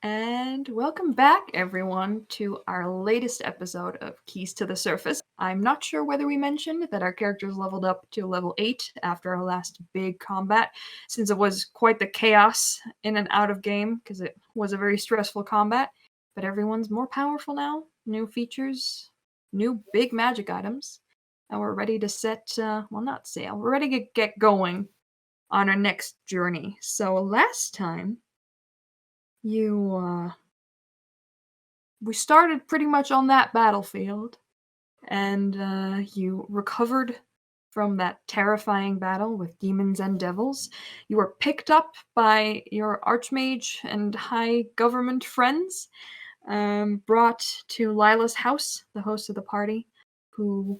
And welcome back, everyone, to our latest episode of Keys to the Surface. I'm not sure whether we mentioned that our characters leveled up to level 8 after our last big combat, since it was quite the chaos in and out of game, because it was a very stressful combat. But everyone's more powerful now, new features, new big magic items, and we're ready to not sail, we're ready to get going on our next journey. So last time, we started pretty much on that battlefield, and you recovered from that terrifying battle with demons and devils. You were picked up by your archmage and high government friends, brought to Lila's house, the host of the party, who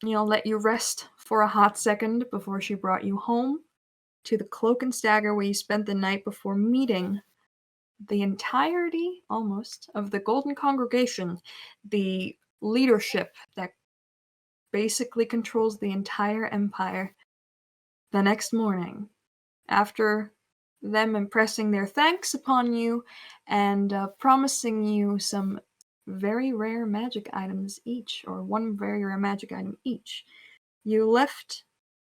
let you rest for a hot second before she brought you home to the Cloak and Stagger, where you spent the night before meeting the entirety, almost, of the Golden Congregation, the leadership that basically controls the entire empire. The next morning, after them impressing their thanks upon you and promising you some very rare magic items each, or one very rare magic item each, you left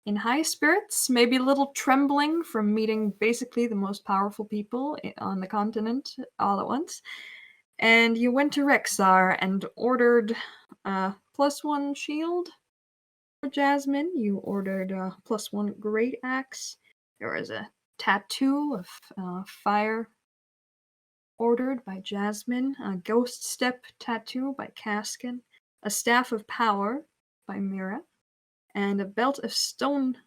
in high spirits, maybe a little trembling from meeting basically the most powerful people on the continent all at once. And you went to Rexar and ordered a +1 shield for Jasmine. You ordered a +1 great axe. There was a tattoo of fire ordered by Jasmine, a ghost step tattoo by Caskin, a staff of power by Mira, and a belt of stone,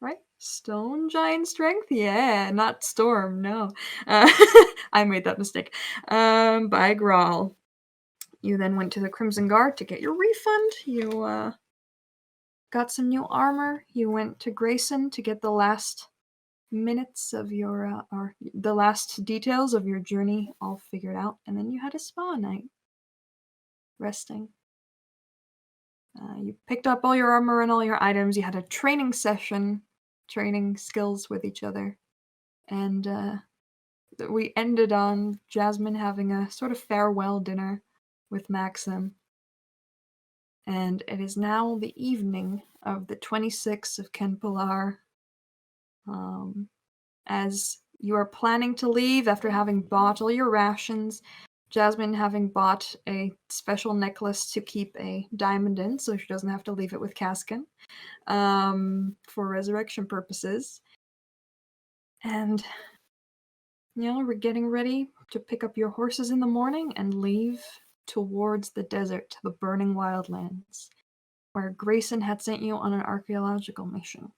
right? Stone giant strength? Yeah, not storm, no. I made that mistake. By Grawl. You then went to the Crimson Guard to get your refund. You got some new armor. You went to Grayson to get the last minutes of your, or the last details of your journey all figured out. And then you had a spa night. Resting. You picked up all your armor and all your items. You had a training session, training skills with each other. And we ended on Jasmine having a sort of farewell dinner with Maxim. And it is now the evening of the 26th of Kenpilar. As you are planning to leave after having bought all your rations, Jasmine having bought a special necklace to keep a diamond in, so she doesn't have to leave it with Caskin, for resurrection purposes. And, we're getting ready to pick up your horses in the morning and leave towards the desert, the burning wildlands, where Grayson had sent you on an archaeological mission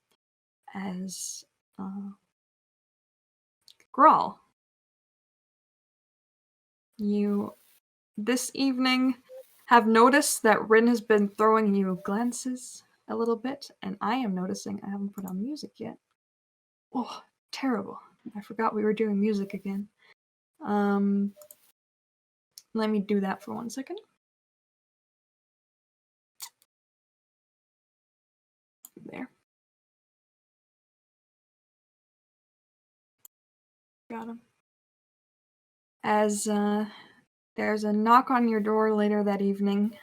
as Grawl. You, this evening, have noticed that Rin has been throwing you glances a little bit, and I am noticing I haven't put on music yet. Oh, terrible. I forgot we were doing music again. Let me do that for 1 second. There. Got him. As there's a knock on your door later that evening,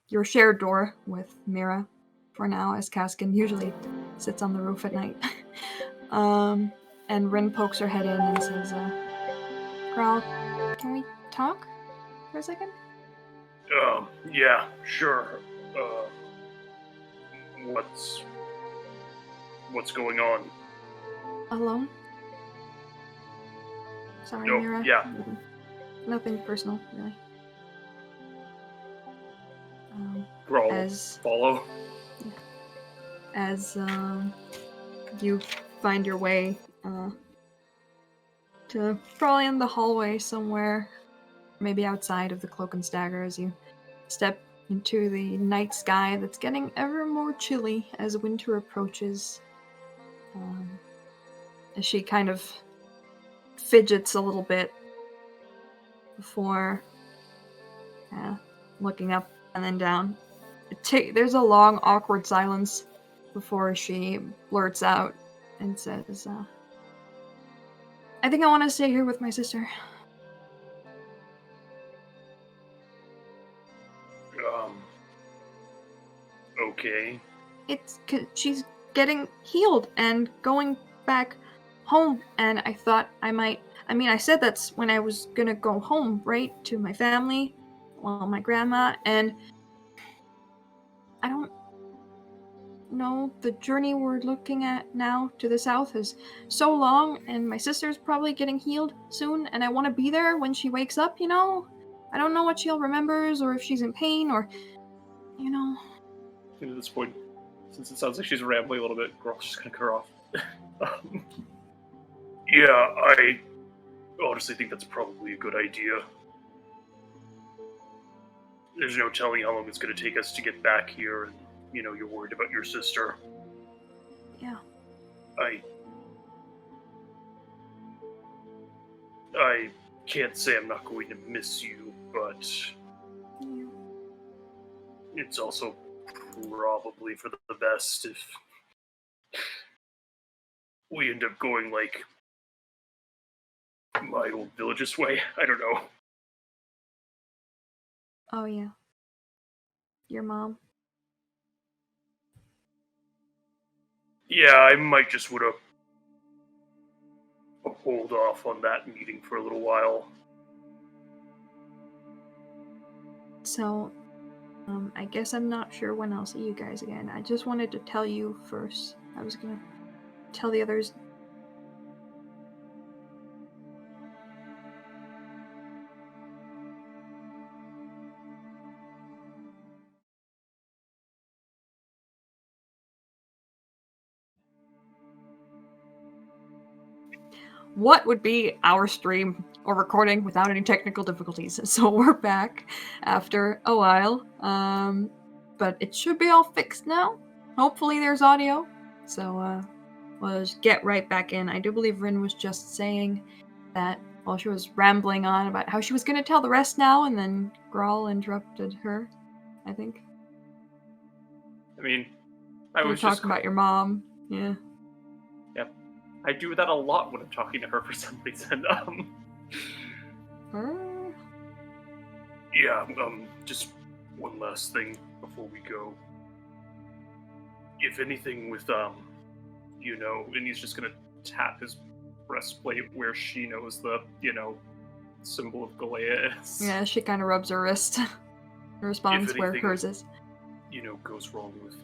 your shared door with Mira, for now, as Caskin usually sits on the roof at night. And Rin pokes her head in and says, Growl, can we talk for a second? Yeah, sure. What's going on? Alone? Sorry, Oh, Mira. yeah. Nothing personal, really. Growl, follow. As you find your way to probably in the hallway somewhere, maybe outside of the Cloak and Stagger, as you step into the night sky that's getting ever more chilly as winter approaches. As she kind of fidgets a little bit before looking up and then down. There's a long, awkward silence before she blurts out and says, I think I want to stay here with my sister. Okay. It's 'cause she's getting healed and going back home, and I thought I said that's when I was gonna go home, right? To my family, well, my grandma, and I don't know, the journey we're looking at now to the south is so long, and my sister's probably getting healed soon, and I want to be there when she wakes up, you know? I don't know what she remembers, or if she's in pain, or, you know. And at this point, since it sounds like she's rambling a little bit, Growl's just gonna cut her off. Yeah, I honestly think that's probably a good idea. There's no telling how long it's gonna take us to get back here, and, you know, you're worried about your sister. Yeah. I can't say I'm not going to miss you, but Yeah. it's also probably for the best if we end up going, like, my old village's way. I don't know. Oh, yeah. Your mom. Yeah, I might just would have hold off on that meeting for a little while. So, I guess I'm not sure when I'll see you guys again. I just wanted to tell you first. I was gonna tell the others. What would be our stream or recording without any technical difficulties? So we're back after a while, but it should be all fixed now. Hopefully there's audio, so we'll just get right back in. I do believe Rin was just saying that while she was rambling on about how she was going to tell the rest now, and then Grawl interrupted her, I think. I mean, I You were was just talking about your mom, yeah. Yep. I do that a lot when I'm talking to her for some reason. Yeah, just one last thing before we go. If anything with, you know, and he's just gonna tap his breastplate where she knows the, you know, symbol of Galea is. Yeah, she kind of rubs her wrist. Responds If where anything, hers is. you know, goes wrong with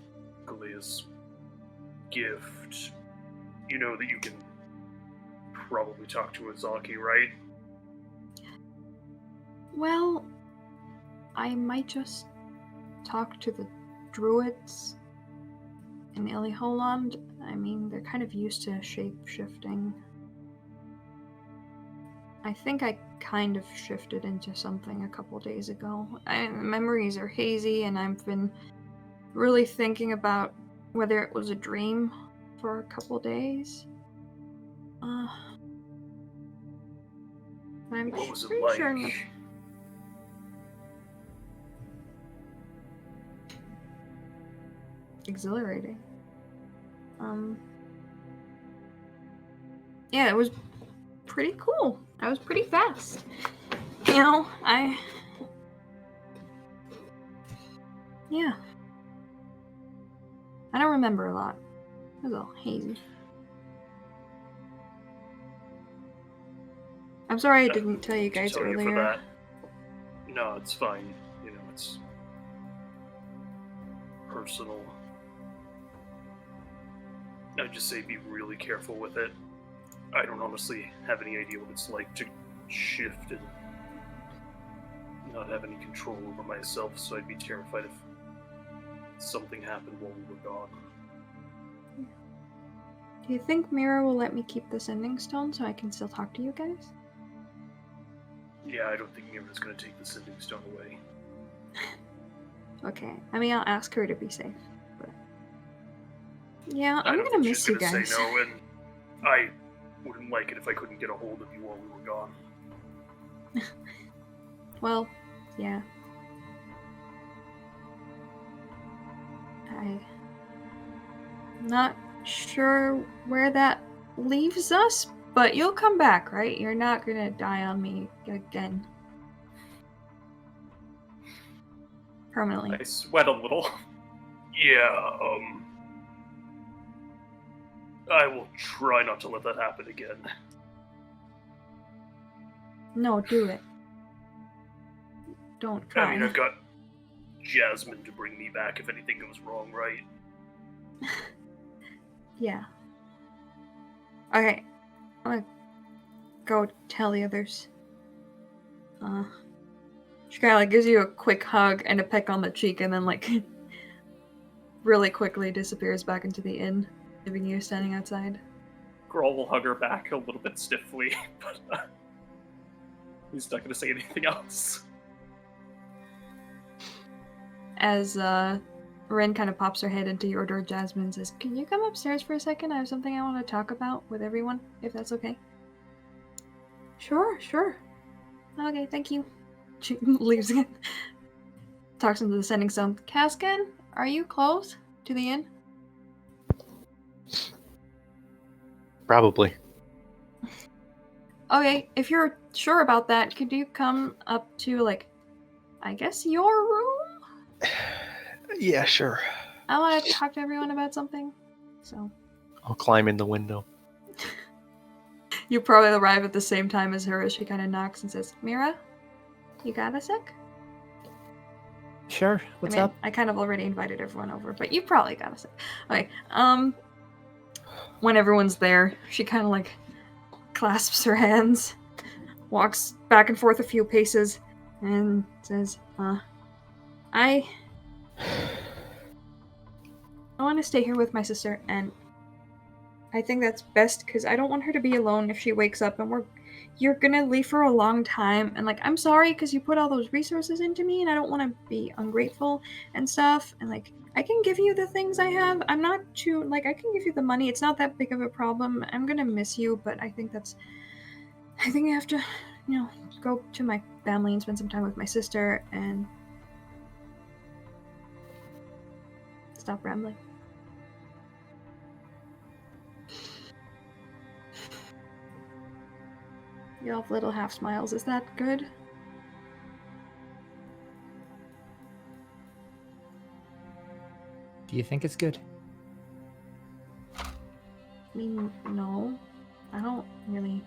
Galea's gift, you know that you can probably talk to Azaki, right? Well, I might just talk to the druids in Iliholand. I mean, they're kind of used to shape-shifting. I think I kind of shifted into something a couple days ago. Memories are hazy, and I've been really thinking about whether it was a dream for a couple days. I'm What was it pretty like? sure. Exhilarating. Yeah, it was pretty cool. I was pretty fast. You know, yeah. I don't remember a lot. It was all hazy. I'm sorry I didn't tell you guys tell earlier. You for that. No, it's fine. You know, it's personal. I would just say be really careful with it. I don't honestly have any idea what it's like to shift and not have any control over myself, so I'd be terrified if something happened while we were gone. Do you think Mira will let me keep the sending stone so I can still talk to you guys? Yeah, I don't think Mira's going to take the sending stone away. Okay, I mean, I'll ask her to be safe, but... Yeah, I'm going to to miss you guys. Say no, and I wouldn't like it if I couldn't get a hold of you while we were gone. Well, yeah. I'm not sure where that leaves us, But you'll come back, right? You're not gonna die on me again. Permanently. I sweat a little. Yeah, I will try not to let that happen again. No, do it. Don't try. I mean, I've got Jasmine to bring me back if anything goes wrong, right? Yeah. Okay. I'm gonna go tell the others. She kind of like gives you a quick hug and a peck on the cheek, and then like really quickly disappears back into the inn, leaving you standing outside. Grawl will hug her back a little bit stiffly, but he's not going to say anything else. As Ren kind of pops her head into your door, Jasmine says, "Can you come upstairs for a second? I have something I want to talk about with everyone, if that's okay." Sure. Okay, thank you. She leaves again. Talks into the sending stone. Cascan, are you close to the inn? Probably. Okay, if you're sure about that, could you come up to, like, I guess your room? Yeah, sure. I want to talk to everyone about something, so... I'll climb in the window. You probably arrive at the same time as her as she kind of knocks and says, Mira, you got a sec? Sure, what's I mean, up? I kind of already invited everyone over, but you probably got a sec. Okay, when everyone's there, she kind of, like, clasps her hands, walks back and forth a few paces, and says, I want to stay here with my sister, and I think that's best because I don't want her to be alone if she wakes up and you're gonna leave for a long time, and like, I'm sorry because you put all those resources into me and I don't want to be ungrateful and stuff, and like, I can give you the things I have. I'm not too, like, I can give you the money. It's not that big of a problem. I'm gonna miss you, but I think I have to, go to my family and spend some time with my sister and stop rambling. You all have little half smiles. Is that good? Do you think it's good? I mean, no. I don't really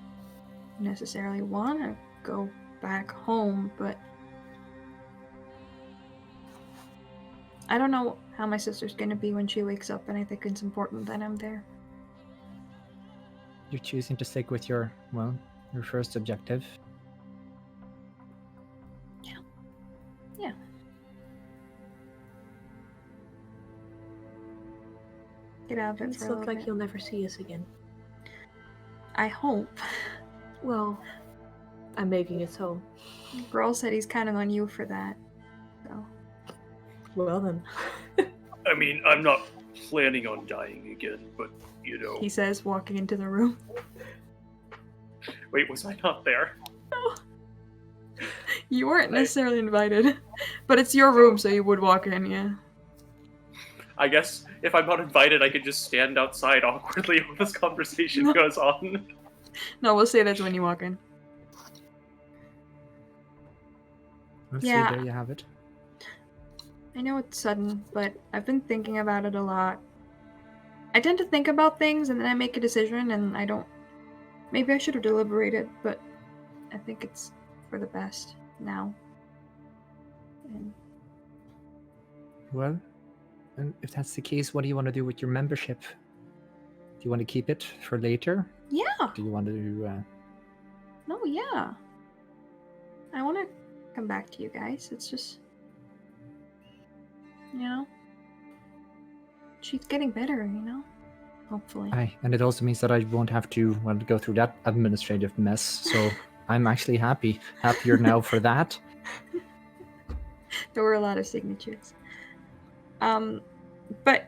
necessarily want to go back home, but I don't know how my sister's going to be when she wakes up, and I think it's important that I'm there. You're choosing to stick with your first objective. Yeah. Get out of it It's for a look little like bit. you'll never see us again. I hope. Well, I'm making it so. Girl said he's counting on you for that. So. Well then. I mean, I'm not planning on dying again, but, He says, walking into the room. Wait, was I not there? No. You weren't necessarily invited. But it's your room, so you would walk in, yeah. I guess if I'm not invited, I could just stand outside awkwardly while this conversation goes on. No, we'll say that's when you walk in. Let's Yeah. see, there you have it. I know it's sudden, but I've been thinking about it a lot. I tend to think about things and then I make a decision and I don't... Maybe I should have deliberated, but I think it's for the best now. And Well, and if that's the case, what do you want to do with your membership? Do you want to keep it for later? yeah! Do you want to... No, yeah. I want to come back to you guys. It's just... She's getting better, Hopefully. Aye, and it also means that I won't have to go through that administrative mess, so I'm actually happier now for that. There were a lot of signatures. But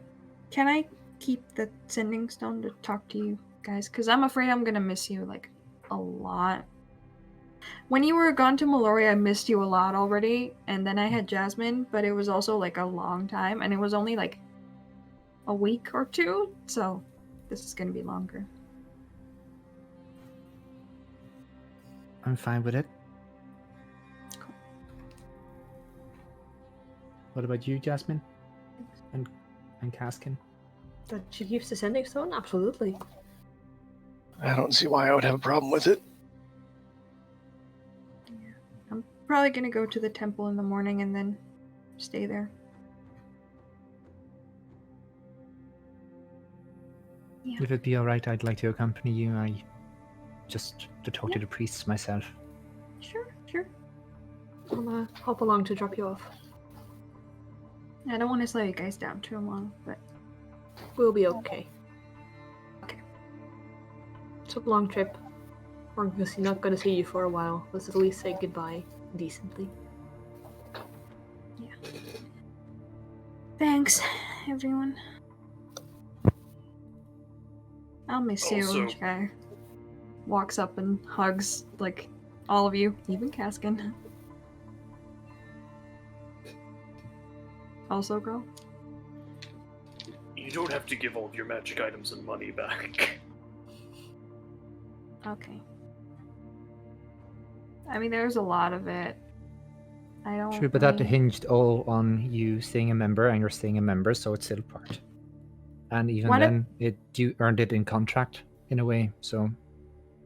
can I keep the sending stone to talk to you guys? Because I'm afraid I'm gonna miss you, like, a lot. When you were gone to Lorai, I missed you a lot already, and then I had Jasmine, but it was also, like, a long time, and it was only, like, a week or two, so this is gonna be longer. I'm fine with it. Cool. What about you, Jasmine? And Caskin? That she keeps the sending stone? Absolutely. I don't see why I would have a problem with it. I'm probably gonna go to the temple in the morning and then stay there. Yeah. If it'd be alright, I'd like to accompany you. I just to talk to the priests myself. Sure, sure. I'm gonna hop along to drop you off. I don't want to slow you guys down too long, but We'll be okay. Okay. It's a long trip. We're not gonna see you for a while. Let's at least say goodbye decently. thanks, everyone. I'll miss you. Also- And she guy walks up and hugs like all of you, even Caskin. Also, girl. You don't have to give all of your magic items and money back. Okay. I mean, there's a lot of it. I don't. True, but that really- hinged all on you staying a member, and you're staying a member, so it's still part. And even What if- then, you earned it in contract in a way, so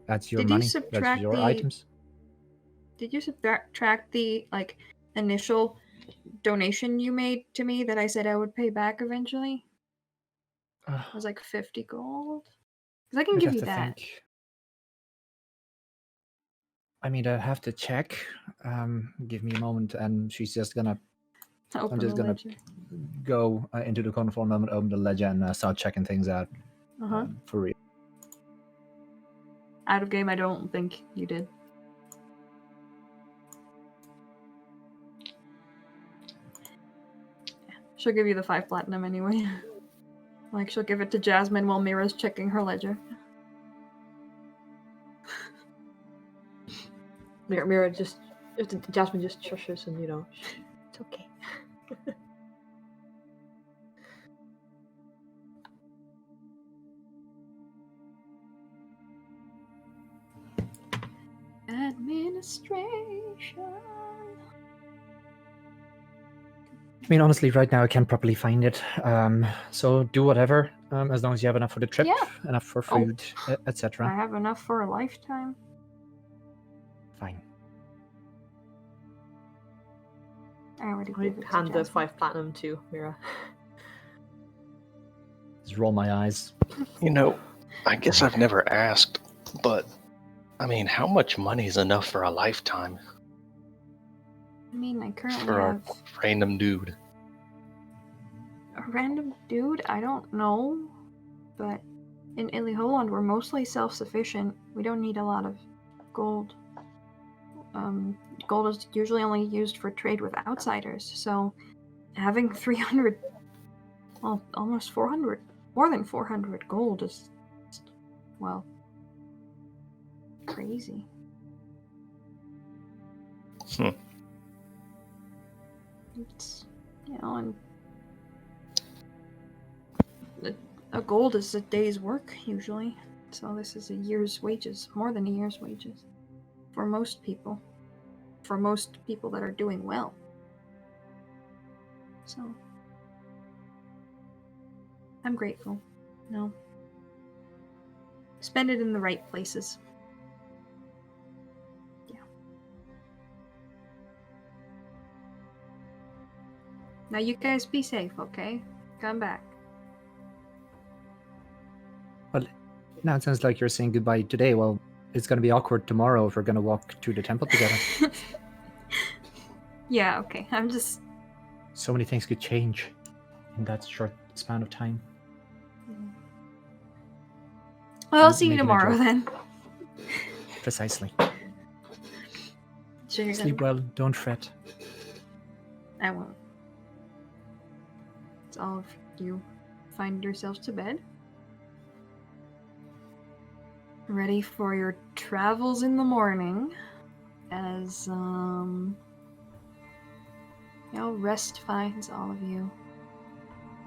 that's your Did you money. subtract That's your the- items. Did you subtract the initial donation you made to me that I said I would pay back eventually? It was like 50 gold. Because I can I'd give have you to that. think. I mean, I have to check. Give me a moment, and she's just gonna Open just the gonna- ledger. go into the corner for a moment, open the ledger, and start checking things out Uh-huh. for real. Out of game, I don't think you did. She'll give you the 5 platinum anyway. Like, she'll give it to Jasmine while Mira's checking her ledger. Mira just, Jasmine just shushes and it's okay. Administration. I mean, honestly, right now I can't properly find it. So do whatever, as long as you have enough for the trip, Yeah. enough for Oh. food, I etc. have enough for a lifetime. Fine. I already I gave it to hand the Jasmine. 5 platinum to Mira. Just roll my eyes. You know, I guess I've never asked, but I mean, how much money is enough for a lifetime I mean, I currently for a have random dude? a random dude. I don't know, but in Illyholland, we're mostly self-sufficient. We don't need a lot of gold. Gold is usually only used for trade with outsiders, so having 300, well, almost 400, more than 400 gold is, well, crazy. It's, and a gold is a day's work, usually. So this is a year's wages, more than a year's wages. For most people. For most people that are doing well. So, I'm grateful. No. Spend it in the right places. Yeah. Now you guys be safe, okay? Come back. Well, now it sounds like you're saying goodbye today. Well, it's going to be awkward tomorrow if we're going to walk to the temple together. Yeah, okay. I'm just... So many things could change in that short span of time. Well, I'll see you Make it a tomorrow joke. then. Precisely. Sure, Sleep well, don't fret. I won't. It's all of you find yourselves to bed. Ready for your travels in the morning. As, rest finds all of you.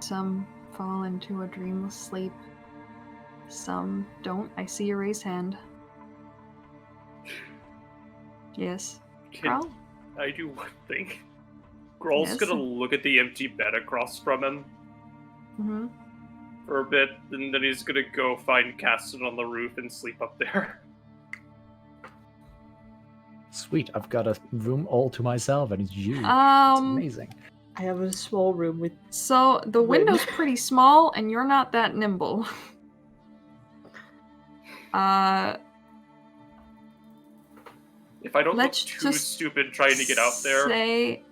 Some fall into a dreamless sleep. Some don't. I see a raised hand. Yes. Can Carl? I do one thing? Grohl's Yes. gonna look at the empty bed across from him Mm-hmm. for a bit, and then he's gonna go find Caston on the roof and sleep up there. Sweet, I've got a room all to myself, and it's you. It's amazing. I have a small room with. So the Win. window's pretty small, and you're not that nimble. If I don't look Let's too just stupid trying to get out there, Say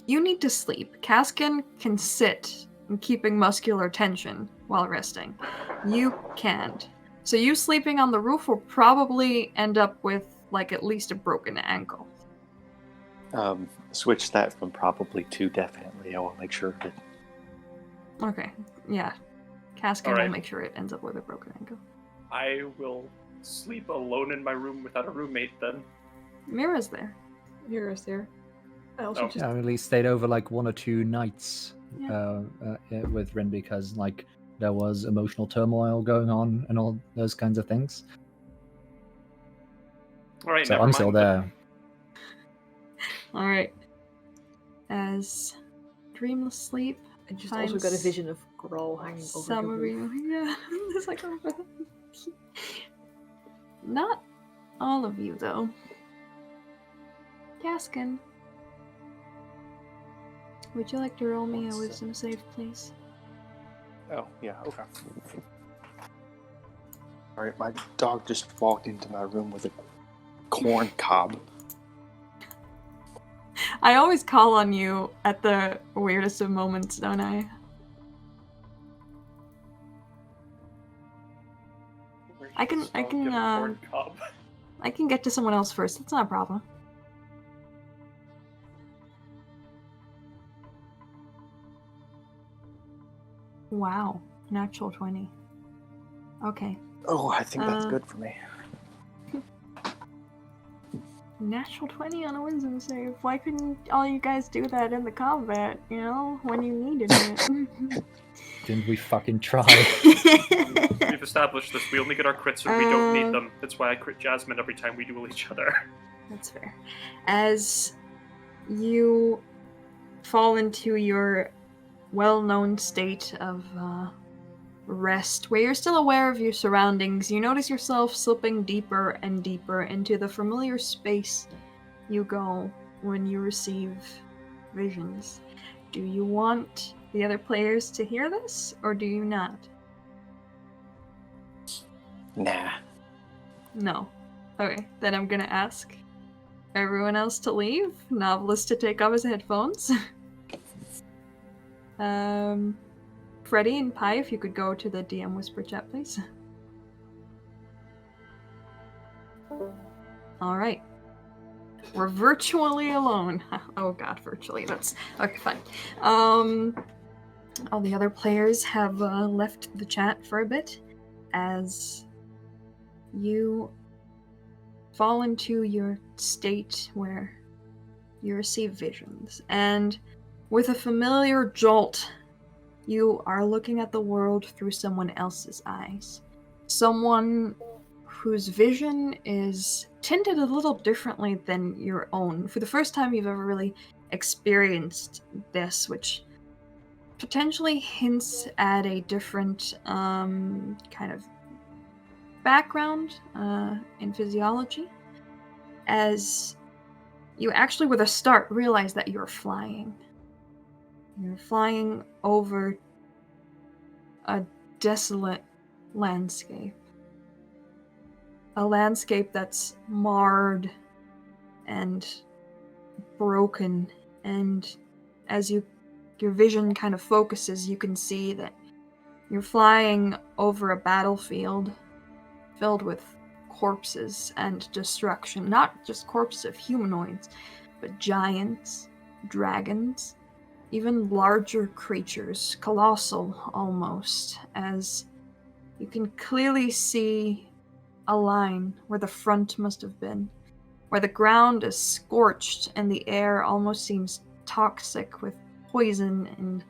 you need to sleep. Caskin can sit and keeping muscular tension while resting. You can't. So you sleeping on the roof will probably end up with like at least a broken ankle. Switch that from probably to definitely. I will make sure that. Okay, yeah. Caskin Alright. will make sure it ends up with a broken ankle. I will sleep alone in my room without a roommate then. Mira's there. Mira's there. I also Oh. just. Yeah, I really stayed over like 1 or 2 nights Yeah. with Rin because like there was emotional turmoil going on and all those kinds of things. Alright, So never I'm mind. still there. Alright. As dreamless sleep, I just also got a finds vision of Grohl hanging over some the of roof. you. Yeah. It's like not all of you though. Gaskin. Would you like to roll me a wisdom save, please? Oh, yeah, okay. Alright, my dog just walked into my room with a corn cob. I always call on you at the weirdest of moments, don't I? I can- Just I don't can, get a corn cob. I can get to someone else first. That's not a problem. Wow. Natural 20. Okay. Oh, I think that's Uh, good for me. Natural 20 on a wisdom save. Why couldn't all you guys do that in the combat, you know, when you needed it? Didn't we fucking try? We've established this. We only get our crits when we don't need them. That's why I crit Jasmine every time we duel each other. That's fair. As you fall into your well-known state of rest, where you're still aware of your surroundings, you notice yourself slipping deeper and deeper into the familiar space you go when you receive visions. Do you want the other players to hear this, or do you not? Nah. No. Okay, then I'm gonna ask everyone else to leave, Novelist to take off his headphones. Freddie and Pi, if you could go to the DM Whisper chat, please. Alright. We're virtually alone. Oh god, virtually. That's... Okay, fine. All the other players have left the chat for a bit as you fall into your state where you receive visions. And with a familiar jolt, you are looking at the world through someone else's eyes. Someone whose vision is tinted a little differently than your own. For the first time you've ever really experienced this, which potentially hints at a different kind of background in physiology, as you actually, with a start, realize that you're flying. You're flying over a desolate landscape. A landscape that's marred and broken, and as your vision kind of focuses, you can see that you're flying over a battlefield filled with corpses and destruction. Not just corpses of humanoids, but giants, dragons, even larger creatures, colossal almost, as you can clearly see a line where the front must have been, where the ground is scorched and the air almost seems toxic with poison and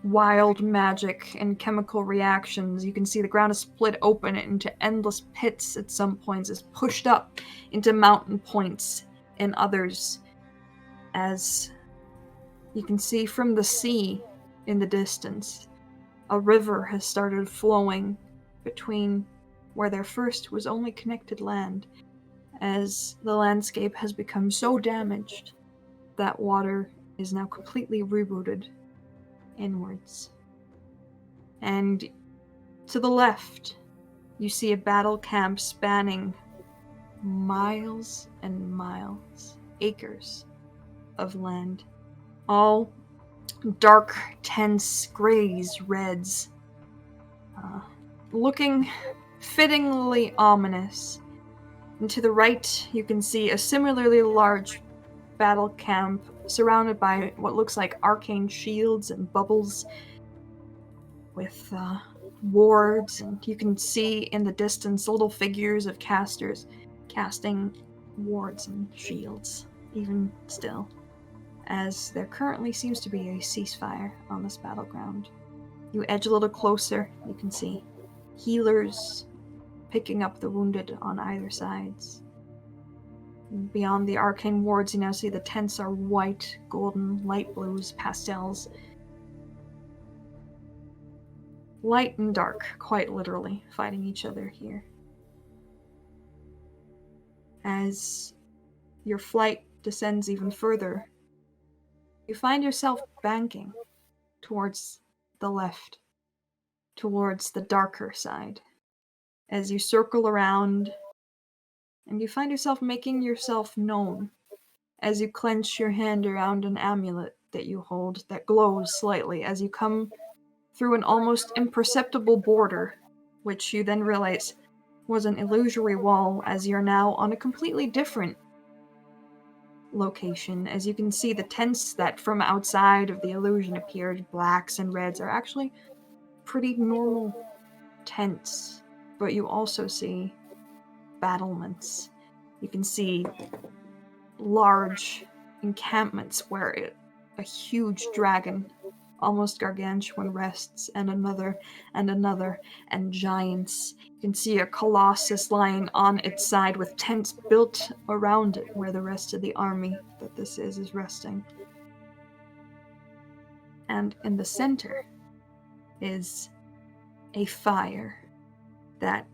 wild magic and chemical reactions. You can see the ground is split open into endless pits at some points, is pushed up into mountain points in others, as you can see from the sea in the distance, a river has started flowing between where there first was only connected land, as the landscape has become so damaged that water is now completely rerouted inwards. And to the left, you see a battle camp spanning miles and miles, acres of land, all dark, tense grays, reds, looking fittingly ominous. And to the right, you can see a similarly large battle camp surrounded by what looks like arcane shields and bubbles with wards, and you can see in the distance little figures of casters casting wards and shields, even still, as there currently seems to be a ceasefire on this battleground. You edge a little closer, you can see healers picking up the wounded on either sides. Beyond the arcane wards, you now see the tents are white, golden, light blues, pastels. Light and dark, quite literally, fighting each other here. As your flight descends even further, you find yourself banking towards the left, towards the darker side. As you circle around, and you find yourself making yourself known as you clench your hand around an amulet that you hold that glows slightly as you come through an almost imperceptible border, which you then realize was an illusory wall, as you're now on a completely different location. As you can see, the tents that from outside of the illusion appeared, blacks and reds, are actually pretty normal tents, but you also see battlements. You can see large encampments where a huge dragon, almost gargantuan, rests, and another, and giants. You can see a colossus lying on its side with tents built around it where the rest of the army that this is resting. And in the center is a fire that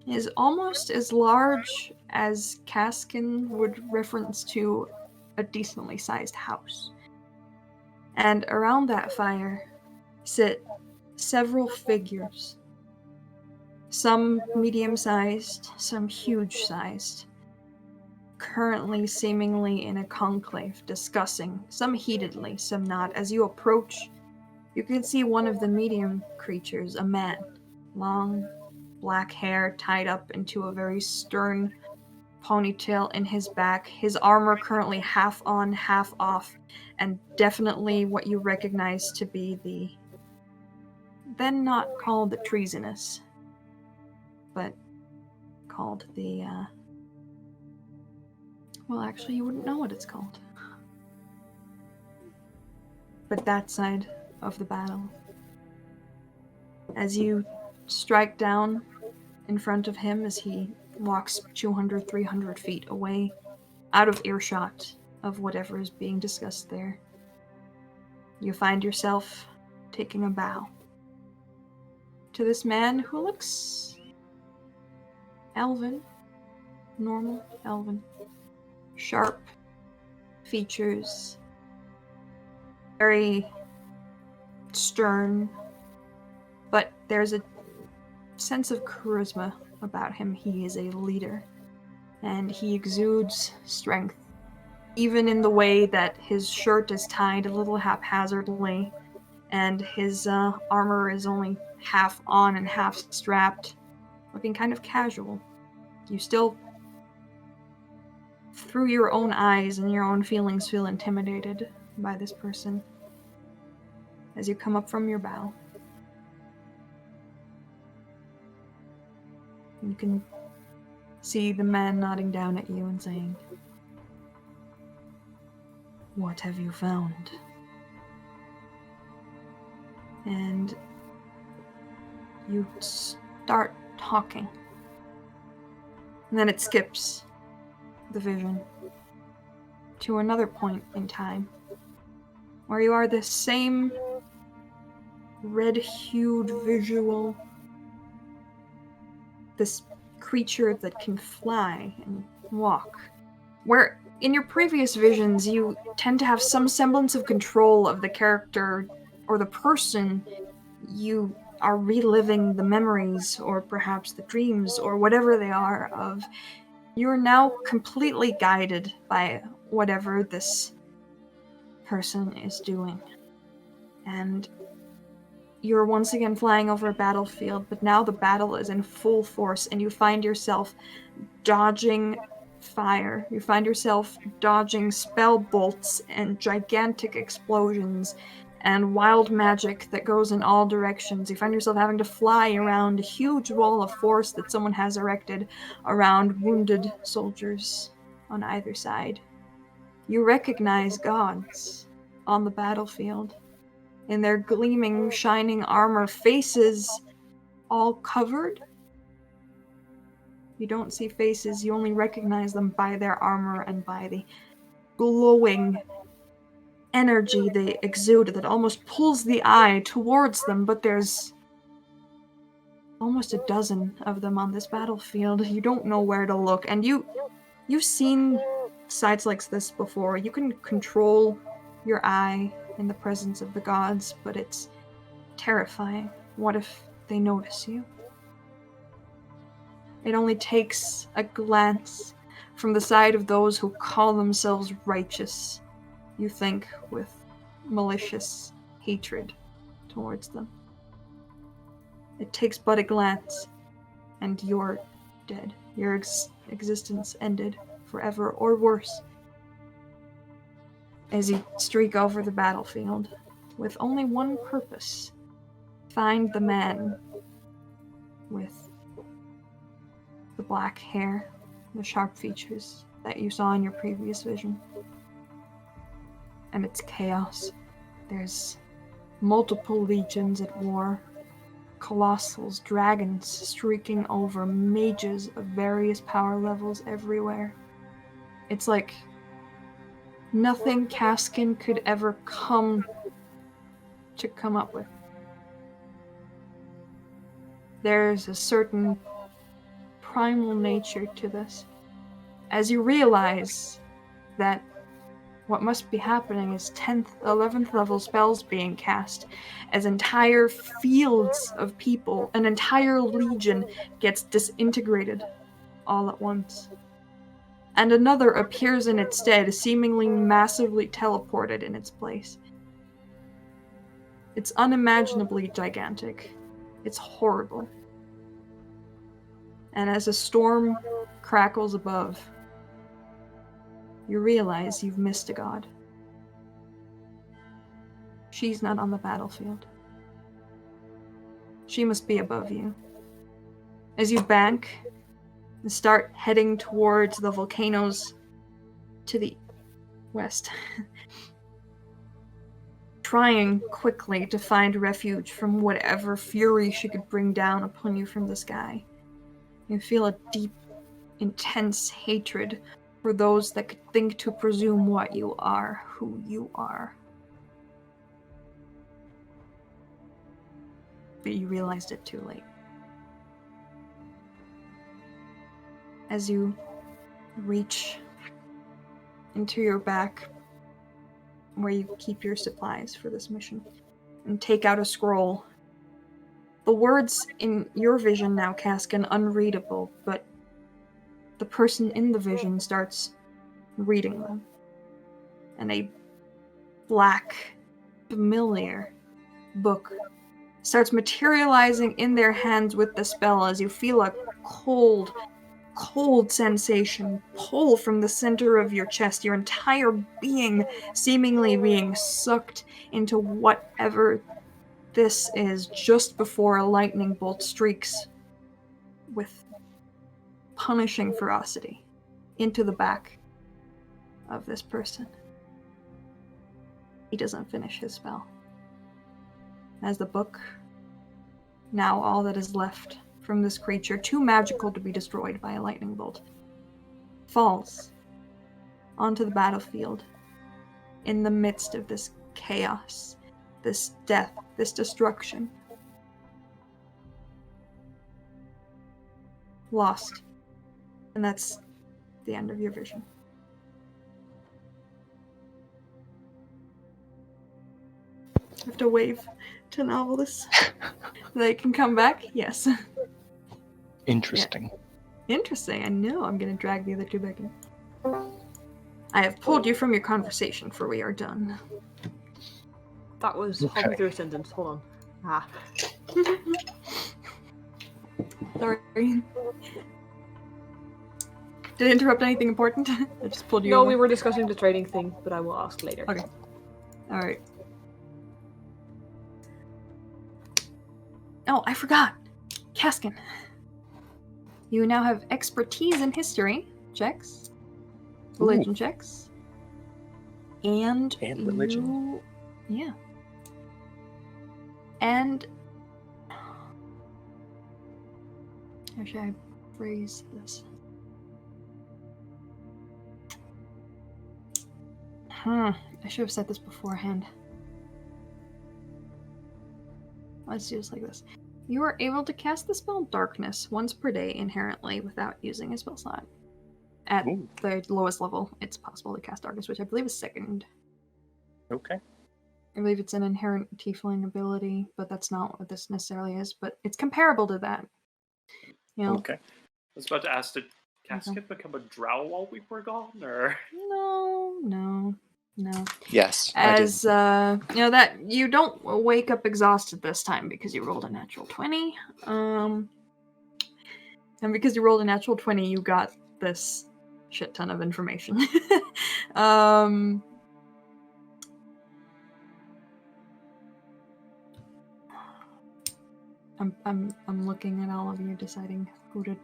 is almost as large as Kaskin would reference to a decently sized house. And around that fire sit several figures, some medium-sized, some huge-sized, currently seemingly in a conclave, discussing, some heatedly, some not. As you approach, you can see one of the medium creatures, a man, long black hair tied up into a very stern ponytail in his back, his armor currently half on, half off, and definitely what you recognize to be the then not called the treasonous, but called the well, actually you wouldn't know what it's called, but that side of the battle. As you strike down in front of him, as he walks 200, 300 feet away, out of earshot of whatever is being discussed there, you find yourself taking a bow to this man who looks elven, normal elven, sharp features, very stern, but there's a sense of charisma about him. He is a leader, and he exudes strength, even in the way that his shirt is tied a little haphazardly, and his armor is only half on and half strapped, looking kind of casual. You still, through your own eyes and your own feelings, feel intimidated by this person as you come up from your bow. You can see the man nodding down at you and saying, "What have you found?" And you start talking. And then it skips the vision to another point in time, where you are this same red-hued visual, this creature that can fly and walk. Where in your previous visions you tend to have some semblance of control of the character or the person. You are reliving the memories or perhaps the dreams or whatever they are of. You're now completely guided by whatever this person is doing. And you're once again flying over a battlefield, but now the battle is in full force and you find yourself dodging fire. You find yourself dodging spell bolts and gigantic explosions and wild magic that goes in all directions. You find yourself having to fly around a huge wall of force that someone has erected around wounded soldiers on either side. You recognize gods on the battlefield in their gleaming, shining armor, faces all covered. You don't see faces, you only recognize them by their armor and by the glowing energy they exude that almost pulls the eye towards them, but there's almost a dozen of them on this battlefield. You don't know where to look, and you've seen sights like this before. You can control your eye in the presence of the gods, but it's terrifying. What if they notice you? It only takes a glance from the side of those who call themselves righteous, you think, with malicious hatred towards them. It takes but a glance, and you're dead. Your existence ended forever, or worse. As you streak over the battlefield, with only one purpose: find the man with the black hair, the sharp features that you saw in your previous vision. And it's chaos. There's multiple legions at war, colossals, dragons streaking over, mages of various power levels everywhere. It's like nothing Kaskin could ever come up with. There's a certain primal nature to this. As you realize that what must be happening is 10th, 11th level spells being cast, as entire fields of people, an entire legion, gets disintegrated all at once. And another appears in its stead, seemingly massively teleported in its place. It's unimaginably gigantic. It's horrible. And as a storm crackles above, you realize you've missed a god. She's not on the battlefield. She must be above you. As you bank and start heading towards the volcanoes to the west, trying quickly to find refuge from whatever fury she could bring down upon you from the sky, you feel a deep, intense hatred for those that could think to presume what you are, who you are. But you realized it too late. As you reach into your back, where you keep your supplies for this mission, and take out a scroll, the words in your vision now, Kaskin, unreadable, but the person in the vision starts reading them. And a black, familiar book starts materializing in their hands with the spell as you feel a cold sensation pull from the center of your chest, your entire being seemingly being sucked into whatever this is, just before a lightning bolt streaks with punishing ferocity into the back of this person. He doesn't finish his spell. As the book, now all that is left from this creature, too magical to be destroyed by a lightning bolt, falls onto the battlefield in the midst of this chaos, this death, this destruction. Lost. And that's the end of your vision. I have to wave to Novelist. They can come back? Yes. Interesting. Interesting. I know I'm going to drag the other two back in. I have pulled you from your conversation, for we are done. That was halfway through a sentence. Hold on. Ah. Sorry. Did it interrupt anything important? I just pulled you No, over. we were discussing the trading thing, but I will ask later. Okay. Alright. Oh, I forgot! Kaskin. You now have expertise in history checks, religion checks, and religion. Yeah. And how should I phrase this? I should have said this beforehand. Let's do this like this. You are able to cast the spell Darkness once per day inherently without using a spell slot. At the lowest level, it's possible to cast Darkness, which I believe is second. Okay. I believe it's an inherent tiefling ability, but that's not what this necessarily is. But it's comparable to that. You know? Okay. I was about to ask, did Casket become a drow while we were gone, or? No. Yes. As you know, that you don't wake up exhausted this time because you rolled a natural 20. And because you rolled a natural 20, you got this shit ton of information. I'm looking at all of you, deciding who to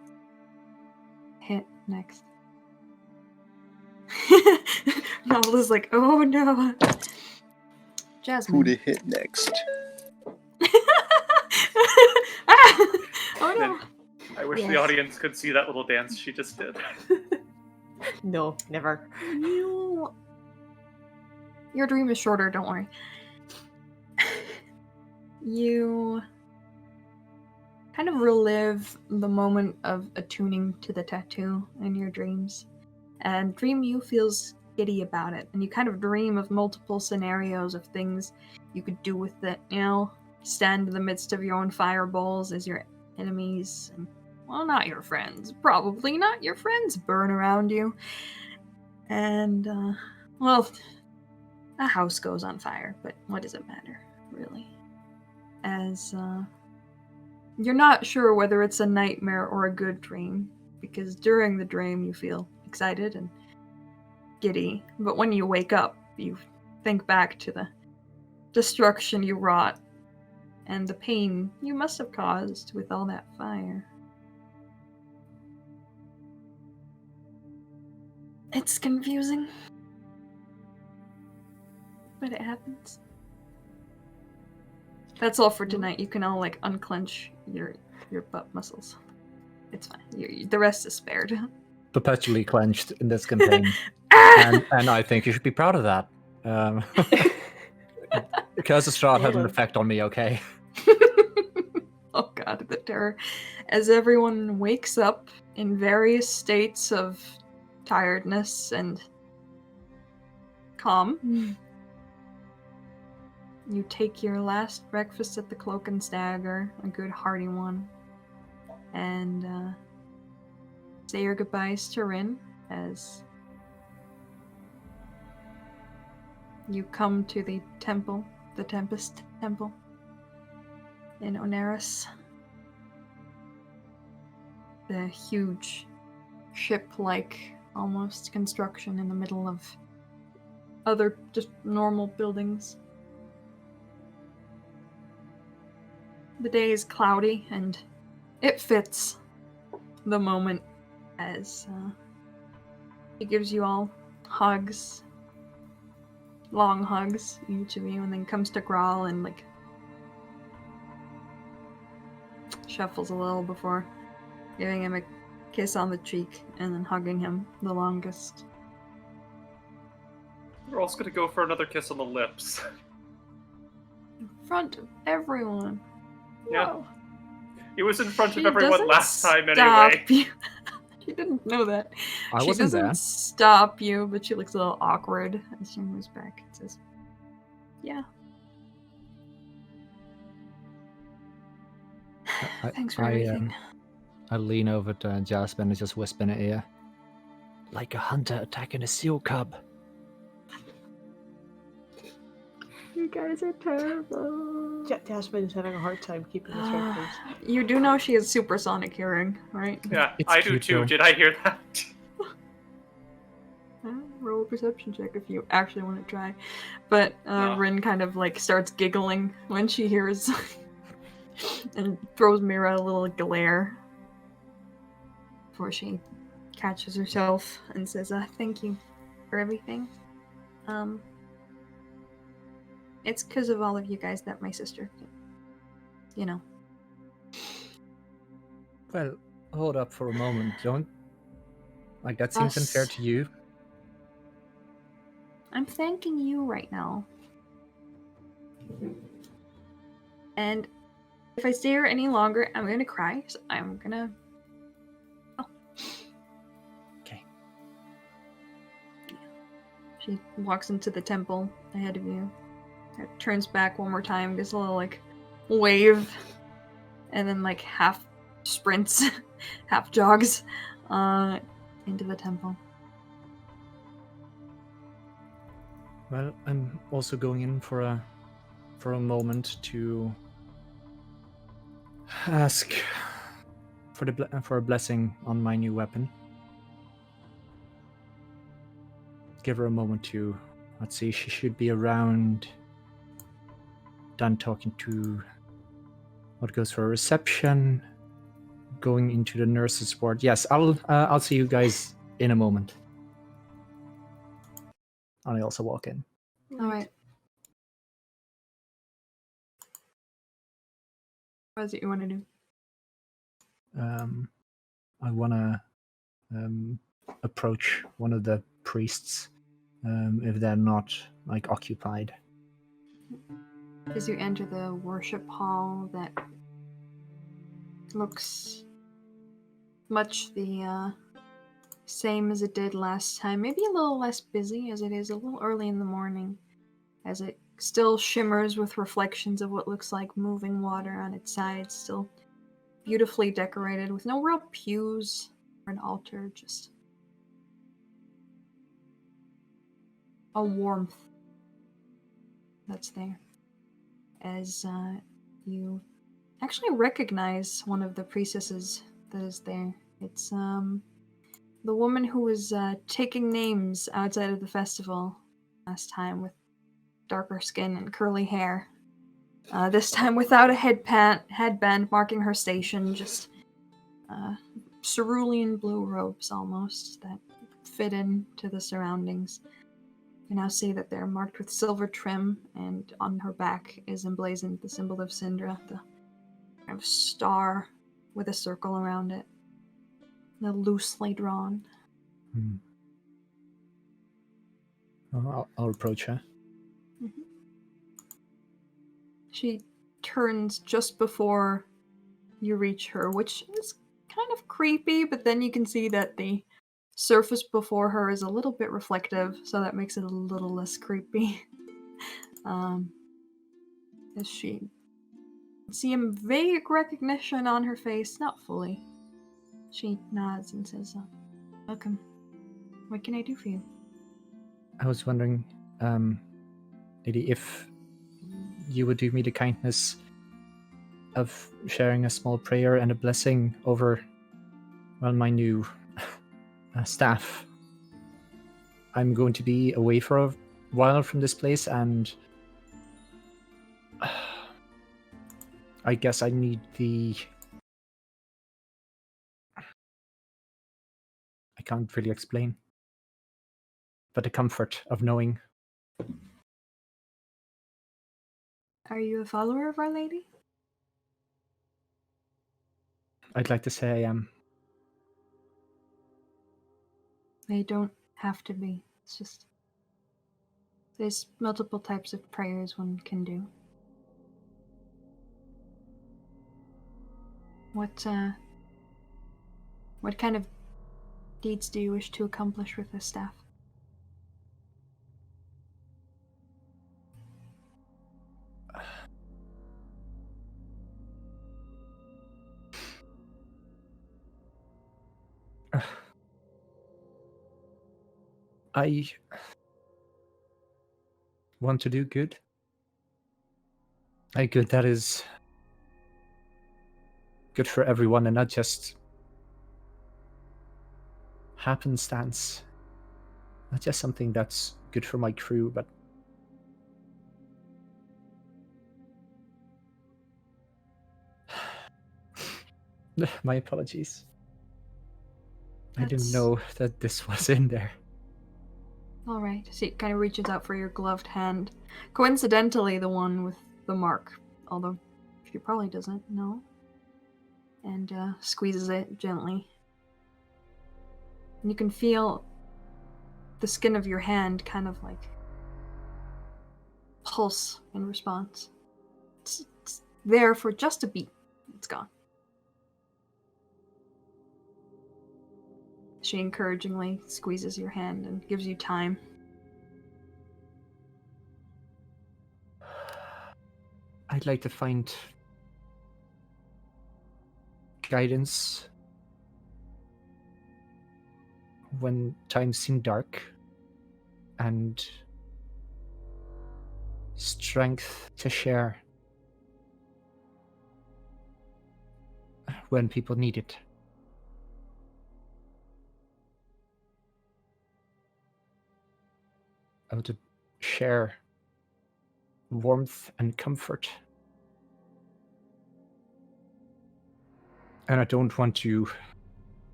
hit next. Novel is like, oh no. Jasmine. Who to hit next? Oh no. I wish the Yes. audience could see that little dance she just did. No, never. Your dream is shorter, don't worry. You kind of relive the moment of attuning to the tattoo in your dreams. And Dream You feels giddy about it. And you kind of dream of multiple scenarios of things you could do with it. You know, stand in the midst of your own fireballs as your enemies, and, well, not your friends. Probably not your friends burn around you. And, well, a house goes on fire, but what does it matter, really? As, you're not sure whether it's a nightmare or a good dream, because during the dream you feel excited and giddy, but when you wake up, you think back to the destruction you wrought and the pain you must have caused with all that fire. It's confusing, but it happens. That's all for tonight. You can all, like, unclench your butt muscles. It's fine. The rest is spared. Perpetually clenched in this campaign. and I think you should be proud of that. Because the Strahd had an effect on me, okay? Oh god, the terror. As everyone wakes up in various states of tiredness and calm, you take your last breakfast at the Cloak and Stagger, a good hearty one, and say your goodbyes to Rin as you come to the temple, the Tempest Temple in Onaris. The huge ship-like almost construction in the middle of other just normal buildings. The day is cloudy and it fits the moment as he gives you all hugs, long hugs, each of you, and then comes to Grawl and, like, shuffles a little before giving him a kiss on the cheek and then hugging him the longest. We're also gonna go for another kiss on the lips. In front of everyone. Yeah. Whoa. It was in front She of everyone doesn't last time stop anyway. You. She didn't know that. I She wasn't doesn't there. stop you, but she looks a little awkward as she moves back and says, "Yeah, thanks for everything." I lean over to Jasmine and just whisper in her ear, like a hunter attacking a seal cub. You guys are terrible. Jasmine is having a hard time keeping a straight face. You do know she has supersonic hearing, right? Yeah, It's I do cute, too. though. Did I hear that? Roll a perception check if you actually want to try. But No. Rin kind of like starts giggling when she hears and throws Mira a little glare before she catches herself and says, "Thank you for everything. It's because of all of you guys that my sister, you know." Well, hold up for a moment. Don't. Like, that seems unfair Us. to you. I'm thanking you right now. And if I stay here any longer, I'm gonna cry. So I'm gonna. Oh. Okay. She walks into the temple ahead of you. Turns back one more time, gives a little like wave, and then like half sprints, half jogs, into the temple. Well, I'm also going in for a moment to ask for a blessing on my new weapon. Give her a moment to, let's see, she should be around. Done talking to what goes for reception. Going into the nurse's ward. Yes, I'll see you guys in a moment. And I also walk in. All right. What is it you want to do? I want to approach one of the priests if they're not like occupied. As you enter the worship hall that looks much the same as it did last time, maybe a little less busy as it is a little early in the morning, as it still shimmers with reflections of what looks like moving water on its sides, still beautifully decorated with no real pews or an altar, just a warmth that's there. As you actually recognize one of the priestesses that is there. It's the woman who was taking names outside of the festival last time, with darker skin and curly hair. This time without a headband marking her station, just cerulean blue robes almost that fit into the surroundings. You now see that they're marked with silver trim, and on her back is emblazoned the symbol of Syndra, the kind of star with a circle around it, loosely drawn. I'll approach her. Mm-hmm. She turns just before you reach her, which is kind of creepy, but then you can see that the surface before her is a little bit reflective, so that makes it a little less creepy. As she see a vague recognition on her face, not fully. She nods and says, "Welcome. What can I do for you?" I was wondering, lady, if you would do me the kindness of sharing a small prayer and a blessing over, well, my new staff. I'm going to be away for a while from this place, and I guess I need I can't really explain, but the comfort of knowing. Are you a follower of Our Lady? I'd like to say I am. They don't have to be. It's just There's multiple types of prayers one can do. What kind of deeds do you wish to accomplish with this staff? I want to do good. A good that is good for everyone and not just happenstance. Not just something that's good for my crew, but my apologies. I didn't know that this was in there. All right. So he kind of reaches out for your gloved hand. Coincidentally, the one with the mark, although she probably doesn't know. And squeezes it gently. And you can feel the skin of your hand kind of like pulse in response. It's there for just a beat. It's gone. She encouragingly squeezes your hand and gives you time. I'd like to find guidance when times seem dark, and strength to share when people need it. I want to share warmth and comfort. And I don't want to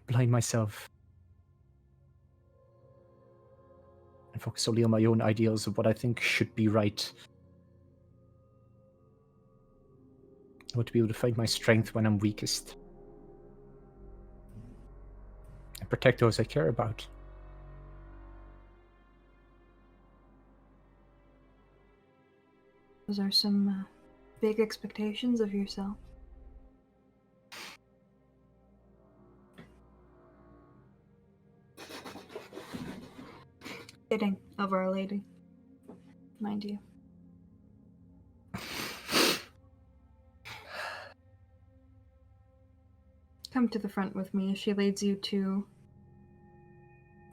blind myself and focus solely on my own ideals of what I think should be right. I want to be able to find my strength when I'm weakest. And protect those I care about. Those are some big expectations of yourself. Fitting of Our Lady, mind you. Come to the front with me as she leads you to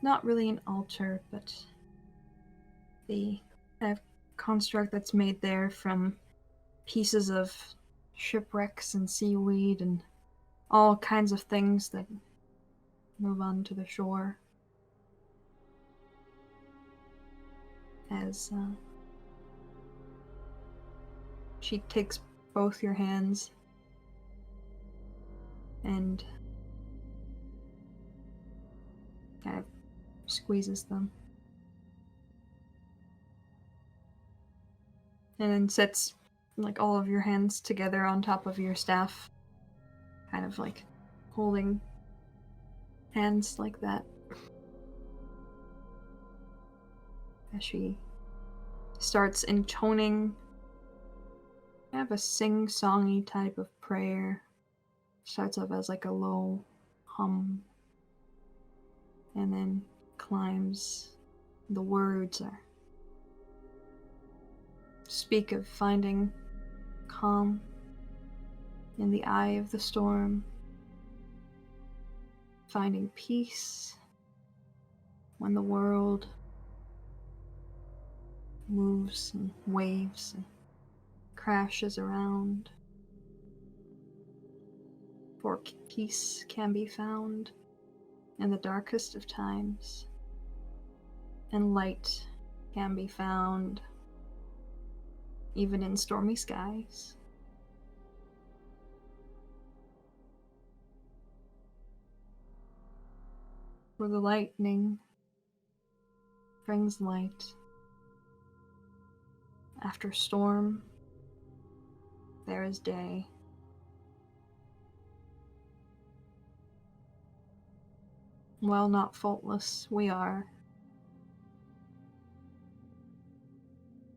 not really an altar, but the construct that's made there from pieces of shipwrecks and seaweed and all kinds of things that move on to the shore. As she takes both your hands and kind of squeezes them. And then sets like all of your hands together on top of your staff. Kind of like holding hands like that. As she starts intoning kind of a sing-songy type of prayer. Starts off as like a low hum. And then climbs. The words are speak of finding calm in the eye of the storm, finding peace when the world moves and waves and crashes around. For peace can be found in the darkest of times, and light can be found even in stormy skies. For the lightning brings light. After storm, there is day. Well, not faultless, we are.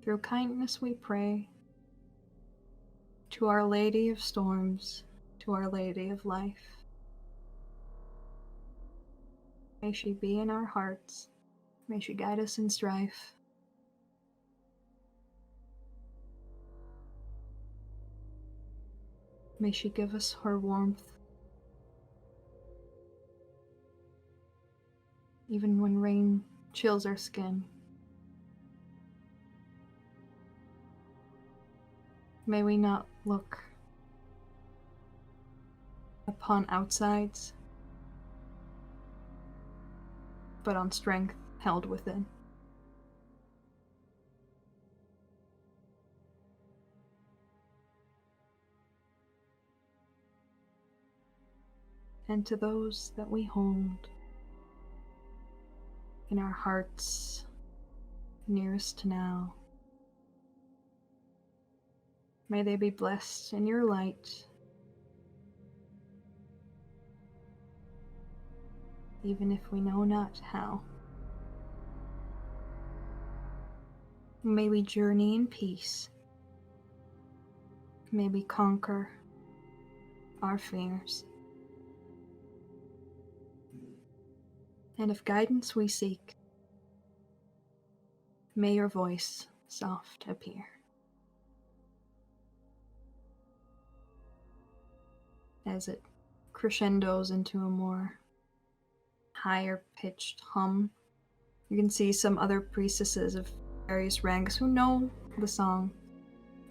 Through kindness we pray. To Our Lady of Storms, to Our Lady of Life. May she be in our hearts. May she guide us in strife. May she give us her warmth. Even when rain chills our skin. May we not look upon outsides, but on strength held within. And to those that we hold in our hearts nearest to now, may they be blessed in your light, even if we know not how. May we journey in peace. May we conquer our fears. And if guidance we seek, may your voice soft appear. As it crescendos into a more higher pitched hum, you can see some other priestesses of various ranks who know the song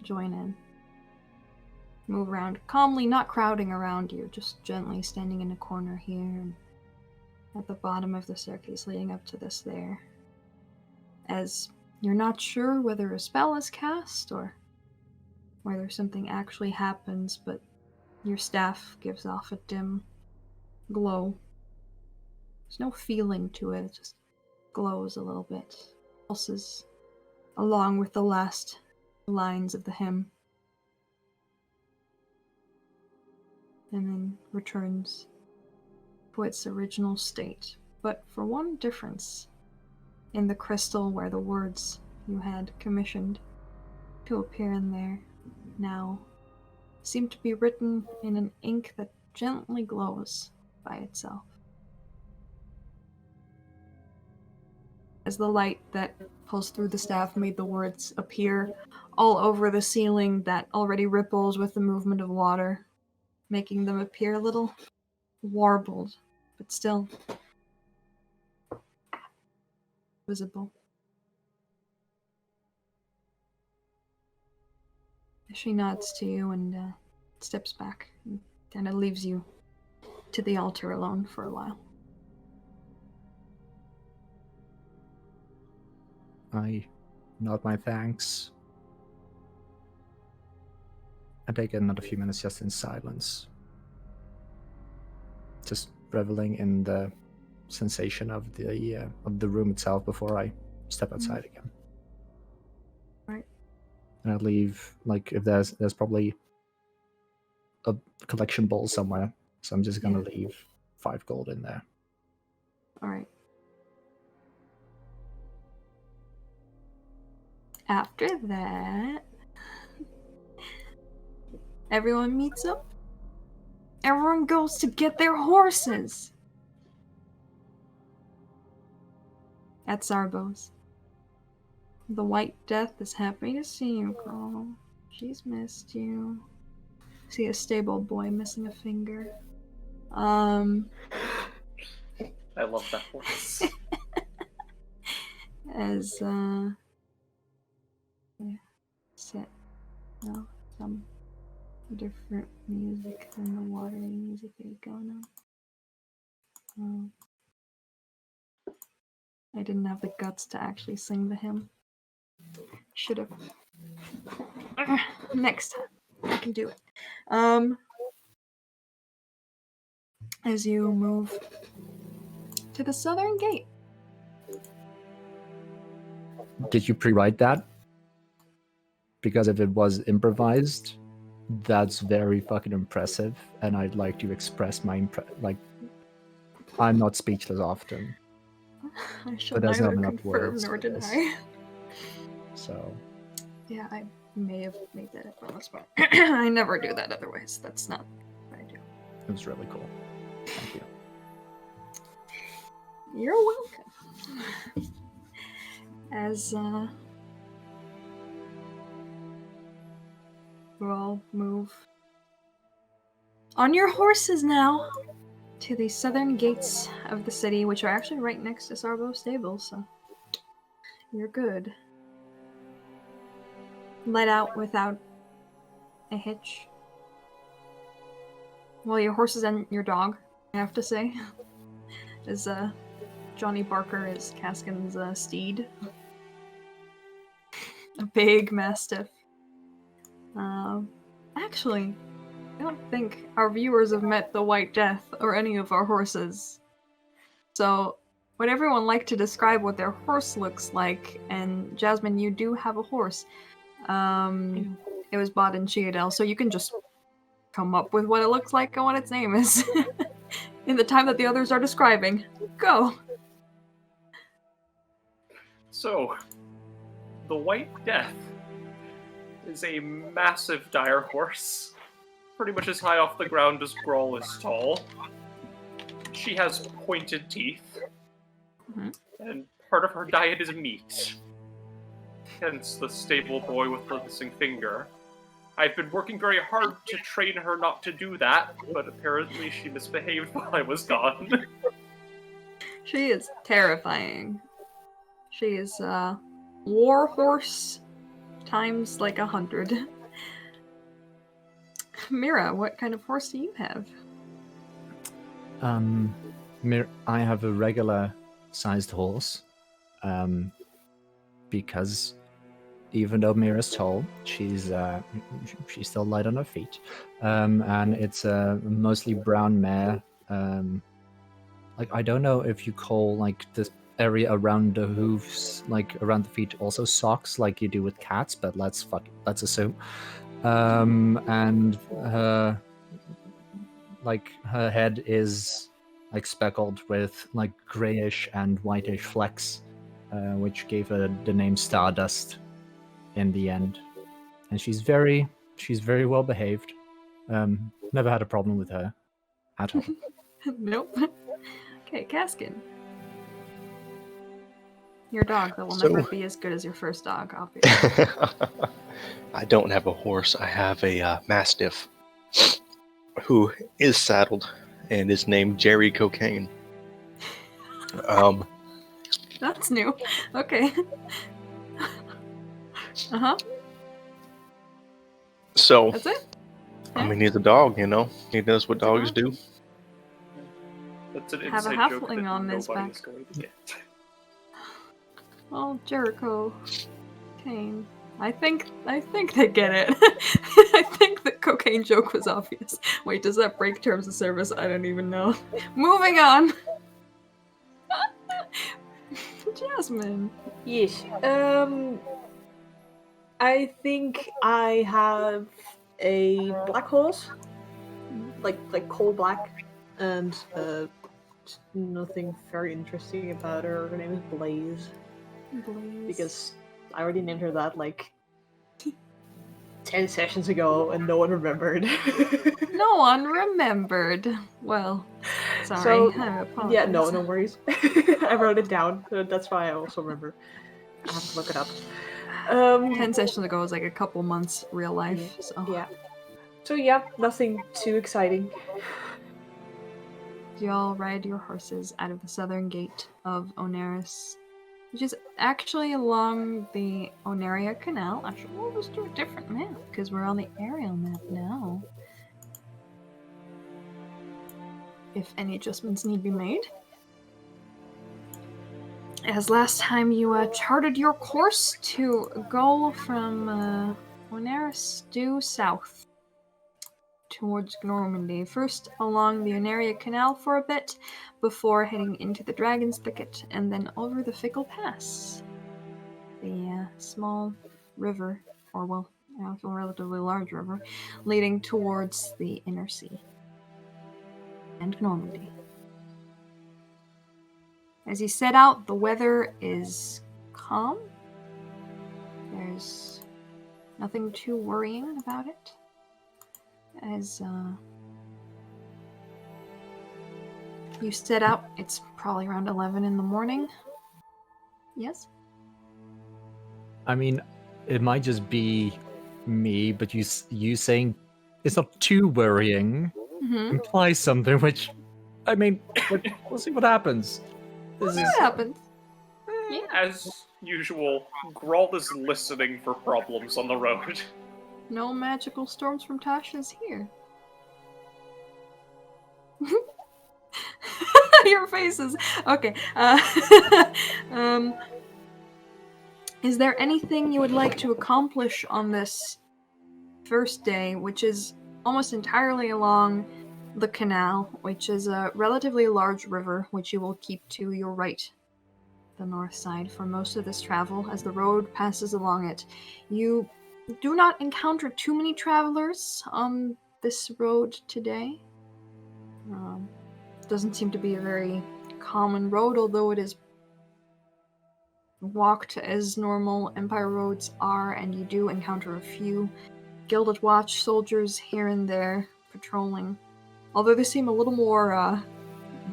join in. Move around calmly, not crowding around you, just gently standing in a corner here and at the bottom of the staircase leading up to this there. As you're not sure whether a spell is cast or whether something actually happens, but your staff gives off a dim glow. There's no feeling to it, it just glows a little bit. Pulses along with the last lines of the hymn. And then returns to its original state, but for one difference in the crystal where the words you had commissioned to appear in there now seem to be written in an ink that gently glows by itself. As the light that pulsed through the staff made the words appear all over the ceiling that already ripples with the movement of water, making them appear a little warbled, but still visible. She nods to you and steps back and kind of leaves you to the altar alone for a while. I nod my thanks. I take another few minutes just in silence. Just reveling in the sensation of the room itself before I step outside again. Right. And I leave, like, if there's probably a collection bowl somewhere, so I'm just gonna leave 5 gold in there. Alright. After that, everyone meets up. Everyone goes to get their horses at Sarbo's. The White Death is happy to see you, girl. She's missed you. See a stable boy missing a finger. I love that voice. As set. No, some different music than the watery music that is going on. I didn't have the guts to actually sing the hymn. Should have. Next time I can do it. As you move to the southern gate. Did you pre-write that? Because if it was improvised, that's very fucking impressive, and I'd like to express my I'm not speechless often, I shall but there's not neither enough confirm words nor for this. deny. So Yeah, I may have made that up on the spot. I never do that otherwise. That's not what I do. it was really cool. Thank you. You're welcome. As we'll move on your horses now to the southern gates of the city, which are actually right next to Sarbo Stable, so you're good. Let out without a hitch. Well, your horses and your dog, I have to say. As Johnny Barker is Caskin's steed. A big mastiff. Actually, I don't think our viewers have met the White Death or any of our horses. So, would everyone like to describe what their horse looks like? And Jasmine, you do have a horse. It was bought in Chiadel, so you can just come up with what it looks like and what its name is. In the time that the others are describing. Go! So, the White Death is a massive dire horse, pretty much as high off the ground as Grawl is tall. She has pointed teeth, and part of her diet is meat. Hence the stable boy with the missing finger. I've been working very hard to train her not to do that, but apparently she misbehaved while I was gone. She is terrifying. She is war horse times like 100. Mira, what kind of horse do you have? I have a regular sized horse, because even though Mira's tall, she's still light on her feet, and it's a mostly brown mare. Like, I don't know if you call like this area around the hooves, like around the feet, also socks, like you do with cats, but let's assume. And her head is like speckled with like grayish and whitish flecks, which gave her the name Stardust in the end. And she's very well behaved. Never had a problem with her at all. Nope. Okay, Caskin. Your dog that will never be as good as your first dog, obviously. I don't have a horse. I have a mastiff who is saddled and is named Jerry Cocaine. That's new. Okay. Uh-huh. So, That's it? I mean, he's a dog, you know? He does what dogs do. That's an Have a inside joke halfling that on his nobody back. is going to get. Well, Jericho. Kane. I think they get it. I think the cocaine joke was obvious. Wait, does that break terms of service? I don't even know. Moving on. Jasmine. Yes. I think I have a black horse, like coal black, and nothing very interesting about her. Her name is Blaze. Blaze. Because I already named her that like 10 sessions ago and no one remembered. No one remembered. Well, sorry. So, I apologize. yeah, no worries. I wrote it down. That's why I also remember. I have to look it up. 10 sessions ago was like a couple months real life. So Yeah. So yeah, nothing too exciting. you all ride your horses out of the southern gate of Onaris, which is actually along the Onaria Canal. Actually, we'll just do a different map because we're on the aerial map now. If any adjustments need to be made. As last time you charted your course to go from Onaris due south towards Normandy. First along the Onaria Canal for a bit, before heading into the Dragon's Thicket, and then over the Fickle Pass. The small river, or well, a relatively large river, leading towards the Inner Sea. And Normandy. As you set out, the weather is calm. There's nothing too worrying about it. As you set out, it's probably around 11 in the morning. Yes? I mean, it might just be me, but you saying it's not too worrying Mm-hmm. implies something, which, I mean, we'll see what happens. We'll see what happens. Yeah. As usual, Grawl is listening for problems on the road. No magical storms from Tasha's here. Your faces. Okay. Is there anything you would like to accomplish on this first day, which is almost entirely along the canal, which is a relatively large river, which you will keep to your right, the north side, for most of this travel as the road passes along it. You do not encounter too many travelers on this road today. Doesn't seem to be a very common road, although it is walked as normal Empire roads are, and you do encounter a few Gilded Watch soldiers here and there patrolling. Although they seem a little more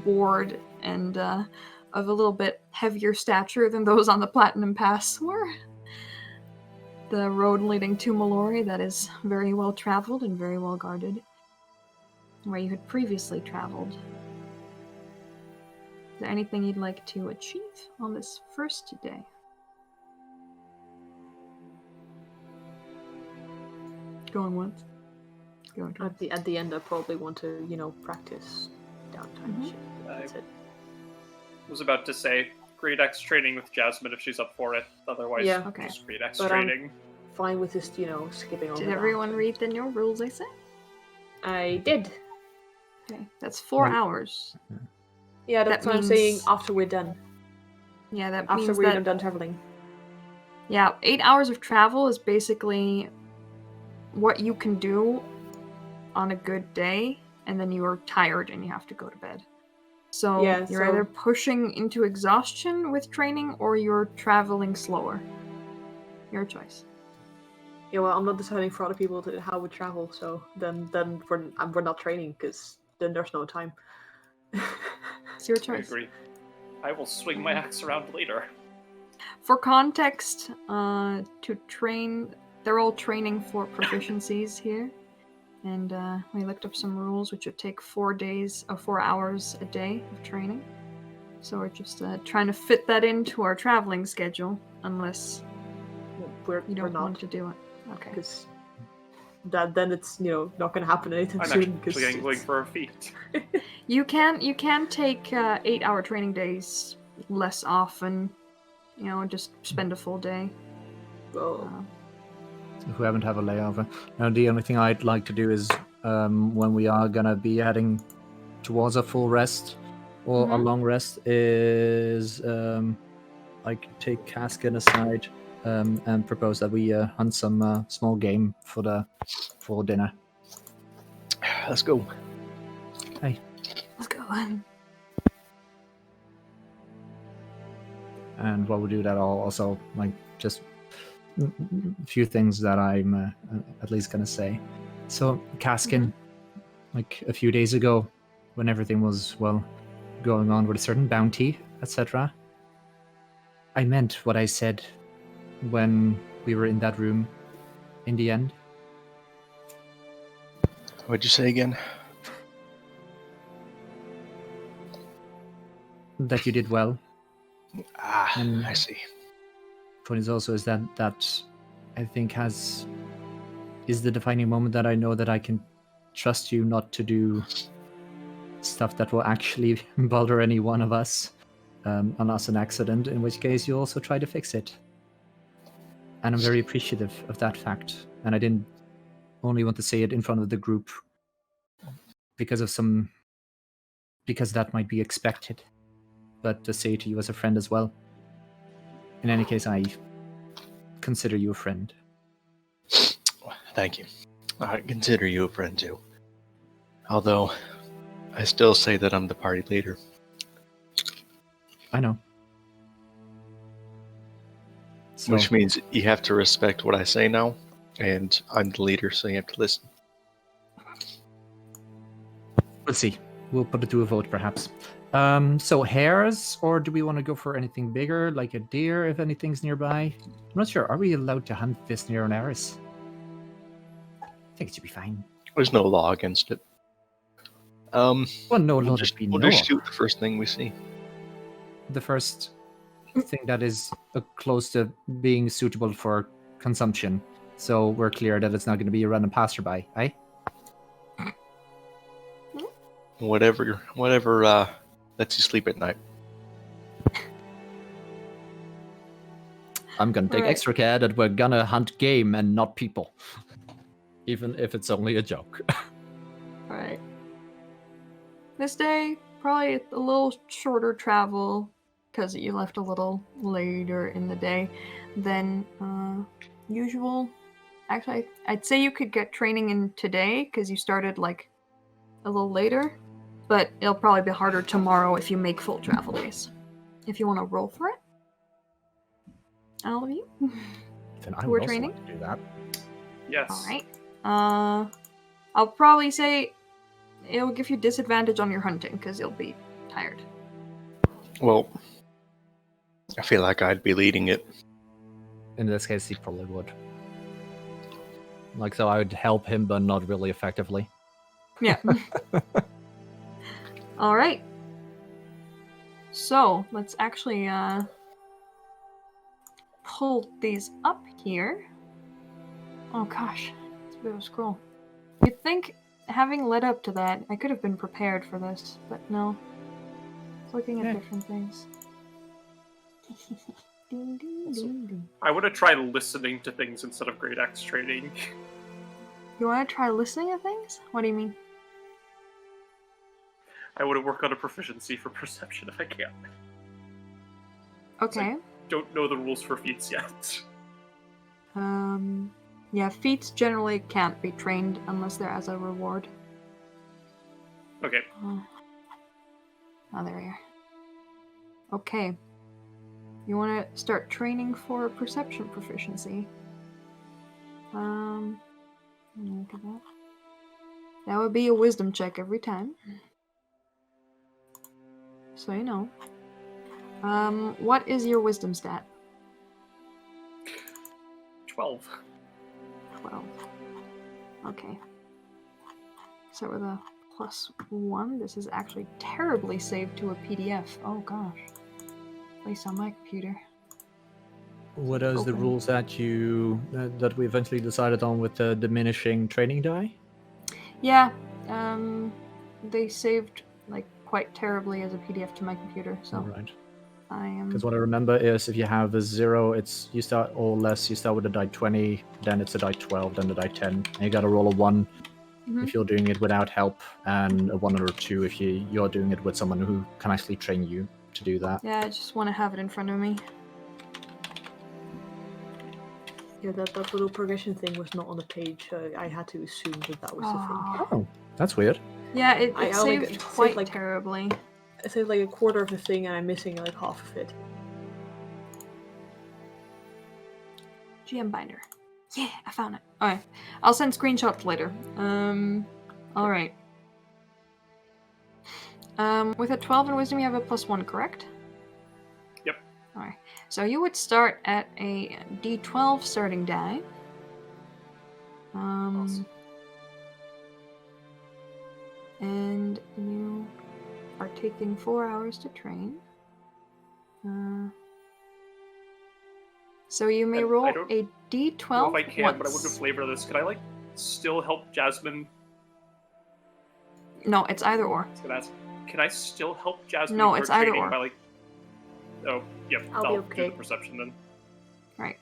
bored and of a little bit heavier stature than those on the Platinum Pass were. The road leading to Lorai that is very well traveled and very well guarded, where you had previously traveled. Is there anything you'd like to achieve on this first day? Going once. Going twice. At the end, I probably want to, practice downtime shit. That's it. Was about to say Great X training with Jasmine if she's up for it. Otherwise, Yeah. Okay. just Great X But, training. Fine with just, skipping over Did that. everyone read the new rules I said? I did. Okay, that's 4 Right. hours. Yeah, that's That what I'm saying means- after we're done. Yeah, that After means we're that done traveling. yeah, 8 hours of travel is basically what you can do on a good day, and then you are tired and you have to go to bed. So Yeah, you're so- either pushing into exhaustion with training or you're traveling slower. Your choice. Yeah, well, I'm not deciding for other people how we travel, so then we're not training, because then there's no time. It's your I choice. agree. I will swing my axe around later. For context, to train, they're all training for proficiencies here. And we looked up some rules, which would take 4 hours a day of training. So we're just trying to fit that into our traveling schedule, unless we're you don't not, want to do it. Okay. because then it's not going to happen anytime I'm soon. actually angling for a feat. You can take 8-hour training days less often. Just spend a full day. Well, Who haven't have a layover. Now, the only thing I'd like to do is when we are gonna be heading towards a full rest or a Mhm. long rest, is like take Caskin aside and propose that we hunt some small game for dinner. Let's go. Let's go. And while we do that, I'll also like just a few things that I'm at least gonna say. So Caskin, like a few days ago, when everything was going on with a certain bounty, etc., I meant what I said when we were in that room in the end. What'd you say again? That you did well. I see. Point is also is that I think is the defining moment that I know that I can trust you not to do stuff that will actually bother any one of us, unless an accident, in which case you also try to fix it. And I'm very appreciative of that fact. And I didn't only want to say it in front of the group because that might be expected, but to say it to you as a friend as well. In any case, I consider you a friend. Thank you. I consider you a friend too. Although, I still say that I'm the party leader. I know. So, Which means you have to respect what I say now, and I'm the leader, so you have to listen. let's see. We'll put it to a vote, perhaps. So hares, or do we want to go for anything bigger, like a deer, if anything's nearby? I'm not sure. Are we allowed to hunt this near Onaris? I think it should be fine. There's no law against it. Well, no, We'll not just, that we we'll know just of. shoot the first thing we see. The first thing that is close to being suitable for consumption. So we're clear that it's not going to be a random passerby, eh? Whatever lets you sleep at night. I'm going to take Right. extra care that we're going to hunt game and not people. Even if it's only a joke. Alright. This day, probably a little shorter travel, because you left a little later in the day than usual. Actually, I'd say you could get training in today, because you started, like, a little later. But it'll probably be harder tomorrow if you make full travel days. If you want to roll for it. All of you. Then I Who would are also training? like to do that. Yes. Alright. I'll probably say it'll give you disadvantage on your hunting, because you'll be tired. Well, I feel like I'd be leading it. In this case, he probably would. Like, so I would help him, but not really effectively. Yeah. Alright. So, let's actually pull these up here. Oh gosh, it's a bit of a scroll. You'd think, having led up to that, I could have been prepared for this, but no. I was looking at Yeah. different things. Ding, ding, ding, ding. I would have tried listening to things instead of Great Axe training. You want to try listening to things? What do you mean? I would have worked on a proficiency for perception if I can. Okay. Don't know the rules for feats yet. Yeah, feats generally can't be trained unless they're as a reward. Okay. Oh, there we are. Okay. You want to start training for perception proficiency. Look at that. That would be a wisdom check every time. So you know. What is your wisdom stat? 12. 12. Okay. So with a +1, this is actually terribly saved to a PDF. Oh gosh. At least on my computer. What are the Open. rules that you that we eventually decided on with the diminishing training die? Yeah, they saved like quite terribly as a PDF to my computer, so Right. I am. Because what I remember is if you have a 0, it's you start or less. You start with a die 20, then it's a die 12, then a die 10, and you got to roll a 1 Mhm. if you're doing it without help, and a 1 or a 2 if you're doing it with someone who can actually train you to do that. Yeah, I just want to have it in front of me. Yeah, that little progression thing was not on the page, so I had to assume that was the thing. Oh. Oh, that's weird. Yeah, it I only saved got- quite saved, like- terribly. I said like a quarter of the thing and I'm missing like half of it. GM binder. Yeah, I found it. Alright. I'll send screenshots later. Alright. With a 12 in wisdom, you have a +1, correct? Yep. Alright. So you would start at a D12 starting die. Awesome. And you are taking 4 hours to train. So you may I roll don't a D12 know if I can, once. but I wouldn't flavor this. Could I, like, still help Jasmine? No, it's either or. I was gonna ask, can I still help Jasmine No, with her it's either training or. by, like... Oh, yep, I'll be I'll okay. do the perception then. Right.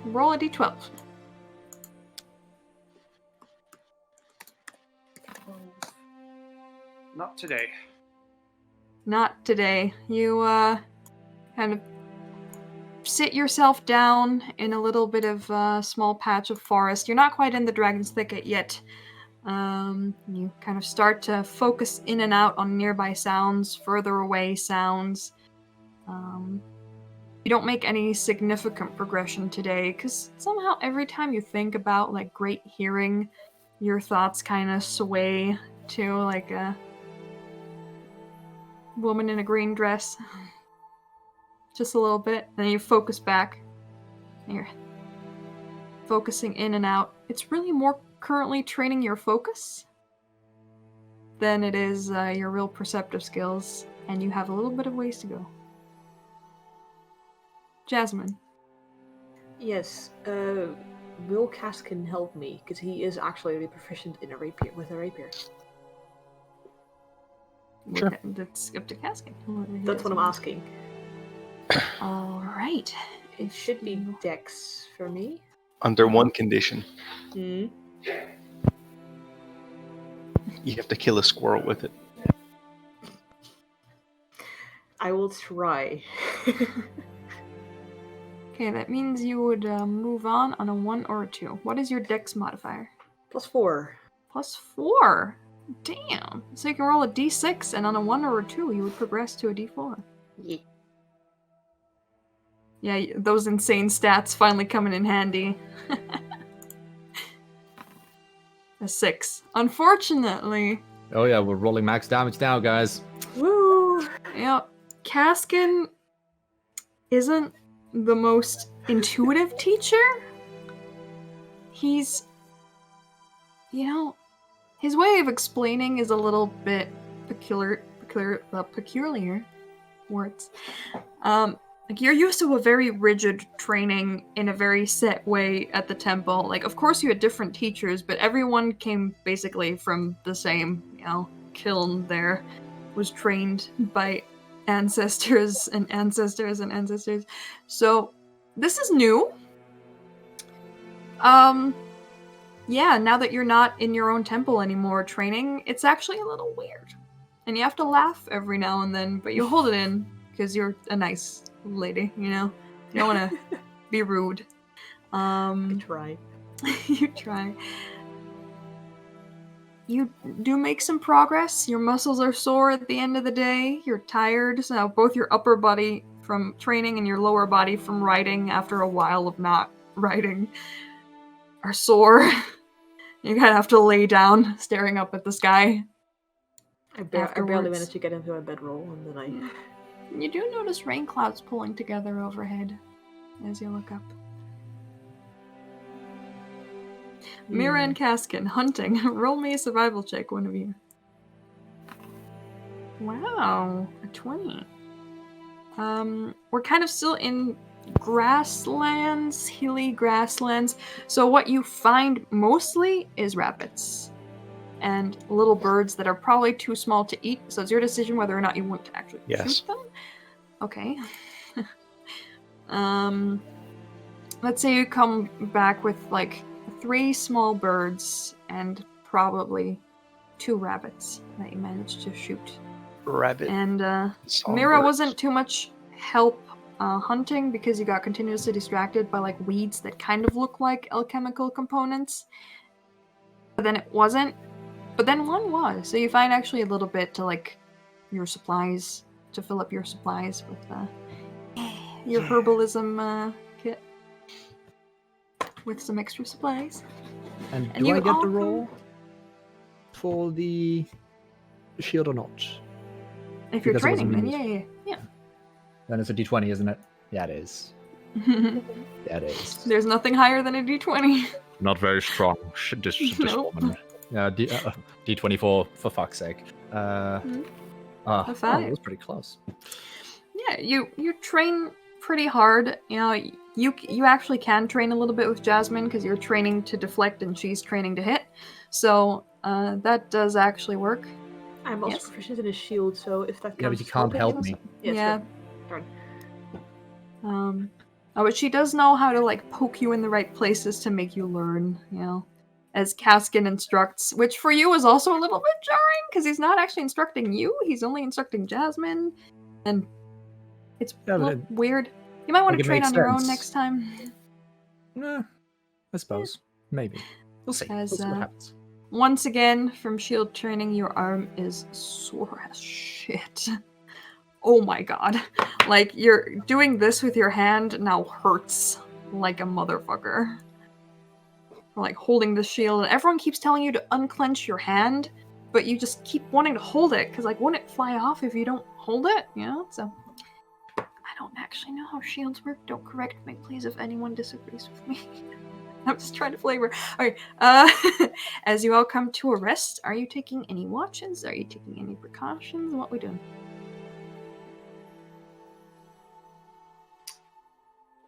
Roll a D12. Not today. Not today. You, kind of sit yourself down in a little bit of small patch of forest. You're not quite in the Dragon's Thicket yet. You kind of start to focus in and out on nearby sounds, further away sounds. You don't make any significant progression today, because somehow every time you think about, like, great hearing, your thoughts kind of sway to, like, a woman in a green dress. Just a little bit. Then you focus back. And you're focusing in and out. It's really more currently training your focus than it is your real perceptive skills, and you have a little bit of ways to go. Jasmine. Yes, will Caskin help me? Because he is actually really proficient in a rapier with a rapier. Sure. That's up to Caskin. That's what I'm asking. All right. It should be Dex for me. Under one condition. Hmm. You have to kill a squirrel with it. I will try. Okay, that means you would move on a 1 or a 2. What is your Dex modifier? +4. +4? Damn. So you can roll a d6, and on a 1 or a 2, you would progress to a d4. Yeah. Yeah, those insane stats finally coming in handy. A 6. Unfortunately. Oh yeah, we're rolling max damage now, guys. Woo! Yeah, Caskin isn't the most intuitive teacher. He's, his way of explaining is a little bit peculiar words. Like, you're used to a very rigid training in a very set way at the temple. Like, of course you had different teachers, but everyone came basically from the same, kiln there. Was trained by ancestors and ancestors and ancestors. So, this is new. Yeah, now that you're not in your own temple anymore training, it's actually a little weird. And you have to laugh every now and then, but you hold it in, because you're a nice lady, You don't want to be rude. I try. You try. You do make some progress. Your muscles are sore at the end of the day. You're tired. So both your upper body from training and your lower body from riding after a while of not riding are sore. You kind of have to lay down, staring up at the sky. I barely managed to get into a bedroll, and then I... You do notice rain clouds pulling together overhead as you look up. Mira and Caskin, hunting. Roll me a survival check, one of you. Wow, a 20. We're kind of still in grasslands, hilly grasslands. So what you find mostly is rabbits and little birds that are probably too small to eat. So it's your decision whether or not you want to actually shoot them. Okay. Let's say you come back with like 3 small birds and probably 2 rabbits that you managed to shoot. Rabbit. And Mira wasn't too much help hunting because you got continuously distracted by like weeds that kind of look like alchemical components. But then it wasn't. But then one was. So you find actually a little bit to like your supplies, to fill up your supplies with your herbalism kit. With some extra supplies. And do I get the roll for the shield or not? If you're Because it wasn't training, then used. yeah. Then it's a d20, isn't it? Yeah, it is. Yeah, it is. There's nothing higher than a d20. Not very strong. This Nope. woman. D24 for fuck's sake. A Oh, 5. it was pretty close. Yeah, you train pretty hard. You actually can train a little bit with Jasmine because you're training to deflect and she's training to hit. So that does actually work. I'm also proficient in a shield, so if that counts... Yeah, but you can't help me. Yes, Yeah. Sure. But she does know how to like poke you in the right places to make you learn, as Caskin instructs, which for you is also a little bit jarring because he's not actually instructing you, he's only instructing Jasmine, and it's weird. You might want to train on your own next time. I suppose. Maybe. We'll see. As, We'll see what happens. Once again, from shield training, your arm is sore as shit. Oh my god. Like, you're doing this with your hand now hurts like a motherfucker. Like, holding the shield, and everyone keeps telling you to unclench your hand, but you just keep wanting to hold it, because, like, won't it fly off if you don't hold it? You know? So, I don't actually know how shields work. Don't correct me, please, if anyone disagrees with me. I'm just trying to flavor. Okay, as you all come to a rest, are you taking any watches? Are you taking any precautions? What are we doing?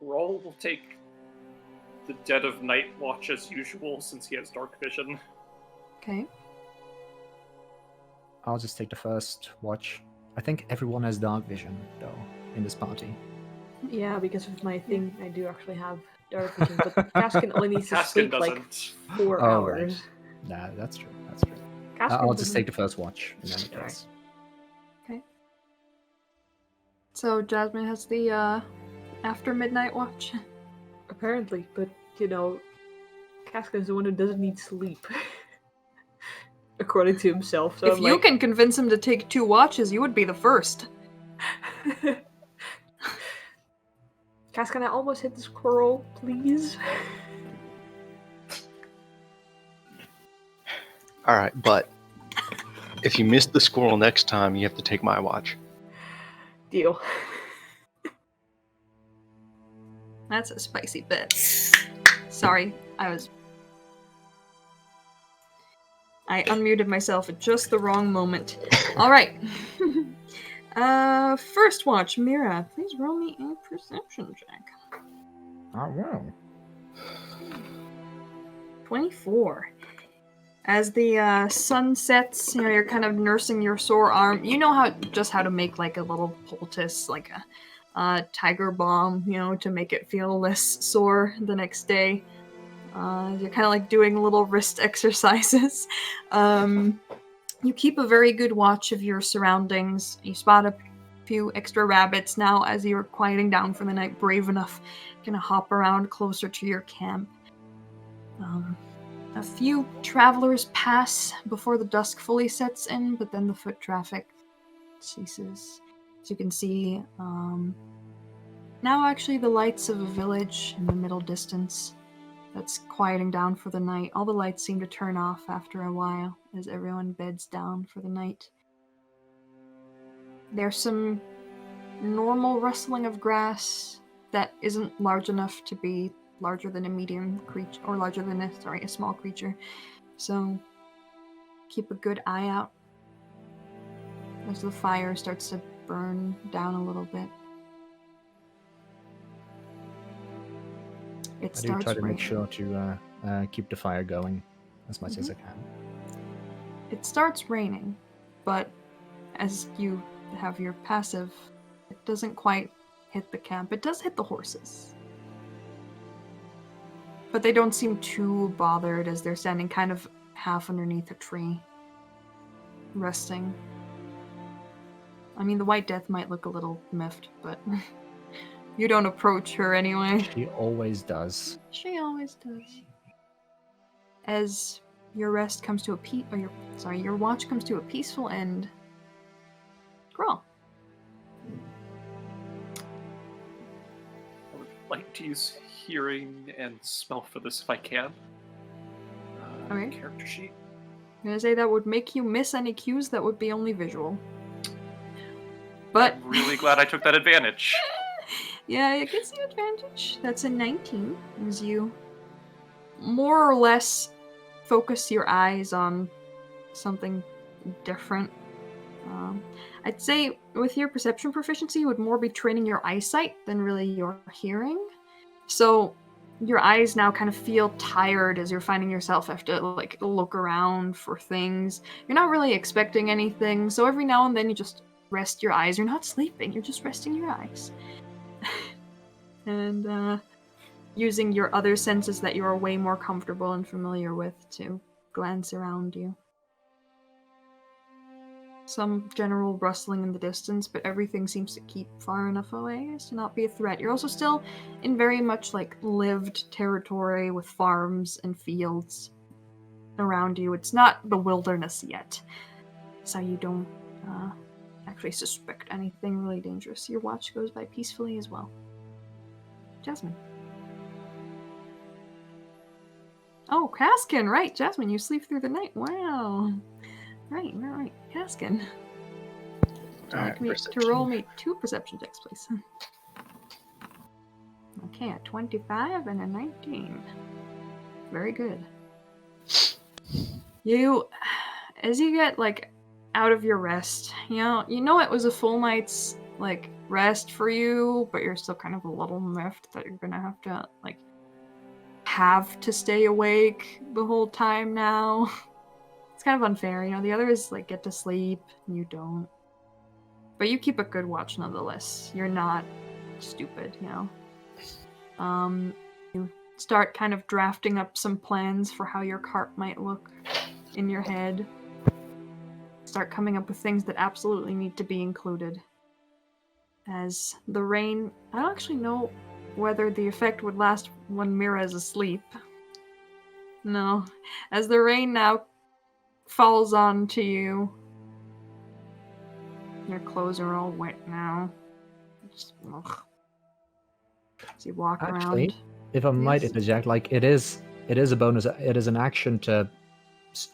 Roll will take the dead of night watch as usual, since he has dark vision. Okay. I'll just take the first watch. I think everyone has dark vision, though, in this party. Yeah, because of my thing, I do actually have dark vision, but Caskin only needs to Caskin sleep doesn't. like 4 Oh, hours. right. Nah, that's true. That's true. Caskin I'll just doesn't- take the first watch in any Alright. case. Okay. So Jasmine has the after midnight watch. Apparently, but you know, Caskin's the one who doesn't need sleep. According to himself. So If I'm you like, can convince him to take 2 watches, you would be the first. Caskin, I almost hit the squirrel, please. Alright, but if you miss the squirrel next time, you have to take my watch. Deal. That's a spicy bit. Sorry, I unmuted myself at just the wrong moment. Alright. First watch, Mira. Please roll me a perception check. Oh, wow. 24. As the sun sets, you know, you're kind of nursing your sore arm. You know how to make like a little poultice, like a tiger balm, you know, to make it feel less sore the next day. You're kind of like doing little wrist exercises. You keep a very good watch of your surroundings. You spot a few extra rabbits now as you're quieting down for the night, brave enough to hop around closer to your camp. A few travelers pass before the dusk fully sets in, but then the foot traffic ceases. As you can see, now actually the lights of a village in the middle distance that's quieting down for the night. All the lights seem to turn off after a while as everyone beds down for the night. There's some normal rustling of grass that isn't large enough to be larger than a medium creature, or larger than a small creature. So keep a good eye out as the fire starts to burn down a little bit. It I do starts try to raining. make sure to keep the fire going as much as I can. It starts raining, but as you have your passive, it doesn't quite hit the camp. It does hit the horses. But they don't seem too bothered as they're standing kind of half underneath a tree, resting. I mean, the White Death might look a little miffed, but you don't approach her anyway. She always does. She always does. As your rest comes to your watch comes to a peaceful end. Crawl. I would like to use hearing and smell for this if I can. Okay. Character sheet. I'm gonna say that would make you miss any cues that would be only visual. But I'm really glad I took that advantage. yeah, it gives you advantage. That's a 19. As you more or less focus your eyes on something different. I'd say with your perception proficiency, you would more be training your eyesight than really your hearing. So your eyes now kind of feel tired as you're finding yourself have to like look around for things. You're not really expecting anything, so every now and then you just rest your eyes. You're not sleeping, you're just resting your eyes. And using your other senses that you are way more comfortable and familiar with to glance around you. Some general rustling in the distance, but everything seems to keep far enough away as to not be a threat. You're also still in very much like lived territory with farms and fields. around you. It's not the wilderness yet, so you don't actually suspect anything really dangerous. Your watch goes by peacefully as well. Jasmine. Oh, Kaskin, right. Jasmine, you sleep through the night. Wow. Right. Kaskin. Alright, To roll me 2 perception checks, please. Okay, a 25 and a 19. Very good. As you get, like, out of your rest, you know it was a full night's, like, rest for you, but you're still kind of a little miffed that you're gonna have to stay awake the whole time now. It's kind of unfair, the others, like, get to sleep, and you don't. But you keep a good watch nonetheless. You're not stupid, You start kind of drafting up some plans for how your cart might look in your head. Start coming up with things that absolutely need to be included. As the rain... I don't actually know whether the effect would last when Mira is asleep. No. As the rain now falls onto you, your clothes are all wet now. Just, ugh. As you walk around. If I might Yes. interject, like it is a bonus. It is an action to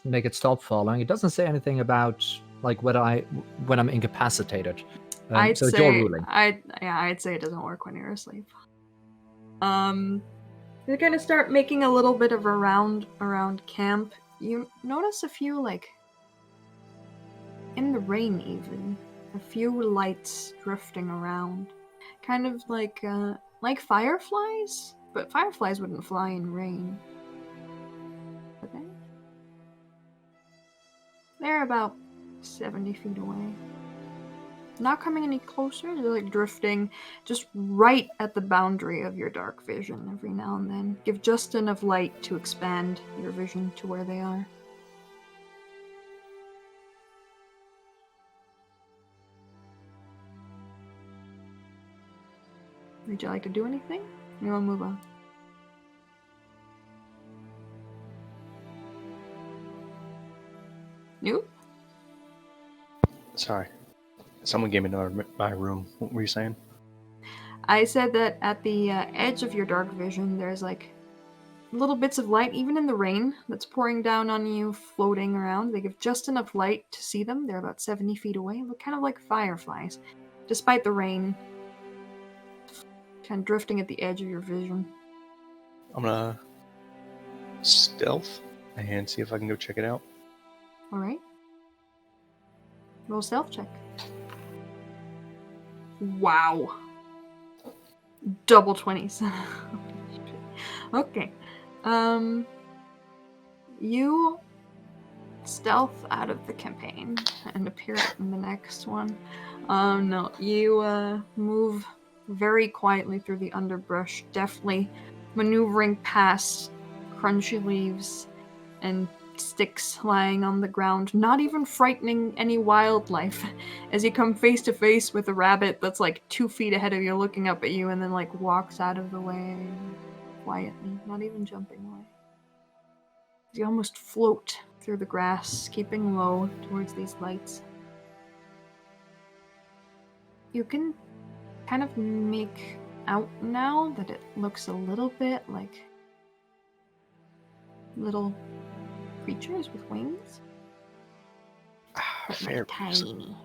make it stop falling. It doesn't say anything about like when I'm incapacitated. I'd so say it's your ruling. I'd say it doesn't work when you're asleep. You're gonna start making a little bit of a round around camp. You notice a few, like, in the rain even, a few lights drifting around, kind of like fireflies, but fireflies wouldn't fly in rain. Would they? They're about 70 feet away. Not coming any closer, they're like drifting just right at the boundary of your dark vision every now and then. Give just enough light to expand your vision to where they are. Would you like to do anything? You want to move on? Nope. Sorry. Someone gave me my room. What were you saying? I said that at the edge of your dark vision, there's like little bits of light, even in the rain that's pouring down on you, floating around. They give just enough light to see them. They're about 70 feet away, look kind of like fireflies, despite the rain. Kind of drifting at the edge of your vision. I'm gonna stealth and see if I can go check it out. Alright. Roll stealth check. Wow. Double 20s. Okay. You stealth out of the campaign and appear in the next one. No, you move very quietly through the underbrush, deftly maneuvering past crunchy leaves and sticks lying on the ground, not even frightening any wildlife, as you come face to face with a rabbit that's like 2 feet ahead of you looking up at you and then like walks out of the way quietly, not even jumping away. You almost float through the grass, keeping low towards these lights. You can kind of make out now that it looks a little bit like little creatures with wings. But like Fairies. tiny.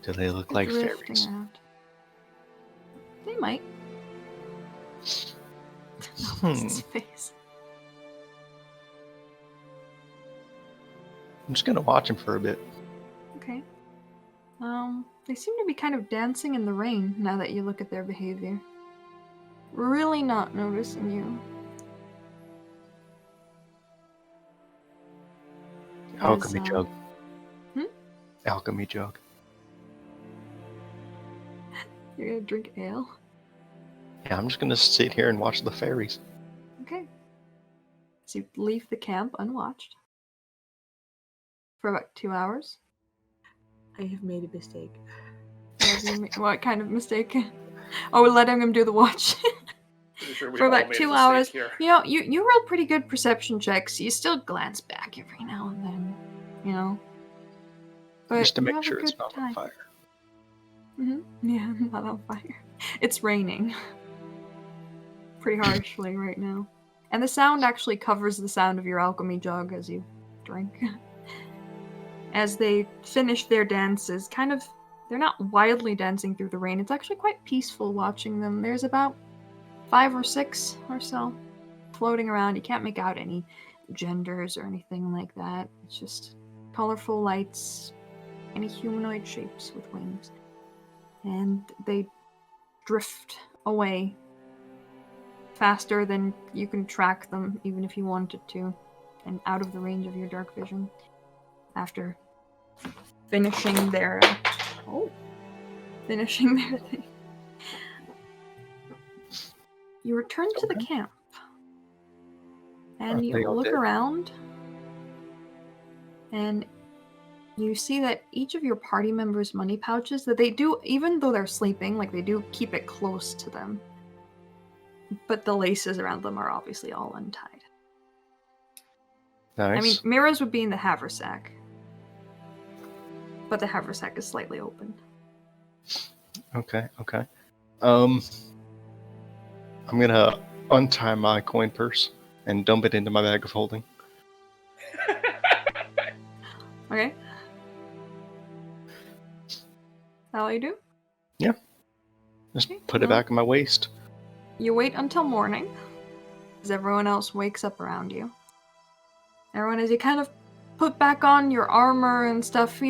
Do they look like Drifting fairies? around. They might. His face. I'm just gonna watch them for a bit. Okay. They seem to be kind of dancing in the rain now that you look at their behavior. Really not noticing you. Alchemy jug. Hmm? Alchemy jug. You're gonna drink ale? Yeah, I'm just gonna sit here and watch the fairies. Okay. So you leave the camp unwatched for about 2 hours. I have made a mistake. What kind of mistake? Oh, letting him do the watch. Pretty sure we For all about made a 2 mistake hours. here. You know, you roll pretty good perception checks. You still glance back every now and then, you know. But Just to you make have sure a it's good not time. on fire. Yeah, not on fire. It's raining. Pretty harshly right now. And the sound actually covers the sound of your alchemy jug as you drink. As they finish their dances, they're not wildly dancing through the rain. It's actually quite peaceful watching them. There's about 5 or 6 or so floating around. You can't make out any genders or anything like that. It's just colorful lights, any humanoid shapes with wings. And they drift away faster than you can track them, even if you wanted to, and out of the range of your dark vision. After finishing their thing. You return to the camp, and They you all look did. around, and you see that each of your party members' money pouches, that they do, even though they're sleeping, like they do keep it close to them. But the laces around them are obviously all untied. Nice. I mean, Mira's would be in the haversack. But the haversack is slightly open. Okay. I'm gonna untie my coin purse and dump it into my bag of holding. Okay. That all you do? Just Okay, put it well. back in my waist. You wait until morning, as everyone else wakes up around you. Everyone, as you kind of put back on your armor and stuff,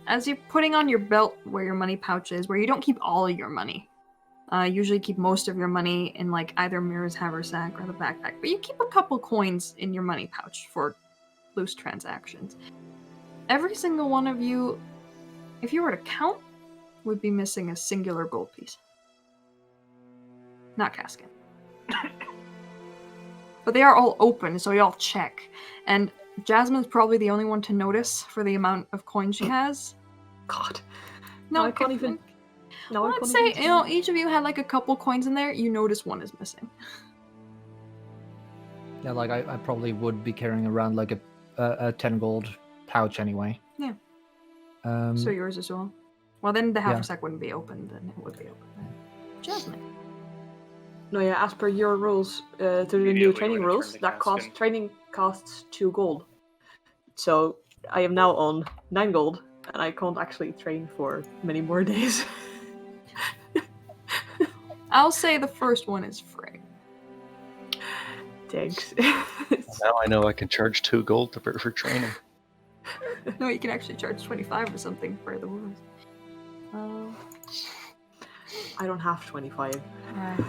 as you're putting on your belt where your money pouch is, where you don't keep all of your money. Usually keep most of your money in like either Mira's haversack or the backpack, but you keep a couple coins in your money pouch for loose transactions. Every single one of you, if you were to count, would be missing a singular gold piece. Not casket. But they are all open, so you all check. And Jasmine's probably the only one to notice for the amount of coins she has. God. No, I can't even. No, I Let's can't say, even each of you had like a couple coins in there, you notice one is missing. Yeah, like I probably would be carrying around like a 10 gold pouch anyway. Yeah. Um, So yours as well. Well, then the Yeah. haversack wouldn't be open, then it would be open. Jasmine. No, yeah, as per your rules, to the new Immediately training when I turn rules, the that cask in. training costs 2 gold. So I am now on 9 gold, and I can't actually train for many more days. I'll say the first one is free. Thanks. Now I know I can charge 2 gold for training. No, you can actually charge 25 or something for the rules. I don't have 25. Alright.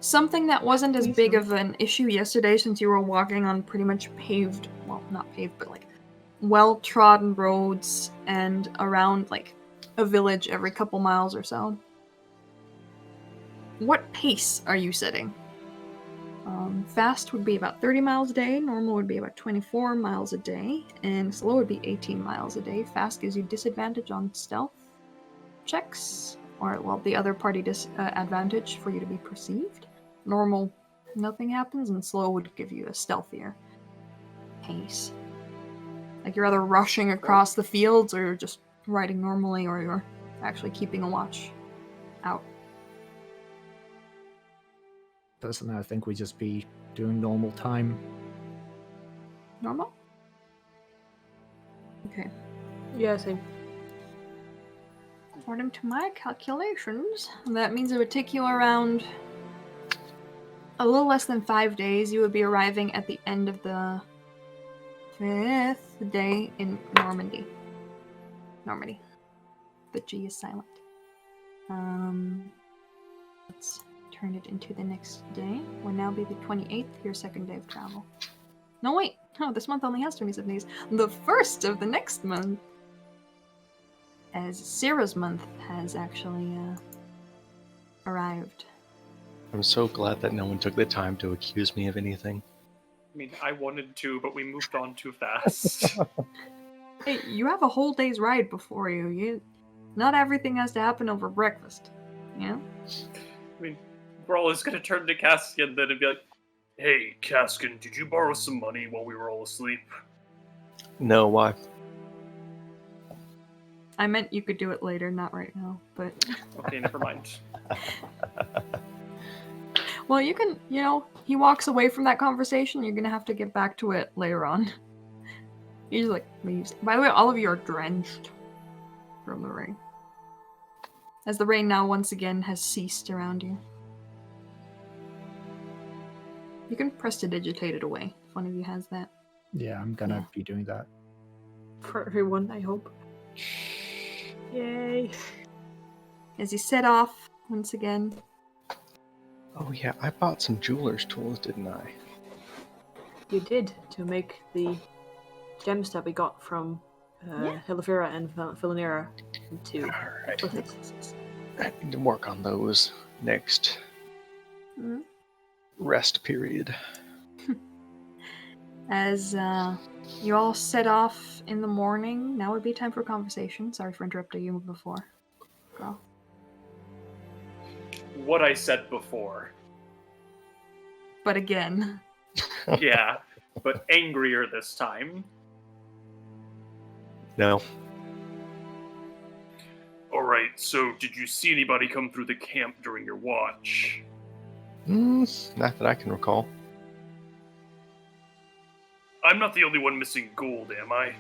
Something that wasn't as Please big don't. of an issue yesterday, since you were walking on pretty much paved, well, not paved, but like well-trodden roads and around like a village every couple miles or so. What pace are you setting? Fast would be about 30 miles a day, normal would be about 24 miles a day, and slow would be 18 miles a day. Fast gives you disadvantage on stealth checks, or, well, the other party advantage for you to be perceived. Normal, nothing happens, and slow would give you a stealthier pace. Like you're either rushing across the fields, or you're just riding normally, or you're actually keeping a watch out. Personally, I think we just be doing normal time. Normal? Okay. Yeah, same. According to my calculations, that means it would take you around a little less than 5 days. You would be arriving at the end of the 5th day in Normandy. Normandy. The G is silent. Let's turn it into the next day. Will now be the 28th, your second day of travel. No, wait. Oh, this month only has 27 days. The first of the next month. As Sarah's month has actually arrived. I'm so glad that no one took the time to accuse me of anything. I mean, I wanted to, but we moved on too fast. Hey, you have a whole day's ride before you. Not everything has to happen over breakfast. Yeah? I mean, Grawl is going to turn to Caskin then and be like, "Hey, Caskin, did you borrow some money while we were all asleep?" No, why? I meant you could do it later, not right now, but... Okay, never mind. Well, you can, he walks away from that conversation, you're gonna have to get back to it later on. He just, leaves. By the way, all of you are drenched from the rain. As the rain now once again has ceased around you. You can prestidigitate it away, if one of you has that. Yeah, I'm gonna be doing that. For everyone, I hope. Yay. As you set off, once again. Oh yeah, I bought some jeweler's tools, didn't I? You did, to make the gems that we got from Helifera and Philinera into Alright. Proficiencies. I need to work on those next rest period. As you all set off in the morning, now would be time for conversation. Sorry for interrupting you before. Girl. What I said before. But again. Yeah, but angrier this time. No. Alright, so did you see anybody come through the camp during your watch? Not that I can recall. I'm not the only one missing gold, am I?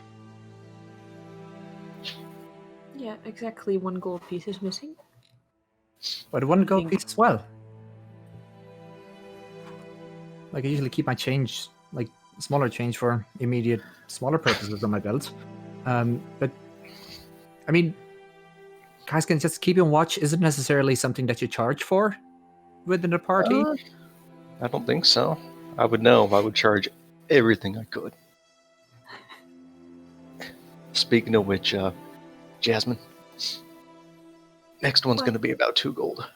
Yeah, exactly 1 gold piece is missing. But 1 gold piece as well. I usually keep my change, smaller change for immediate smaller purposes on my belt. But, I mean, guys can just keep in watch isn't necessarily something that you charge for within a party. I don't think so. I would know if I would charge everything I could. Speaking of which, Jasmine, next one's going to be about 2 gold.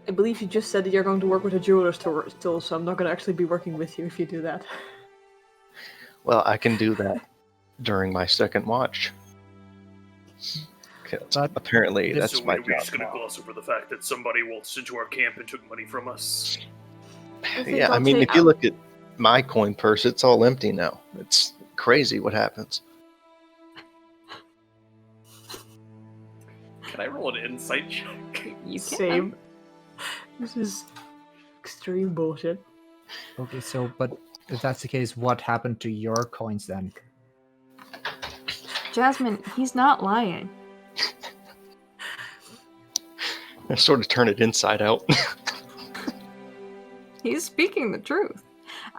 I believe you just said that you're going to work with a jeweler's tool, so I'm not going to actually be working with you if you do that. Well, I can do that during my second watch. But apparently, that's so my we're job. just going to gloss over the fact that somebody waltzed into our camp and took money from us. Yeah, I mean, if you look at my coin purse, it's all empty now. It's crazy what happens. Can I roll an insight check? You can. Same. This is extreme bullshit. Okay, but if that's the case, what happened to your coins then? Jasmine, he's not lying. I sort of turn it inside out. He's speaking the truth.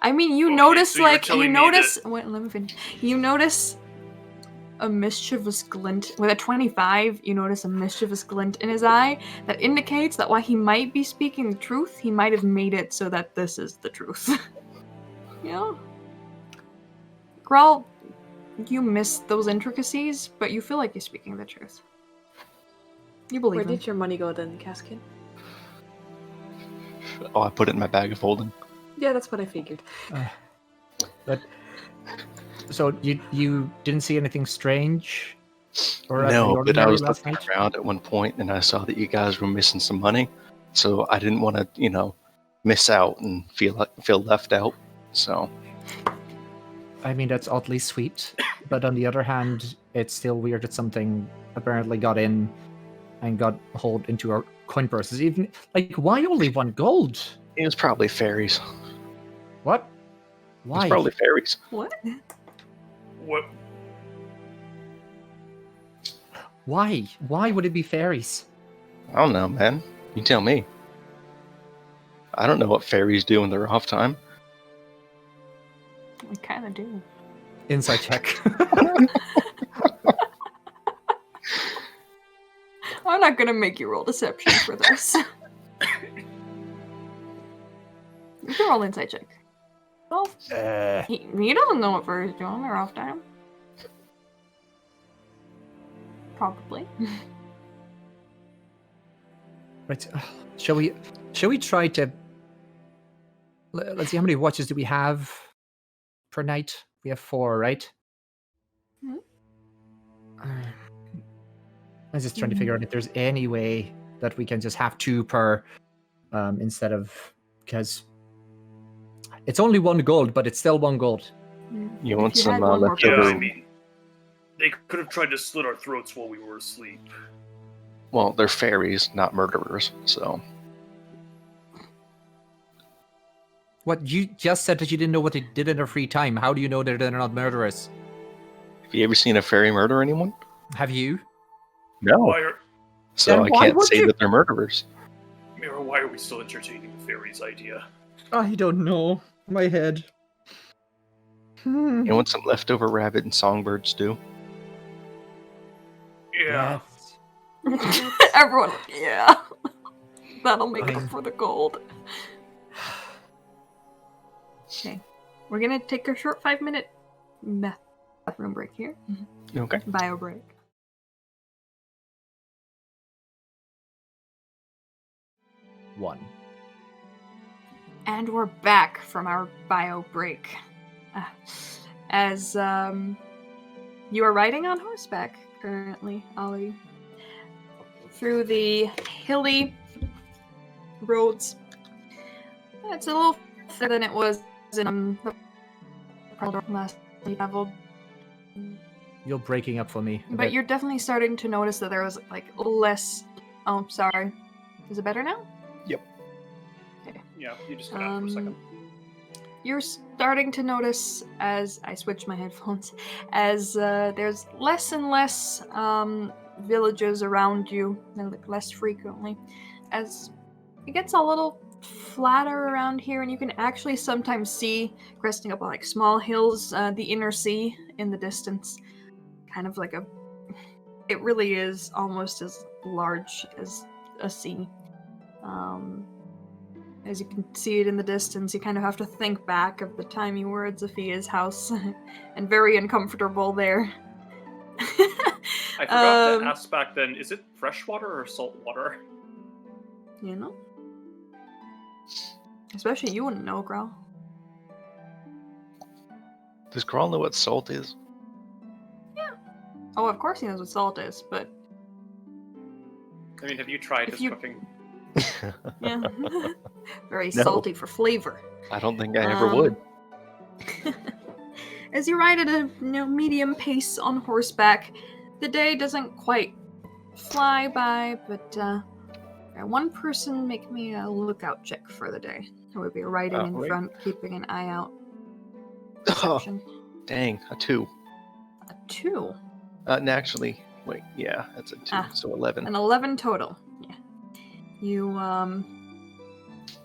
I mean, you Okay, notice, so you're telling me wait, let me finish. You notice a mischievous glint. With a 25, you notice a mischievous glint in his eye that indicates that while he might be speaking the truth, he might have made it so that this is the truth. Grawl, you miss those intricacies, but you feel like you're speaking the truth. You believe Where him. did your money go then, Caskin? Oh, I put it in my bag of holding. Yeah, that's what I figured. But so you didn't see anything strange? Or No, but I was last looking night? around at one point and I saw that you guys were missing some money. So I didn't want to, miss out and feel left out. So I mean, that's oddly sweet. But on the other hand, it's still weird that something apparently got in and got hauled into our coin purses. Even why only 1 gold? it was probably fairies. What? It Why? was probably fairies. What? What? Why? Why would it be fairies? I don't know, man. You tell me. I don't know what fairies do in their off time. I kind of do. Insight check. I'm not gonna make you roll deception for this. You can roll insight check. Well, he doesn't know what fairies do on their off time. Probably. Right. Shall we try to let's see, how many watches do we have per night? We have 4, right? Mhm. I was just trying to figure out if there's any way that we can just have 2 per instead of, because it's only 1 gold, but it's still 1 gold. You want If you some had one more Yeah, leftover? I mean, they could have tried to slit our throats while we were asleep. Well, they're fairies, not murderers, so. What, you just said that you didn't know what they did in their free time. How do you know that they're not murderers? Have you ever seen a fairy murder anyone? Have you? No. Why are So Then I why can't would say you? that they're murderers. Mira? Why are we still entertaining the fairies' idea? I don't know. My head. You want some leftover rabbit and songbird stew? Yeah. Everyone, yeah. That'll make up for the gold. Okay. We're gonna take a short 5-minute bathroom break here. Okay. Bio break. One. And we're back from our bio break. As you are riding on horseback currently, Ollie, through the hilly roads. It's a little further than it was in the last we traveled. You're breaking up for me. a But bit. you're definitely starting to notice that there was like less. Oh, sorry. Is it better now? Yeah, you just got out for a second. You're starting to notice as I switch my headphones, as there's less and less villages around you, like less frequently, as it gets a little flatter around here, and you can actually sometimes see, cresting up on like small hills, the inner sea in the distance, kind of like it really is almost as large as a sea. As you can see it in the distance, you kind of have to think back of the time you were at Zophia's house, and very uncomfortable there. I forgot to ask back then, is it freshwater or salt water? You know? Especially you wouldn't know, Growl. Does Grawl know what salt is? Oh, of course he knows what salt is, but I mean, have you tried If his you- cooking? yeah. Very No. salty for flavor. I don't think I ever would. As you ride at a medium pace on horseback, the day doesn't quite fly by, but one person make me a lookout check for the day. Who would be riding in Right. front, keeping an eye out. Oh, Perception. dang, a 2. A 2. Actually, wait, yeah, that's a 2, so 11. An 11 total. Yeah.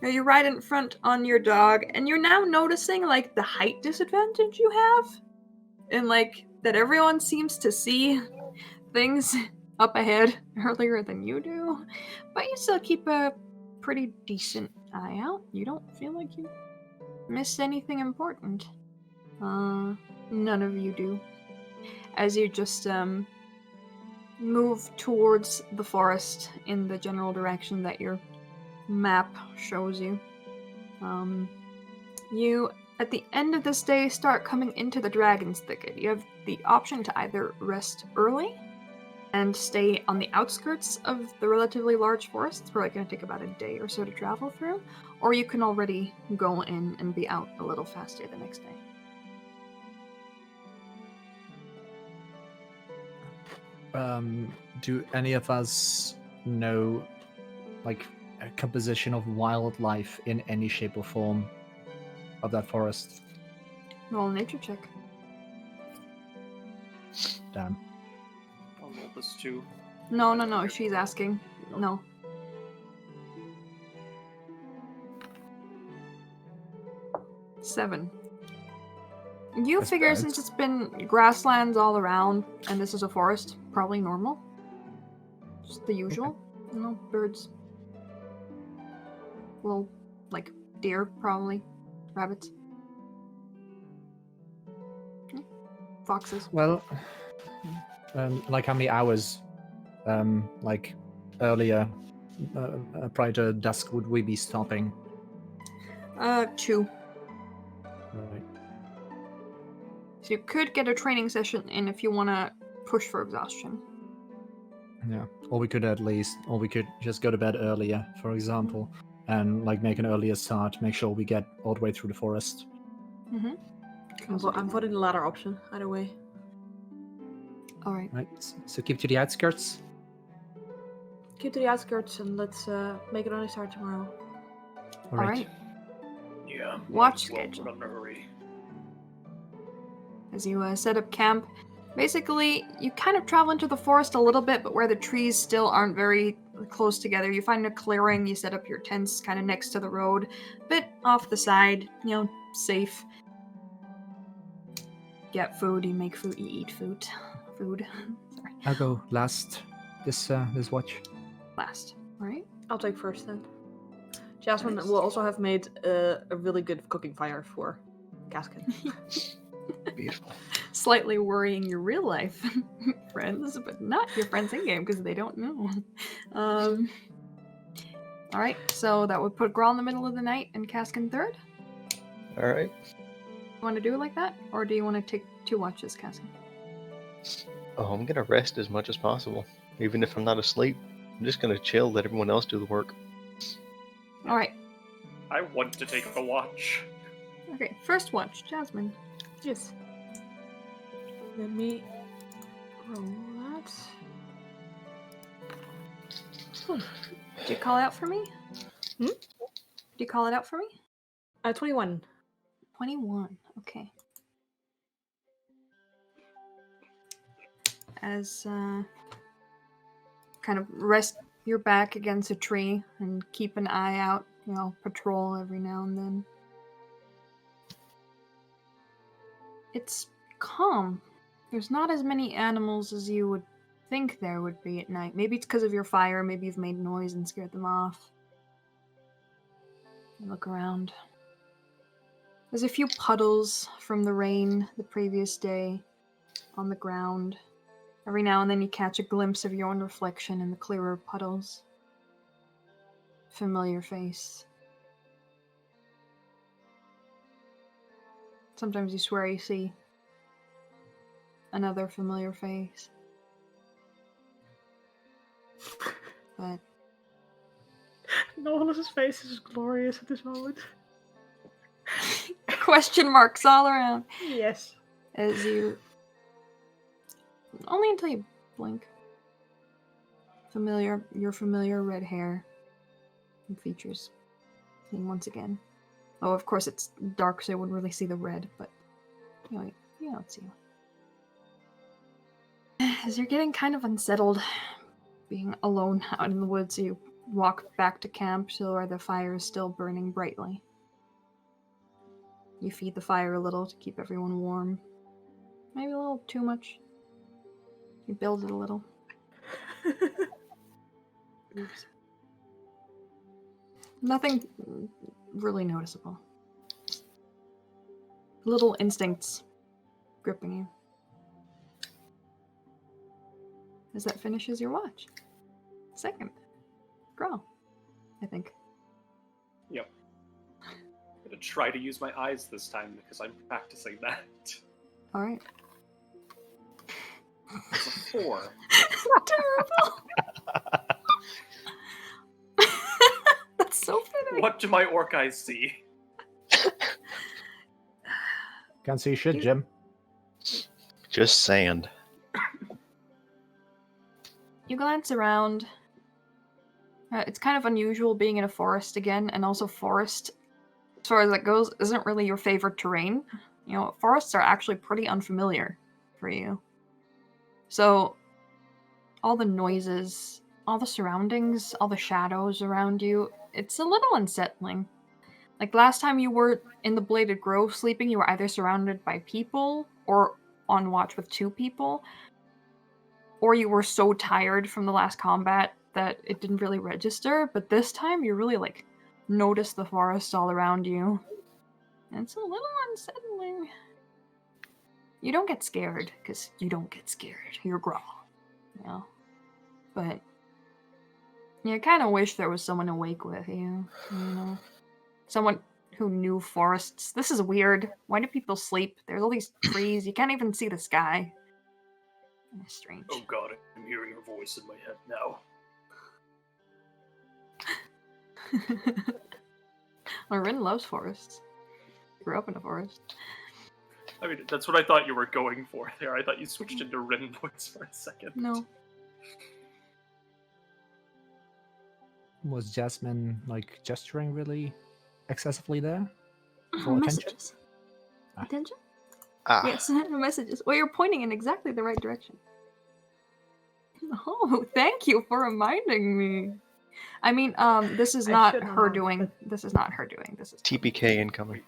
You ride in front on your dog, and you're now noticing like the height disadvantage you have, and like that everyone seems to see things up ahead earlier than you do, but you still keep a pretty decent eye out. You don't feel like you missed anything important. None of you do. As you just move towards the forest in the general direction that your map shows you. You, at the end of this day, start coming into the Dragon's Thicket. You have the option to either rest early and stay on the outskirts of the relatively large forest. It's probably going to take about a day or so to travel through, or you can already go in and be out a little faster the next day. Do any of us know, like, a composition of wildlife in any shape or form of that forest? Roll a nature check. Damn. I'll roll this too. No, she's asking. No. Seven. You That's figure bad. since it's been grasslands all around, and this is a forest, probably normal. Just the usual. Birds. Little, like, deer, probably. Rabbits. Foxes. Well, like how many hours, like earlier, prior to dusk, would we be stopping? 2. Right. So you could get a training session in if you want to push for exhaustion. Yeah. Or we could just go to bed earlier, for example, and like make an earlier start. Make sure we get all the way through the forest. Mm-hmm. I'm voting the latter option, either way. All right. Right. So keep to the outskirts. Keep to the outskirts and let's make it only start tomorrow. All right. right. Yeah. Watch well, schedule. we're not in a hurry. As you set up camp, basically, you kind of travel into the forest a little bit, but where the trees still aren't very close together. You find a clearing, you set up your tents kind of next to the road, bit off the side, safe. Get food, you make food, you eat food. Sorry. I'll go last this watch. Last, alright? I'll take first then. Jasmine Nice. will also have made a really good cooking fire for Gaskin. Beautiful. Slightly worrying your real life friends, but not your friends in game because they don't know. Alright, so that would put Grawl in the middle of the night and Caskin third. All right. You want to do it like that? Or do you want to take 2 watches, Caskin? Oh, I'm gonna rest as much as possible, even if I'm not asleep. I'm just gonna chill, let everyone else do the work. Alright, I want to take a watch. okay, first watch, Jasmine. Yes. Let me roll that. Did you call it out for me? Hmm? Did you call it out for me? 21. 21, okay. As, kind of rest your back against a tree and keep an eye out, patrol every now and then. It's calm. There's not as many animals as you would think there would be at night. Maybe it's because of your fire, maybe you've made noise and scared them off. You look around. There's a few puddles from the rain the previous day on the ground. Every now and then you catch a glimpse of your own reflection in the clearer puddles. Familiar face. Sometimes you swear you see another familiar face. But Nolan's face is glorious at this moment. question marks all around Yes. as you... Only until you blink. Your familiar red hair and features seen once again. Oh, of course it's dark, so you wouldn't really see the red, but you don't see it. As you're getting kind of unsettled, being alone out in the woods, you walk back to camp to where the fire is still burning brightly. You feed the fire a little to keep everyone warm. Maybe a little too much. You build it a little. Oops. Nothing really noticeable. Little instincts gripping you. As that finishes your watch. Second. Grawl, I think. Yep. I'm gonna try to use my eyes this time because I'm practicing that. Alright. It's a 4. Terrible! That's so fitting. What do my orc eyes see? Can't see shit, Jim. Just sand. You glance around. It's kind of unusual being in a forest again, and also forest, as far as that goes, isn't really your favorite terrain. Forests are actually pretty unfamiliar for you. So, all the noises, all the surroundings, all the shadows around you, it's a little unsettling. Like last time you were in the Bladed Grove sleeping, you were either surrounded by people or on watch with 2 people, or you were so tired from the last combat that it didn't really register, but this time you really notice the forest all around you. And it's a little unsettling. You don't get scared, because you don't get scared. You're Grawl. But you kind of wish there was someone awake with you, Someone who knew forests. This is weird. Why do people sleep? There's all these trees. You can't even see the sky. Strange. Oh god, I'm hearing her voice in my head now. Rin loves forests. Grew up in a forest. I mean, that's what I thought you were going for there. I thought you switched into Rin voice for a second. No. Was Jasmine like gesturing really excessively there? For attention? Messages. Attention? Ah, Yes, messages. Well, you're pointing in exactly the right direction. Oh, thank you for reminding me. I mean, this is I not should her have, doing. but- This is not her doing. This is TPK incoming.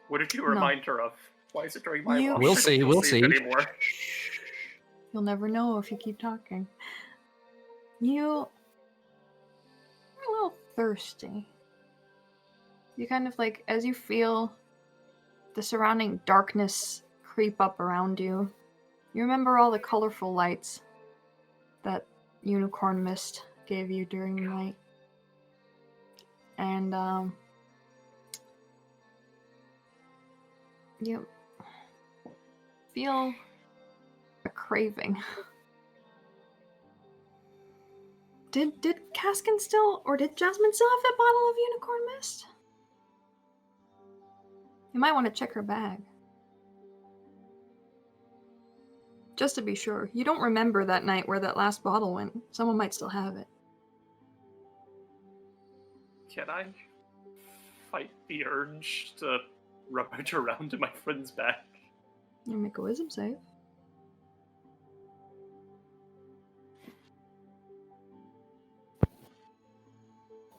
What did you No. remind her of? Why is it during my You- watch? We'll I see, don't we'll it see. Anymore. You'll never know if you keep talking. You're a little thirsty. You kind of like, as you feel the surrounding darkness creep up around you, you remember all the colorful lights that unicorn mist gave you during the night. And, you feel a craving. Did Caskin still, or did Jasmine still have that bottle of unicorn mist? You might want to check her bag. Just to be sure. You don't remember that night where that last bottle went. Someone might still have it. Can I fight the urge to rummage around in my friend's bag? You make a wisdom save.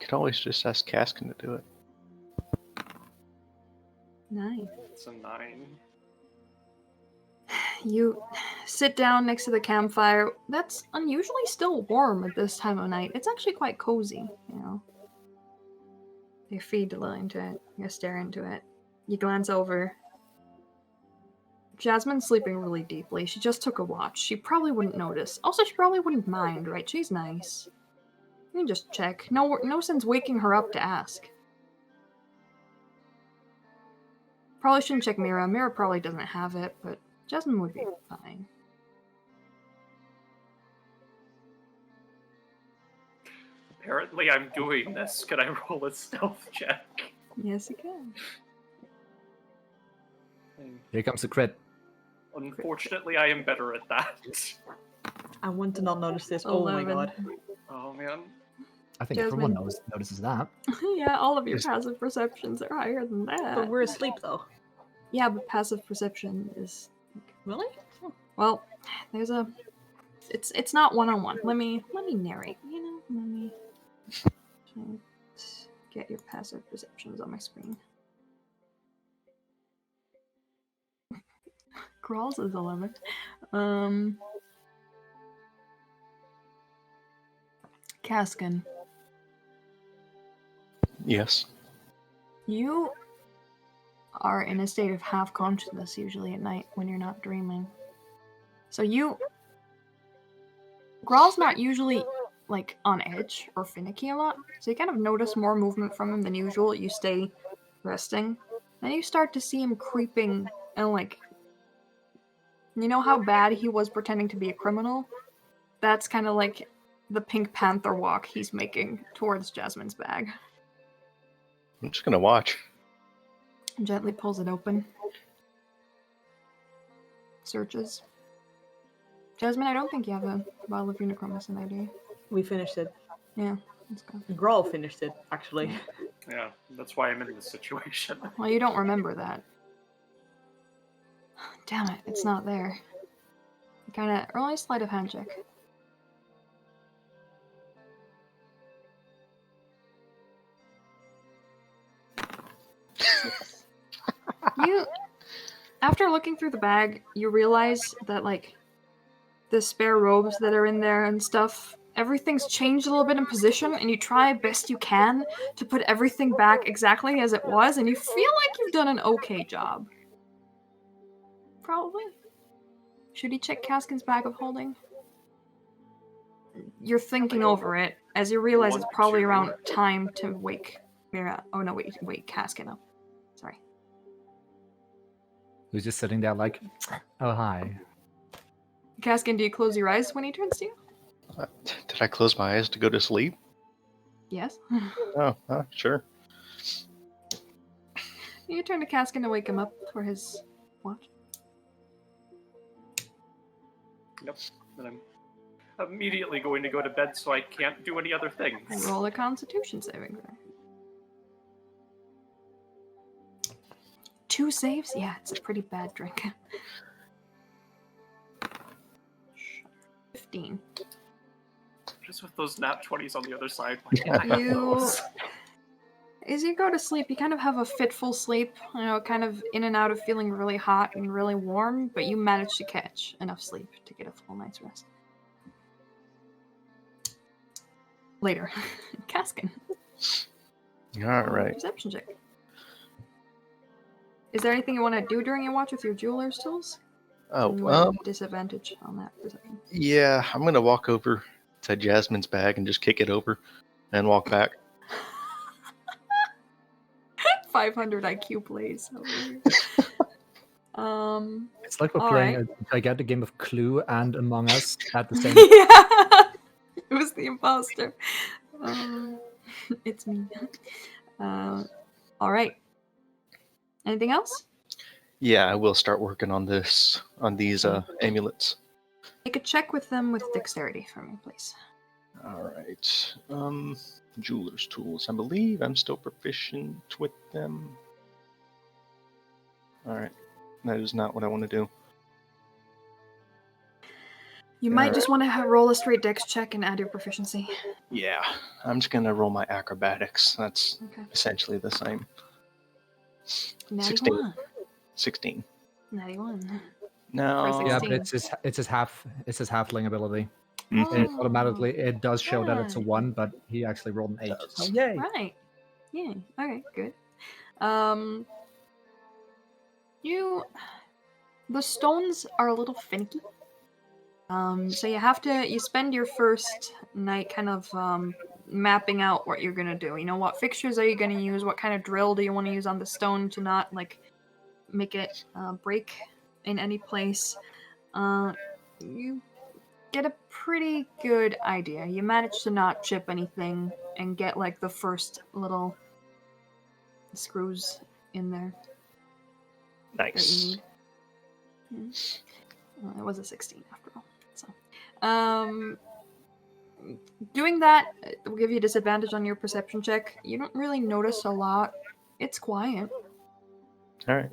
Could always just ask Caskin to do it. Nice. It's a 9. You sit down next to the campfire. That's unusually still warm at this time of night. It's actually quite cozy, you know. Your feet a little into it. You stare into it. You glance over. Jasmine's sleeping really deeply. She just took a watch. She probably wouldn't notice. Also, she probably wouldn't mind, right? She's nice. You can just check. No sense waking her up to ask. Probably shouldn't check Mira. Mira probably doesn't have it, but Jasmine would be fine. Apparently I'm doing this. Can I roll a stealth check? Yes, you can. Here comes the crit. Unfortunately, I am better at that. I want to not notice this. Oh my 11. god. Oh man. I think everyone Jasmine. notices that. Yeah, all of your Yes. passive perceptions are higher than that. But we're asleep though. Yeah, but passive perception is Really? well. There's a. It's not one-on-one. Let me narrate. You know, let me just get your passive perceptions on my screen. Crawls is 11. Caskin, Yes. you are in a state of half consciousness usually at night when you're not dreaming. So Graal's not usually like on edge or finicky a lot, so you kind of notice more movement from him than usual. You stay resting. Then you start to see him creeping and like, you know how bad he was pretending to be a criminal? That's kind of like the Pink Panther walk he's making towards Jasmine's bag. I'm just gonna watch. Gently pulls it open. Searches. Jasmine, I don't think you have a bottle of unicorn mist in there, do you? We finished it. Yeah, let's go. Grawl finished it, actually. Yeah, that's why I'm in this situation. Well, you don't remember that. Damn it, it's not there. You kinda roll a sleight of hand check. You, after looking through the bag, you realize that, like, the spare robes that are in there and stuff, everything's changed a little bit in position, and you try best you can to put everything back exactly as it was, and you feel like you've done an okay job. Probably. Should he check Caskin's bag of holding? You're thinking over it as you realize it's probably around time to wake Mira. Oh no, wait, Caskin up. Sorry. Who's just sitting there like, oh hi. Caskin, do you close your eyes when he turns to you? Did I close my eyes to go to sleep? Yes. Oh, sure. You turn to Caskin to wake him up for his watch. Yep. And I'm immediately going to go to bed so I can't do any other things. Roll a Constitution saving throw. 2 saves? Yeah, it's a pretty bad drink. 15. Just with those nat 20s on the other side. Why can't I have You, those? as you go to sleep, you kind of have a fitful sleep, kind of in and out of feeling really hot and really warm, but you manage to catch enough sleep to get a full night's rest. Later. Caskin. All right. Perception check. Is there anything you want to do during your watch with your jeweler's tools? You have disadvantage on that perception. Yeah, I'm gonna walk over to Jasmine's bag and just kick it over, and walk back. 500 IQ plays. It's like we're playing a gigantic game of Clue and Among Us at the same Yeah, it was the imposter. It's me. All right. Anything else? Yeah, I will start working on these amulets. Make a check with them with dexterity for me, please. All right. Jeweler's tools. I believe I'm still proficient with them. All right. That is not what I want to do. You might just want to roll a straight dex check and add your proficiency. Yeah, I'm just gonna roll my acrobatics. That's Okay. essentially the same. Natty 16. 1. 16. Natty 1. No. For Yeah, 16. but it's his halfling ability. Mhm. It automatically it does show that it's a Right. 1, but he actually rolled an 8. Does. So yay! Right. Yeah. Okay. Good. The stones are a little finicky. So you spend your first night kind of mapping out what you're gonna do. What fixtures are you gonna use? What kind of drill do you want to use on the stone to not make it break in any place? You get a pretty good idea. You manage to not chip anything and get the first little screws in there that you Nice. need. It was a 16 after all. So, doing that will give you disadvantage on your perception check. You don't really notice a lot. It's quiet. All right.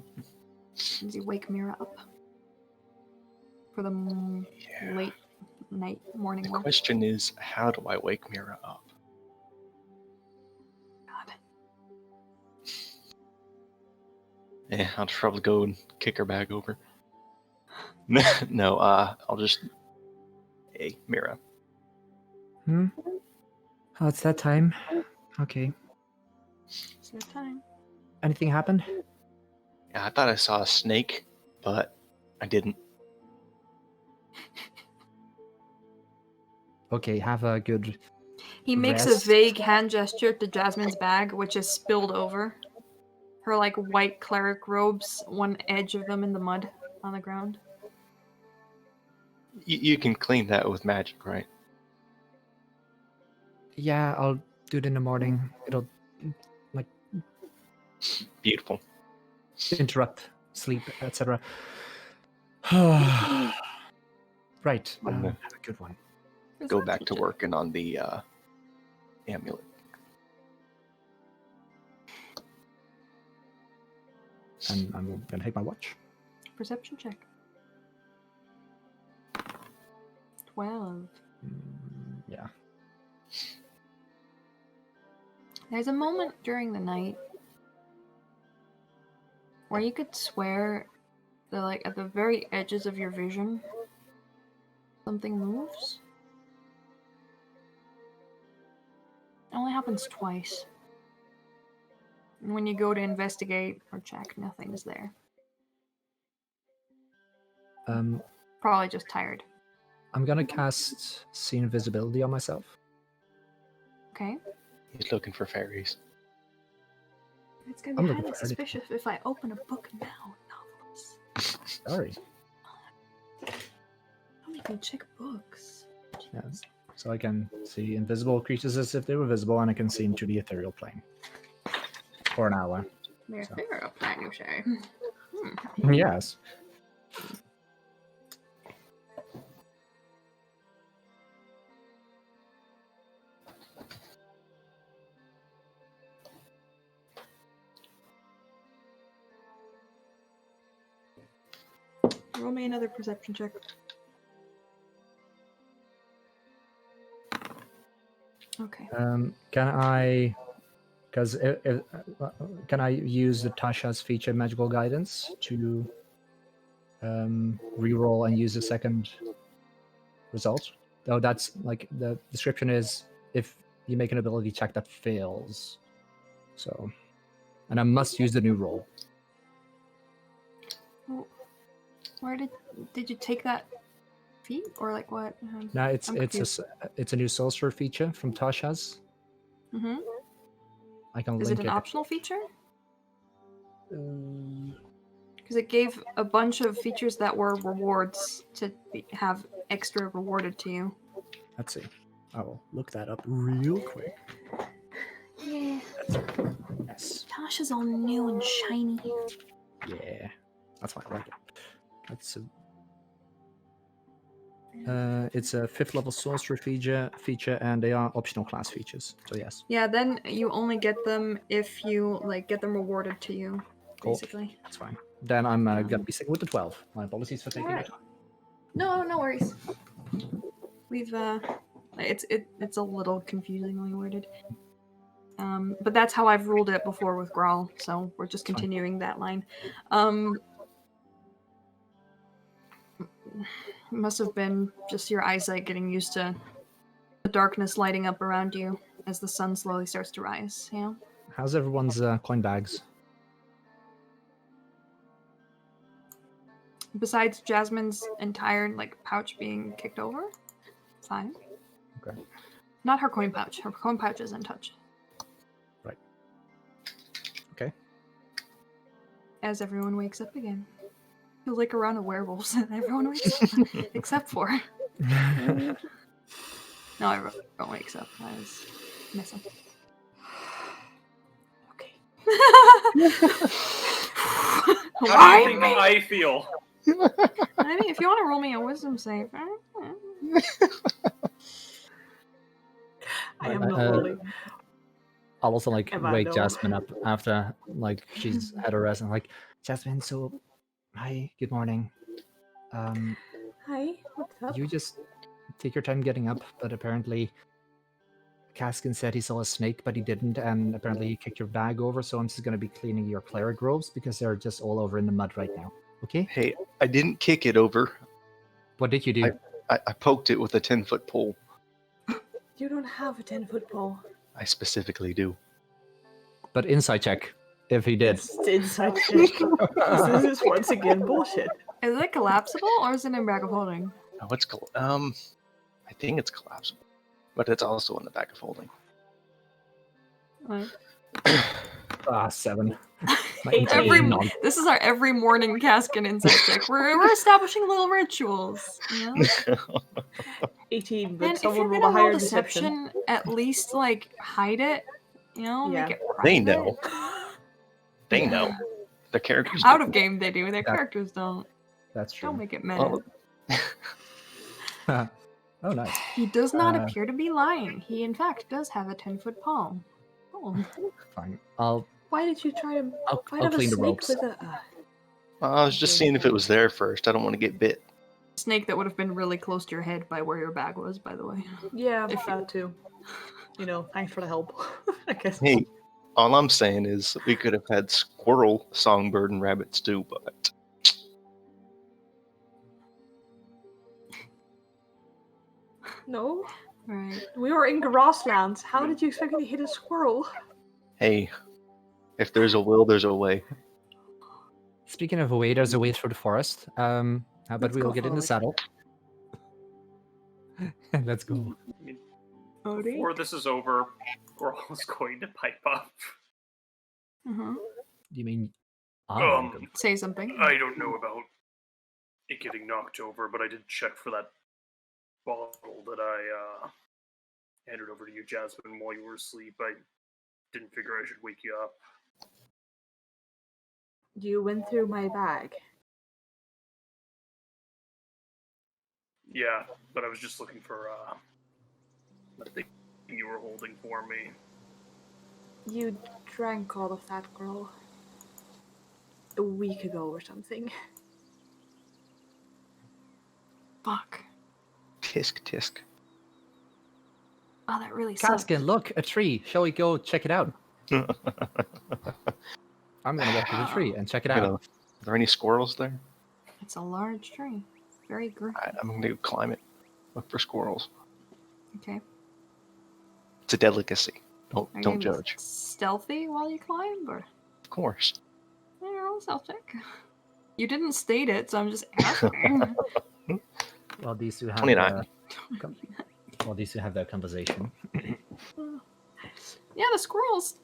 As you wake Mira up for the late night morning The watch. question is, how do I wake Mira up? God. Yeah, I'll just probably go and kick her bag over. No, I'll just... Hey, Mira. Oh, it's that time. Okay. It's that time. Anything happened? Yeah, I thought I saw a snake, but I didn't. Okay, have a good He makes rest. a vague hand gesture to Jasmine's bag, which is spilled over. Her white cleric robes, one edge of them in the mud on the ground. You can clean that with magic, right? Yeah, I'll do it in the morning. It'll Beautiful. interrupt sleep, etc. Right. I'm gonna Have a good one. go back to working on the amulet. And I'm gonna take my watch. Perception check. 12. Yeah. There's a moment during the night where you could swear that, at the very edges of your vision, something moves. It only happens twice. And when you go to investigate or check, nothing's there. Probably just tired. I'm gonna cast See Invisibility on myself. Okay. He's looking for fairies. It's gonna I'm be looking highly for anything. suspicious if I open a book now, novelist. Sorry. How many You check books. Yes. So I can see invisible creatures as if they were visible, and I can see into the ethereal plane for an hour. They're So. fair up that, you say. Yes. Roll me another perception check. Okay. Can I? Because can I use the Tasha's feature magical guidance to reroll and use a second result? Oh, that's like the description is if you make an ability check that fails. So, and I must use the new roll. Where did you take that feat or like what? No, it's I'm a new sorcerer feature from Tasha's. Mm-hmm. I can Is link it an optional feature? Um, Because it gave a bunch of features that were rewards to have extra rewarded to you. Let's see. I will look that up real quick. Yeah. Yes. Tasha's all new and shiny. Yeah. That's why I like it. That's it's a 5th level sorcerer feature, and they are optional class features. So yes. Yeah, then you only get them if you get them rewarded to you, Cool. basically. That's fine. Then I'm gonna be sticking with the 12. My apologies for taking Alright. your time. No worries. We've it's a little confusingly worded. But that's how I've ruled it before with Grawl, so we're just continuing that line. Must have been just your eyesight getting used to the darkness lighting up around you as the sun slowly starts to rise, you know? How's everyone's coin bags? Besides Jasmine's entire pouch being kicked over, fine. Okay. Not her coin pouch. Her coin pouch is untouched. Right. Okay. As everyone wakes up again. Feels like a round of werewolves. Everyone wakes up. Except for... No, everyone wakes up. I was missing. Okay. How do you think I feel? I mean, if you want to roll me a wisdom save. I am not rolling. I'll also Am I wake though? Jasmine up after she's had her rest, and Jasmine, so hi, good morning. Hi, what's up? You just take your time getting up, but apparently Kaskin said he saw a snake, but he didn't, and apparently he kicked your bag over, so I'm just going to be cleaning your cleric robes because they're just all over in the mud right now. Okay? Hey, I didn't kick it over. What did you do? I poked it with a 10-foot pole. You don't have a 10-foot pole. I specifically do. But insight check, if he did. It's inside check. This is once again bullshit. Is it collapsible or is it in bag of holding? Oh, it's I think it's collapsible, but it's also in the back of holding. Right. 7. This is our every morning Kaskin insight check. We're establishing little rituals, you know? 18, but And if someone you're rolled gonna a higher roll deception. deception, at least hide it, you know, Yeah. make it private. They know. They know. The characters Out know. of game, they do. Their characters don't. That's true. Don't make it meta. Oh, Oh, nice. He does not appear to be lying. He, in fact, does have a 10-foot palm. Oh. Fine. Why did you try to I'll fight off a clean the snake ropes. with a... I was just seeing if it was there first. I don't want to get bit. Snake that would have been really close to your head by where your bag was, by the way. Yeah, that too. You know, thanks for the help. I guess. Hey, all I'm saying is we could have had squirrel, songbird, and rabbits too, but No, Right. we were in grasslands. How did you expect me to hit a squirrel? hey, if there's a will, there's a way. Speaking of a way, there's a way through the forest. How about Let's we'll go get in the saddle? Let's go. I mean, Odie? before this is over, Grawl's going to pipe up. Uh-huh. You mean Say something. I don't know about it getting knocked over, but I did check for that bottle that I handed over to you, Jasmine, while you were asleep. I didn't figure I should wake you up. You went through my bag. Yeah, but I was just looking for the thing you were holding for me. You drank all of that, girl. A week ago or something. Fuck. Tisk tisk. Oh, that really sucks. Kaskin, look, a tree. Shall we go check it out? I'm gonna walk to the tree and check it out. Are there any squirrels there? It's a large tree. Very good. I'm gonna go climb it. Look for squirrels. Okay. It's a delicacy. Are Don't you gonna be judge. stealthy while you climb, or Of course. roll stealth check? You didn't state it, so I'm just asking. Well, these two have 29. well, these two have their conversation. Yeah, the squirrels.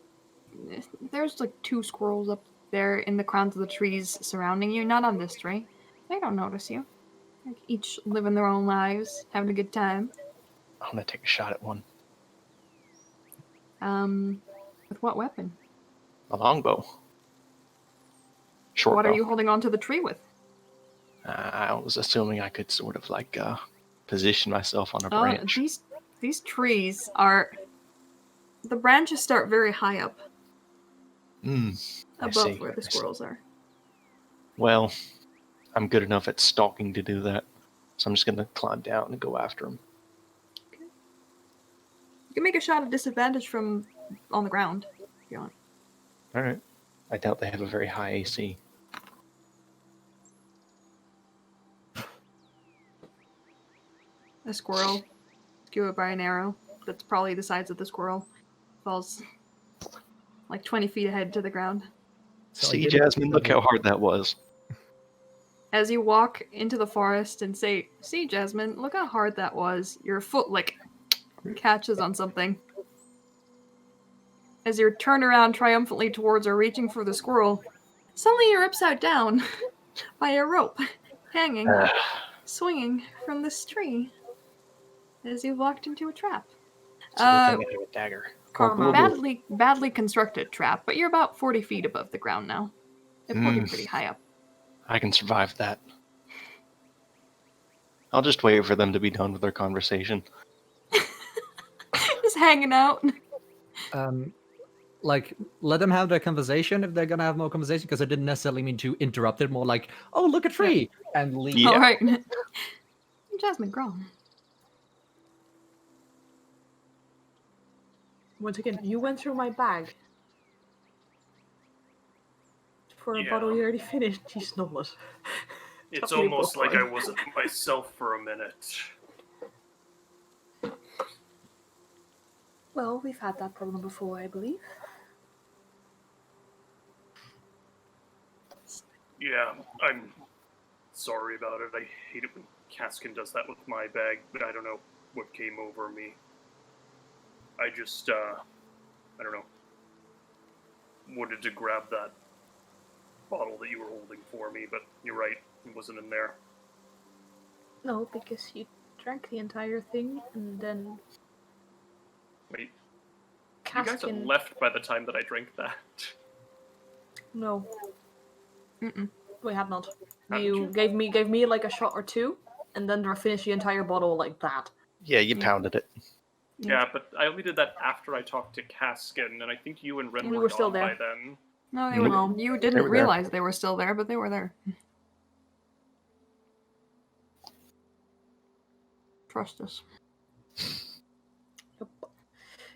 There's like 2 squirrels up there in the crowns of the trees surrounding you. Not on this tree. They don't notice you. Like each living their own lives, having a good time. I'm gonna take a shot at one. With what weapon? A longbow. Short What bow. are you holding onto the tree with? I was assuming I could sort of like position myself on a branch. These trees are. The branches start very high up, I above see, where the I see. squirrels are. Well, I'm good enough at stalking to do that, so I'm just gonna climb down and go after him. You can make a shot at disadvantage from on the ground, if you want. All right. I doubt they have a very high AC. A squirrel, skewered by an arrow that's probably the size of the squirrel, falls like 20 feet ahead to the ground. So I See, didn't- Jasmine, look how hard that was. As you walk into the forest and say, "See, Jasmine, look how hard that was," your foot like catches on something. As you turn around triumphantly towards her, reaching for the squirrel, suddenly you're upside down by a rope, hanging, swinging from this tree. As you walked into a trap. It's a good thing I have a dagger. Karma. Badly constructed trap, but you're about 40 feet above the ground now. It put you pretty high up. I can survive that. I'll just wait for them to be done with their conversation. Just hanging out. Like, let them have their conversation if they're gonna have more conversation, because I didn't necessarily mean to interrupt it. More like, oh, look, a tree, and leave. Yeah. All right. Jasmine, grow. Once again, you went through my bag. For a Yeah. bottle you already finished, she's not. It's Totally almost like I boring. wasn't myself for a minute. Well, we've had that problem before, I believe. Yeah, I'm sorry about it. I hate it when Kaskin does that with my bag, but I don't know what came over me. I just, I don't know, wanted to grab that bottle that you were holding for me, but you're right, it wasn't in there. No, because you drank the entire thing and then Wait, you guys had Kaskin. left by the time that I drank that. No, Mm-mm. we had not. Hadn't You you? gave me like a shot or two, and then finished the entire bottle like that. Yeah, you pounded it. Yeah, but I only did that after I talked to Kaskin, and I think you and Ren We were were still gone by there. then. No, they No. were. You They didn't were there. realize they were still there, but they were there. Trust us.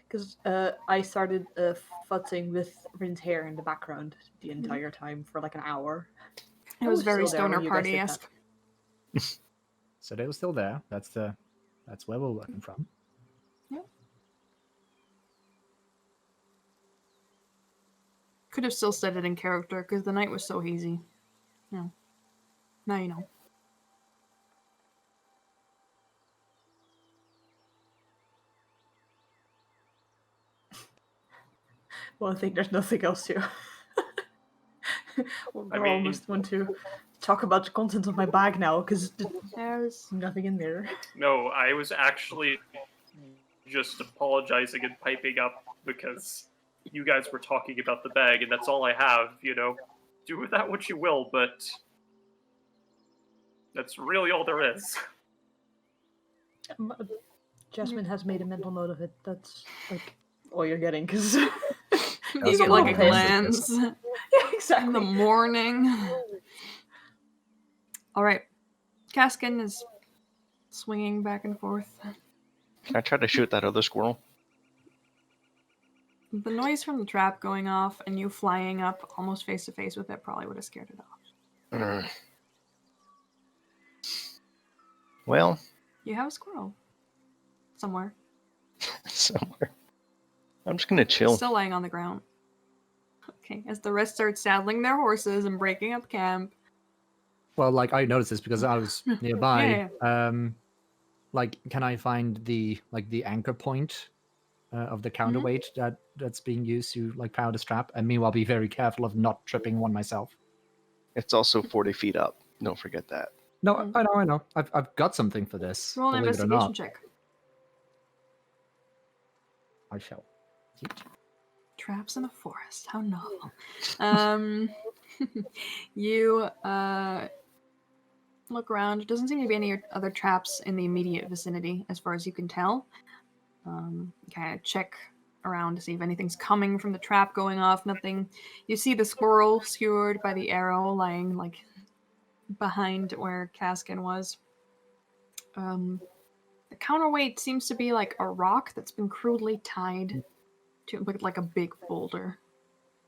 Because I started futzing with Rin's hair in the background the entire time for like an hour. It I was was very still there when stoner you guys did party-esque. So they were still there. That's where we're working from. Could have still said it in character, because the night was so easy. No. Now you know. Well, I think there's nothing else to. We'll I mean- almost want to talk about the contents of my bag now, because There's nothing in there. No, I was actually just apologizing and piping up because you guys were talking about the bag, and that's all I have, you know. Do with that what you will, but that's really all there is. Jasmine has made a mental note of it. That's like all you're getting, because you He's get a like a little pissed. glance yeah, in exactly. the morning. All right, Caskin is swinging back and forth. Can I try to shoot that other squirrel? The noise from the trap going off and you flying up almost face to face with it probably would have scared it off. Well, You have a squirrel somewhere, somewhere. I'm just gonna chill. still laying on the ground. Okay, as the rest start saddling their horses and breaking up camp. Well, like I noticed this because I was nearby. Yeah. Like, can I find the anchor point of the counterweight that's being used to like power the strap, and meanwhile be very careful of not tripping one myself. It's also 40 feet up. Don't forget that. No, I know. I've got something for this. Roll an believe it or investigation not. check. I shall. Traps in a forest. How novel. You look around. There doesn't seem to be any other traps in the immediate vicinity, as far as you can tell. Kind of check around to see if anything's coming from the trap going off. Nothing. You see the squirrel skewered by the arrow lying like behind where Caskin was. The counterweight seems to be like a rock that's been crudely tied to like a big boulder.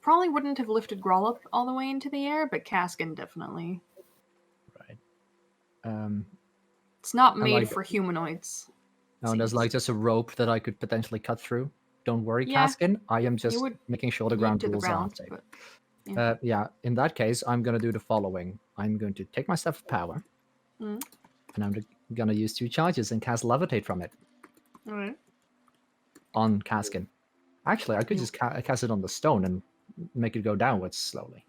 Probably wouldn't have lifted Groll up all the way into the air, but Caskin definitely. Right. It's not made like- for humanoids. No, there's like just a rope that I could potentially cut through. Don't worry, Yeah. Caskin. I am just would making sure the Lead ground to the rules are ground, safe. but Yeah, in that case, I'm going to do the following. I'm going to take my Staff of Power, Mm. and I'm going to use 2 charges and cast Levitate from it all right. on Caskin. Actually, I could just cast it on the stone and make it go downwards slowly.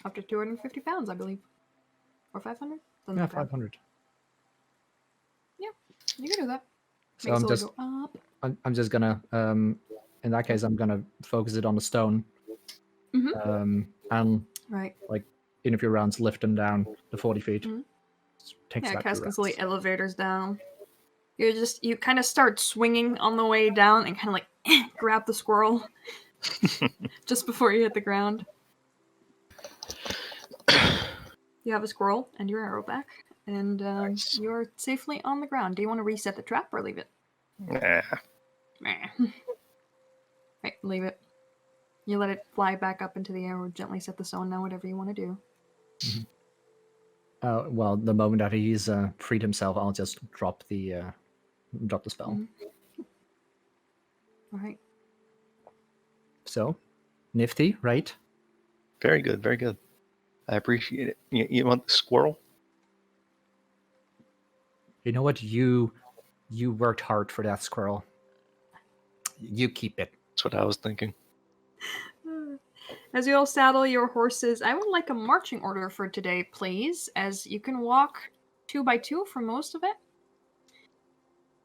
Up to 250 pounds, I believe, or 500. Doesn't Yeah, matter. 500. You can do that. So Make I'm it just, go up. I'm just gonna, in that case, I'm gonna focus it on the stone, and Right. in a few rounds, lift them down to 40 feet. Mhm. Takes Yeah, about 2 Caskin's rounds. elevators down. You kind of start swinging on the way down and kind of like grab the squirrel just before you hit the ground. You have a squirrel and your arrow back, and Nice. you're safely on the ground. Do you want to reset the trap or leave it? Nah. Meh. Right, leave it. You let it fly back up into the air or gently set the stone now, whatever you want to do. Well, the moment that he's freed himself, I'll just drop the spell. Mhm. All right. So, nifty, right? Very good, very good. I appreciate it. You want the squirrel? You know what? You worked hard for that squirrel. You keep it. That's what I was thinking. As you all saddle your horses, I would like a marching order for today, please, as you can walk 2 by 2 for most of it.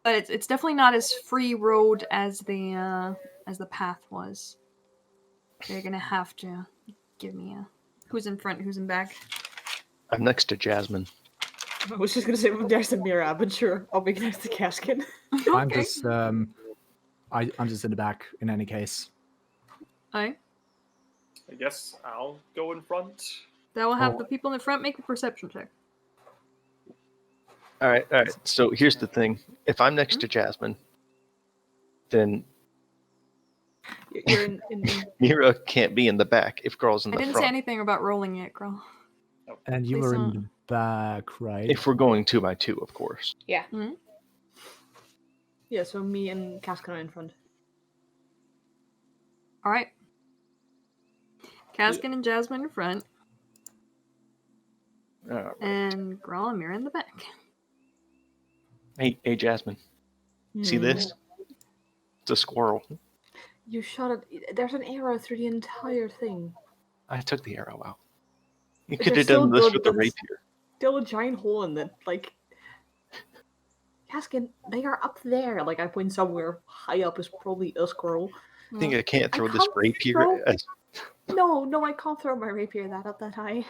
But it's definitely not as free road as the path was. So you're gonna have to give me a who's in front, who's in back. I'm next to Jasmine. I was just gonna say there's the mirror, but sure, I'll be next to Caskin. I'm Okay. just I'm just in the back in any case. Aye. I guess I'll go in front. That will have the people in the front make a perception check. All right. So here's the thing. If I'm next to Jasmine, then You're in Mira can't be in the back if Girl's in I the didn't front. say anything about rolling it, girl. And you Please were don't. in the back, right? If we're going 2 by 2, of course. yeah. Mhm. Yeah, so me and Caskin are in front. All right. Caskin and Jasmine in front, All right. and Grawl and Mira in the back. Hey, Jasmine. See this? It's a squirrel. You shot it. There's an arrow through the entire thing. I took the arrow out. You Like, could they're have so done this good, with but the there's rapier. still a giant hole in it. Like, Caskin, they are up there. Like, I point somewhere high up is probably a scroll. I think I can't I throw this can't rapier throw- as... No, I can't throw my rapier that up that high.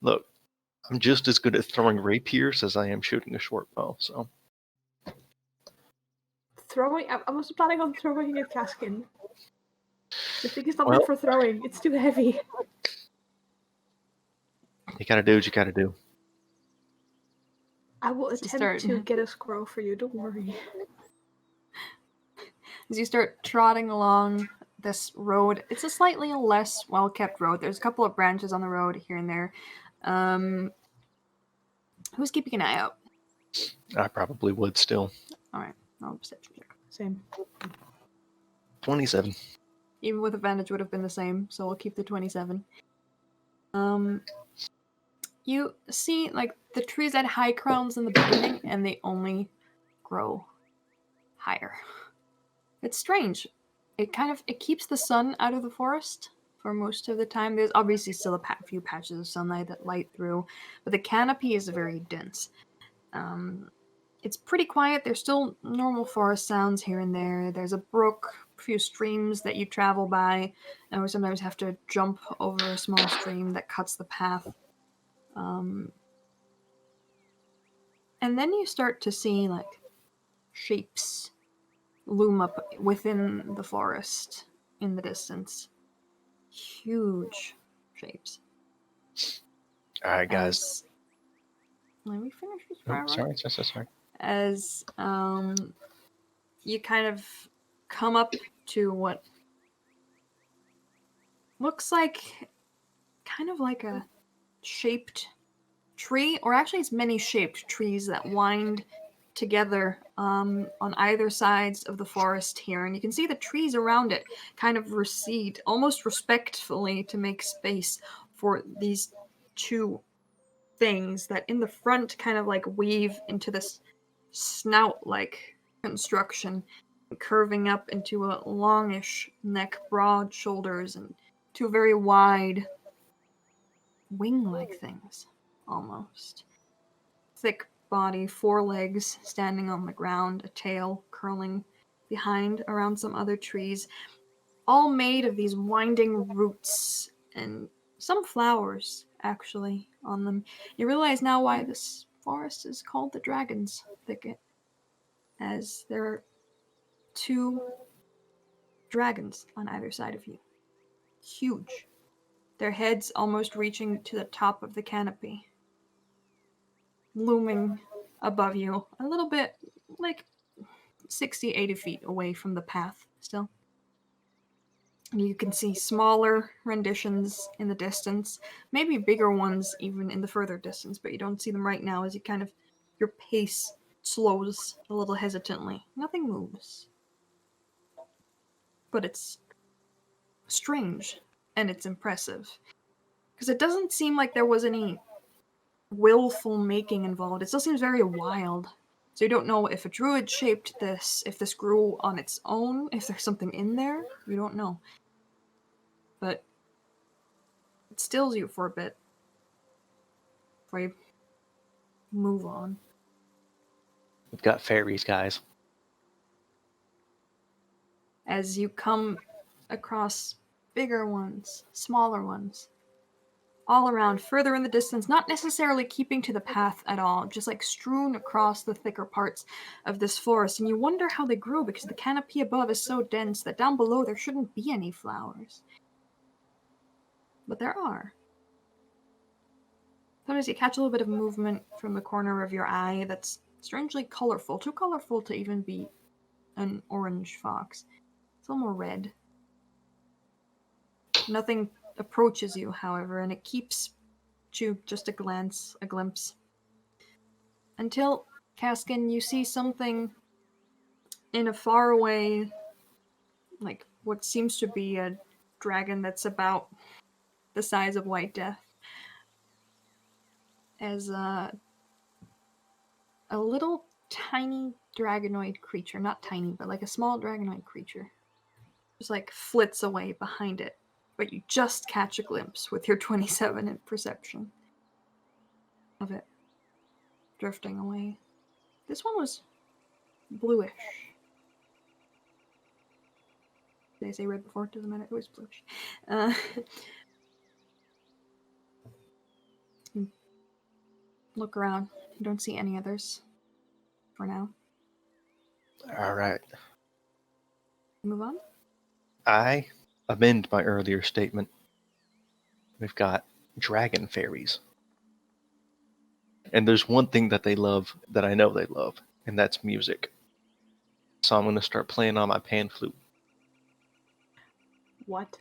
Look, I'm just as good at throwing rapiers as I am shooting a short bow, so... I was planning on throwing at Caskin. The thing is not Well- meant for throwing. It's too heavy. You gotta do what you gotta do. I will So attempt start- to get a scroll for you. Don't worry. As you start trotting along this road, it's a slightly less well-kept road. There's a couple of branches on the road here and there. Who's keeping an eye out? I probably would still. Alright, I'll perception check. Same. 27. Even with advantage would have been the same, so we'll keep the 27. You see, like, the trees had high crowns in the beginning, and they only grow higher. It's strange. It keeps the sun out of the forest for most of the time. There's obviously still a few patches of sunlight that light through, but the canopy is very dense. It's pretty quiet. There's still normal forest sounds here and there. There's a brook, a few streams that you travel by, and we sometimes have to jump over a small stream that cuts the path. And then you start to see, like, shapes loom up within the forest in the distance. Huge shapes. Alright, guys. Let me finish this Oh, paragraph. sorry. As you kind of come up to what looks like kind of like a shaped tree, or actually it's many shaped trees that wind together on either sides of the forest here, and you can see the trees around it kind of recede almost respectfully to make space for these two things that in the front kind of like weave into this snout-like construction, curving up into a longish neck, broad shoulders, and two very wide wing-like things, almost. Thick body, 4 legs standing on the ground, a tail curling behind around some other trees, all made of these winding roots and some flowers, actually, on them. You realize now why this forest is called the Dragon's Thicket, as there are 2 dragons on either side of you. Huge. Their heads almost reaching to the top of the canopy. Looming above you, a little bit, like 60, 80 feet away from the path still. And you can see smaller renditions in the distance, maybe bigger ones even in the further distance, but you don't see them right now as your pace slows a little hesitantly. Nothing moves. But it's strange, and it's impressive. Because it doesn't seem like there was any willful making involved. It still seems very wild. So you don't know if a druid shaped this, if this grew on its own, if there's something in there. You don't know. But it stills you for a bit before you move on. We've got fairies, guys. As you come across bigger ones, smaller ones, all around, further in the distance, not necessarily keeping to the path at all, just like strewn across the thicker parts of this forest. And you wonder how they grew, because the canopy above is so dense that down below there shouldn't be any flowers. But there are. Sometimes you catch a little bit of movement from the corner of your eye that's strangely colorful, too colorful to even be an orange fox. It's a little more red. Nothing approaches you, however, and it keeps you just a glimpse. Until, Caskin, you see something in a faraway, like what seems to be a dragon that's about the size of White Death, as a little tiny dragonoid creature, not tiny, but like a small dragonoid creature, just like flits away behind it, but you just catch a glimpse with your 27 in perception of it drifting away. This one was bluish. Did I say red before? Doesn't matter. It was bluish. Look around. You don't see any others for now. All right. Move on. I amend my earlier statement. We've got dragon fairies. And there's one thing that they love, that I know they love, and that's music. So I'm going to start playing on my pan flute. What?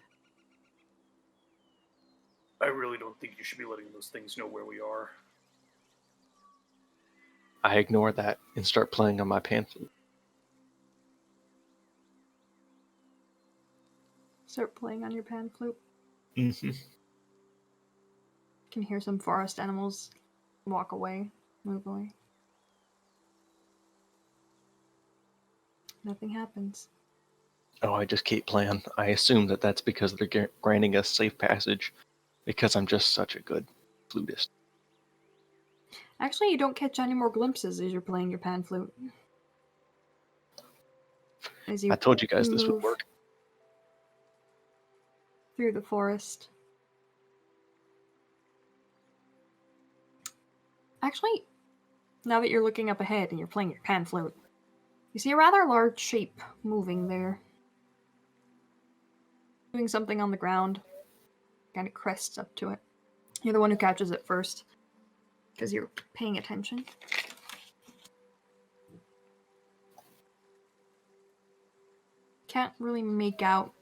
I really don't think you should be letting those things know where we are. I ignore that and start playing on my pan flute. Start playing on your pan flute. Mm-hmm. You can hear some forest animals walk away, move away. Nothing happens. Oh, I just keep playing. I assume that that's because they're granting us safe passage, because I'm just such a good flutist. Actually, you don't catch any more glimpses as you're playing your pan flute. As you I told you guys this would move work. through the forest. Actually, now that you're looking up ahead and you're playing your pan flute, you see a rather large shape moving there. Doing something on the ground. Kind of crests up to it. You're the one who catches it first, because you're paying attention. Can't really make out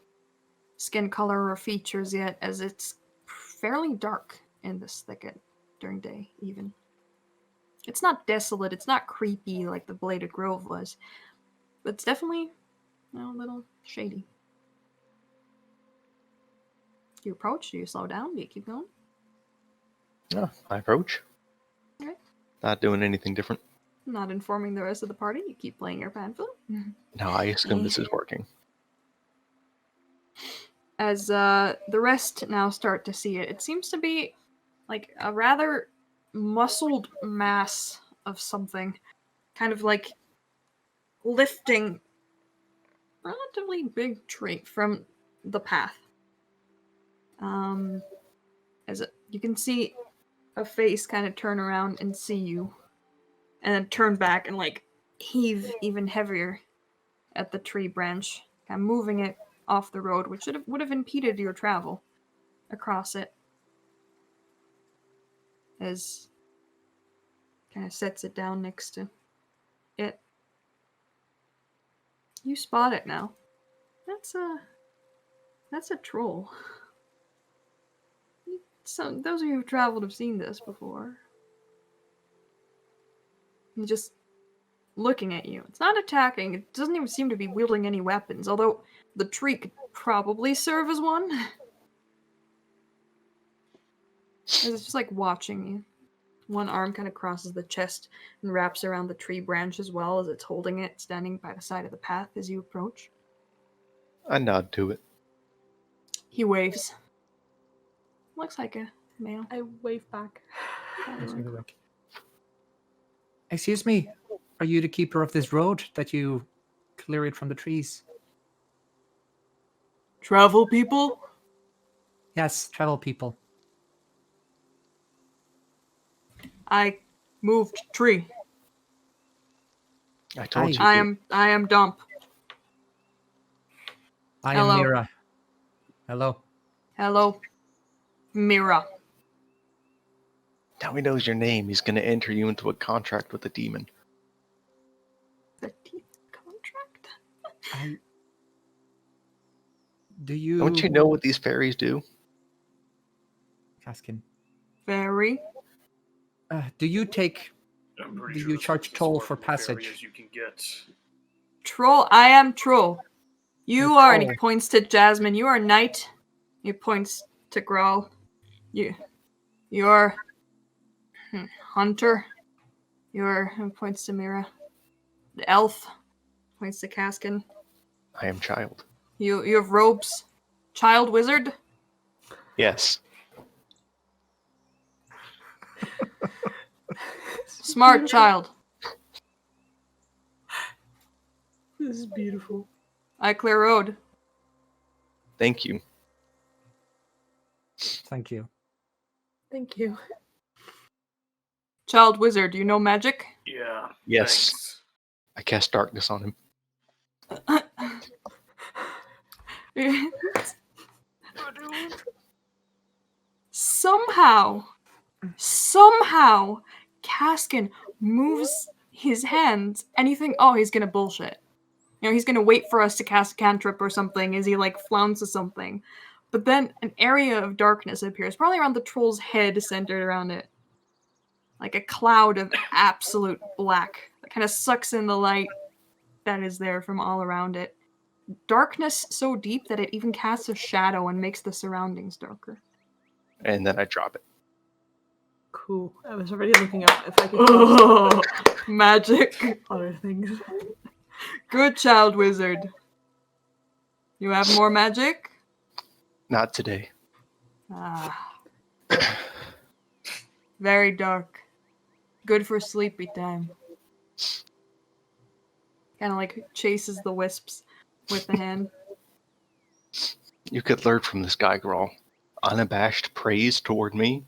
skin color or features yet, as it's fairly dark in this thicket during day, even. It's not desolate, it's not creepy like the Bladed Grove was, but it's definitely, a little shady. Do you approach? Do you slow down? Do you keep going? Oh, I approach. Okay. Not doing anything different. Not informing the rest of the party. You keep playing your pan flute. No, I assume this is working. As the rest now start to see it, it seems to be like a rather muscled mass of something, kind of like lifting a relatively big tree from the path. You can see a face kind of turn around and see you, and then turn back and like heave even heavier at the tree branch, kind of moving it off the road, which would have impeded your travel across it. As kind of sets it down next to it. You spot it now. That's a troll. So those of you who've traveled have seen this before. And just looking at you. It's not attacking. It doesn't even seem to be wielding any weapons, although the tree could probably serve as one. It's just like watching you. One arm kind of crosses the chest and wraps around the tree branch as well as it's holding it, standing by the side of the path as you approach. I nod to it. He waves. Looks like a male. I wave back. Excuse me, are you the keeper of this road that you clear it from the trees? Travel people? Yes, travel people. I moved tree. I told you. I am Dump. I Hello. am Mira. Hello. Hello, Mira. Now he knows your name. He's going to enter you into a contract with the demon. The contract? Do you... Don't you know what these fairies do? Kaskin. Very. Do you take... I'm pretty Do sure you this charge is as toll far for from a fairy passage? as you can get. Troll. I am Troll. You are, and he Troll. points to Jasmine. You are Knight. He points to Grawl. You're Hunter. And points to Mira. The Elf points to Kaskin. I am child. You have robes. Child Wizard. Yes. Smart child. This is beautiful. I clear road. Thank you. Thank you. Thank you. Child wizard, do you know magic? Yeah. Yes. Thanks. I cast darkness on him. Somehow, Caskin moves his hands and you think, oh, he's gonna bullshit. You know, he's gonna wait for us to cast a cantrip or something as he, like, flounces something. But then an area of darkness appears, probably around the troll's head, centered around it. Like a cloud of absolute black that kind of sucks in the light that is there from all around it. Darkness so deep that it even casts a shadow and makes the surroundings darker. And then I drop it. Cool. I was already looking up if I could Oh, magic. other things. Good child wizard. You have more magic? Not today. Ah. Very dark. Good for sleepy time. Kind of like chases the wisps with the hand. You could learn from this guy, Grawl. Unabashed praise toward me.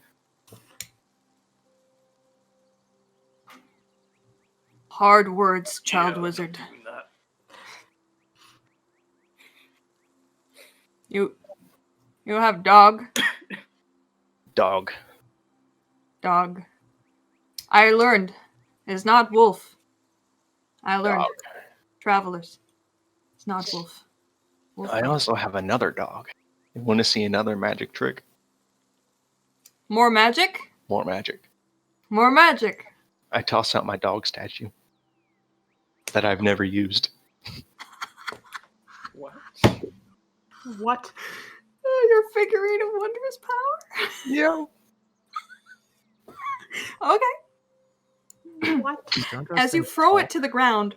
Hard words, child Yeah, wizard. doing that. You have dog. Dog. Dog. I learned. It's not wolf. I learned. Dog. Travelers. It's not wolf. Wolf I dog. also have another dog. You want to see another magic trick? More magic? More magic. More magic. I toss out my dog statue that I've never used. What? What? Oh, you're figuring a wondrous power? Yeah. Okay. What? As you throw it to the ground.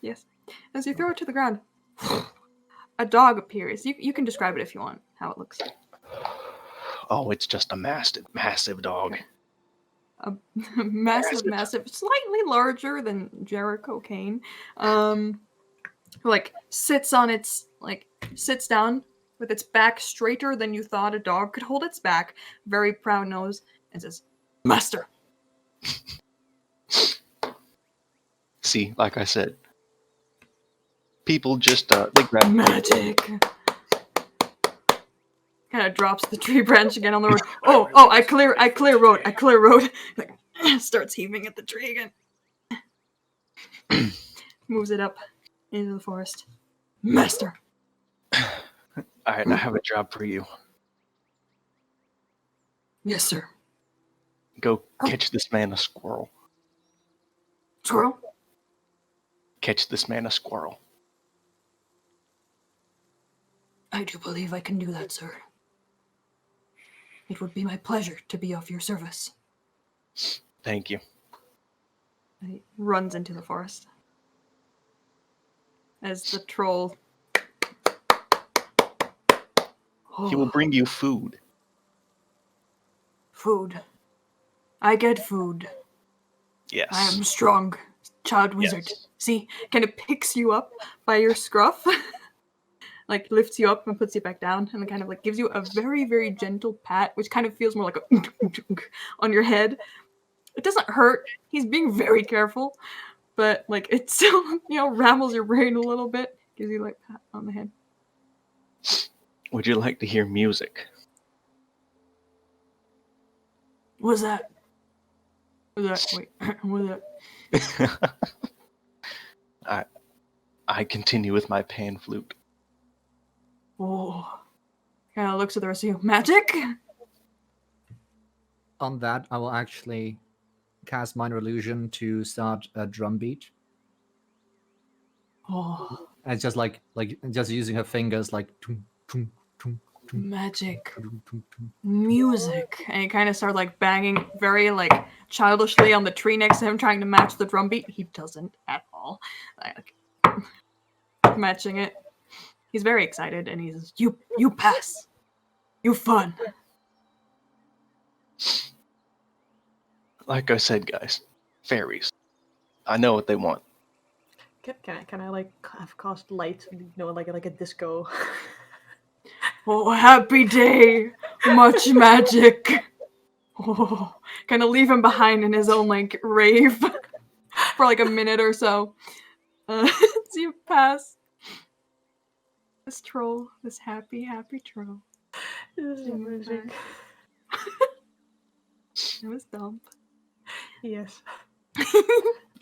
Yes. As you throw it to the ground, a dog appears. You can describe it if you want, how it looks. Oh, it's just a massive dog. A massive, slightly larger than Jericho Kane. Like sits down with its back straighter than you thought a dog could hold its back. Very proud nose, and says, "Master." See, like I said, people just they grab Magic. Kind of drops the tree branch again on the road. Oh! I clear road. Like, starts heaving at the tree again. Moves it up into the forest. Master. Alright, I have a job for you. Yes, sir. Go catch this man a squirrel. Squirrel. Catch this man a squirrel. I do believe I can do that, sir. It would be my pleasure to be of your service. Thank you. He runs into the forest. As the troll... He will bring you food. Food. I get food. Yes. I am strong. Child wizard. Yes. See? Kind of picks you up by your scruff. Like, lifts you up and puts you back down. And then kind of, like, gives you a very, very gentle pat, which kind of feels more like a on your head. It doesn't hurt. He's being very careful. But, like, it still, rammles your brain a little bit. Gives you, like, a pat on the head. Would you like to hear music? What's that? What's that? Wait, what's that? I continue with my pan flute. Oh. Kind of looks at the rest of you. Magic? On that, I will actually cast Minor Illusion to start a drum beat. Oh. And it's just like just using her fingers, like tum, tum, tum, tum, Magic. tum, tum, tum. Music. And he kind of started, like, banging very, like, childishly on the tree next to him, trying to match the drum beat. He doesn't at all. Like, matching it. He's very excited, and he says, You pass. You fun. Like I said, guys, fairies. I know what they want. Can I like have cast light? You know, like a disco. Oh, happy day. Much magic. Oh, kind of leave him behind in his own like rave for like a minute or so. As you pass this troll, this happy troll. This is amazing. It was dumb. Yes.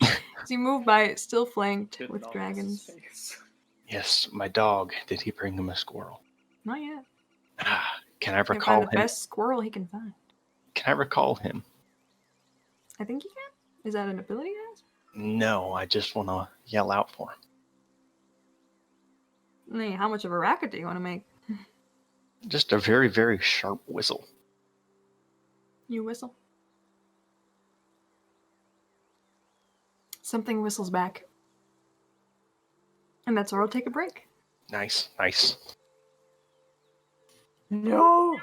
As you move by, it's still flanked Bitten with off his dragons. face. Yes, my dog. Did he bring him a squirrel? Not yet. Can I He can recall find the him? best squirrel he can find. Can I recall him? I think he can. Is that an ability he has? No, I just want to yell out for him. Hey, how much of a racket do you want to make? Just a very, very sharp whistle. You whistle. Something whistles back. And that's where I'll take a break. Nice, nice. No.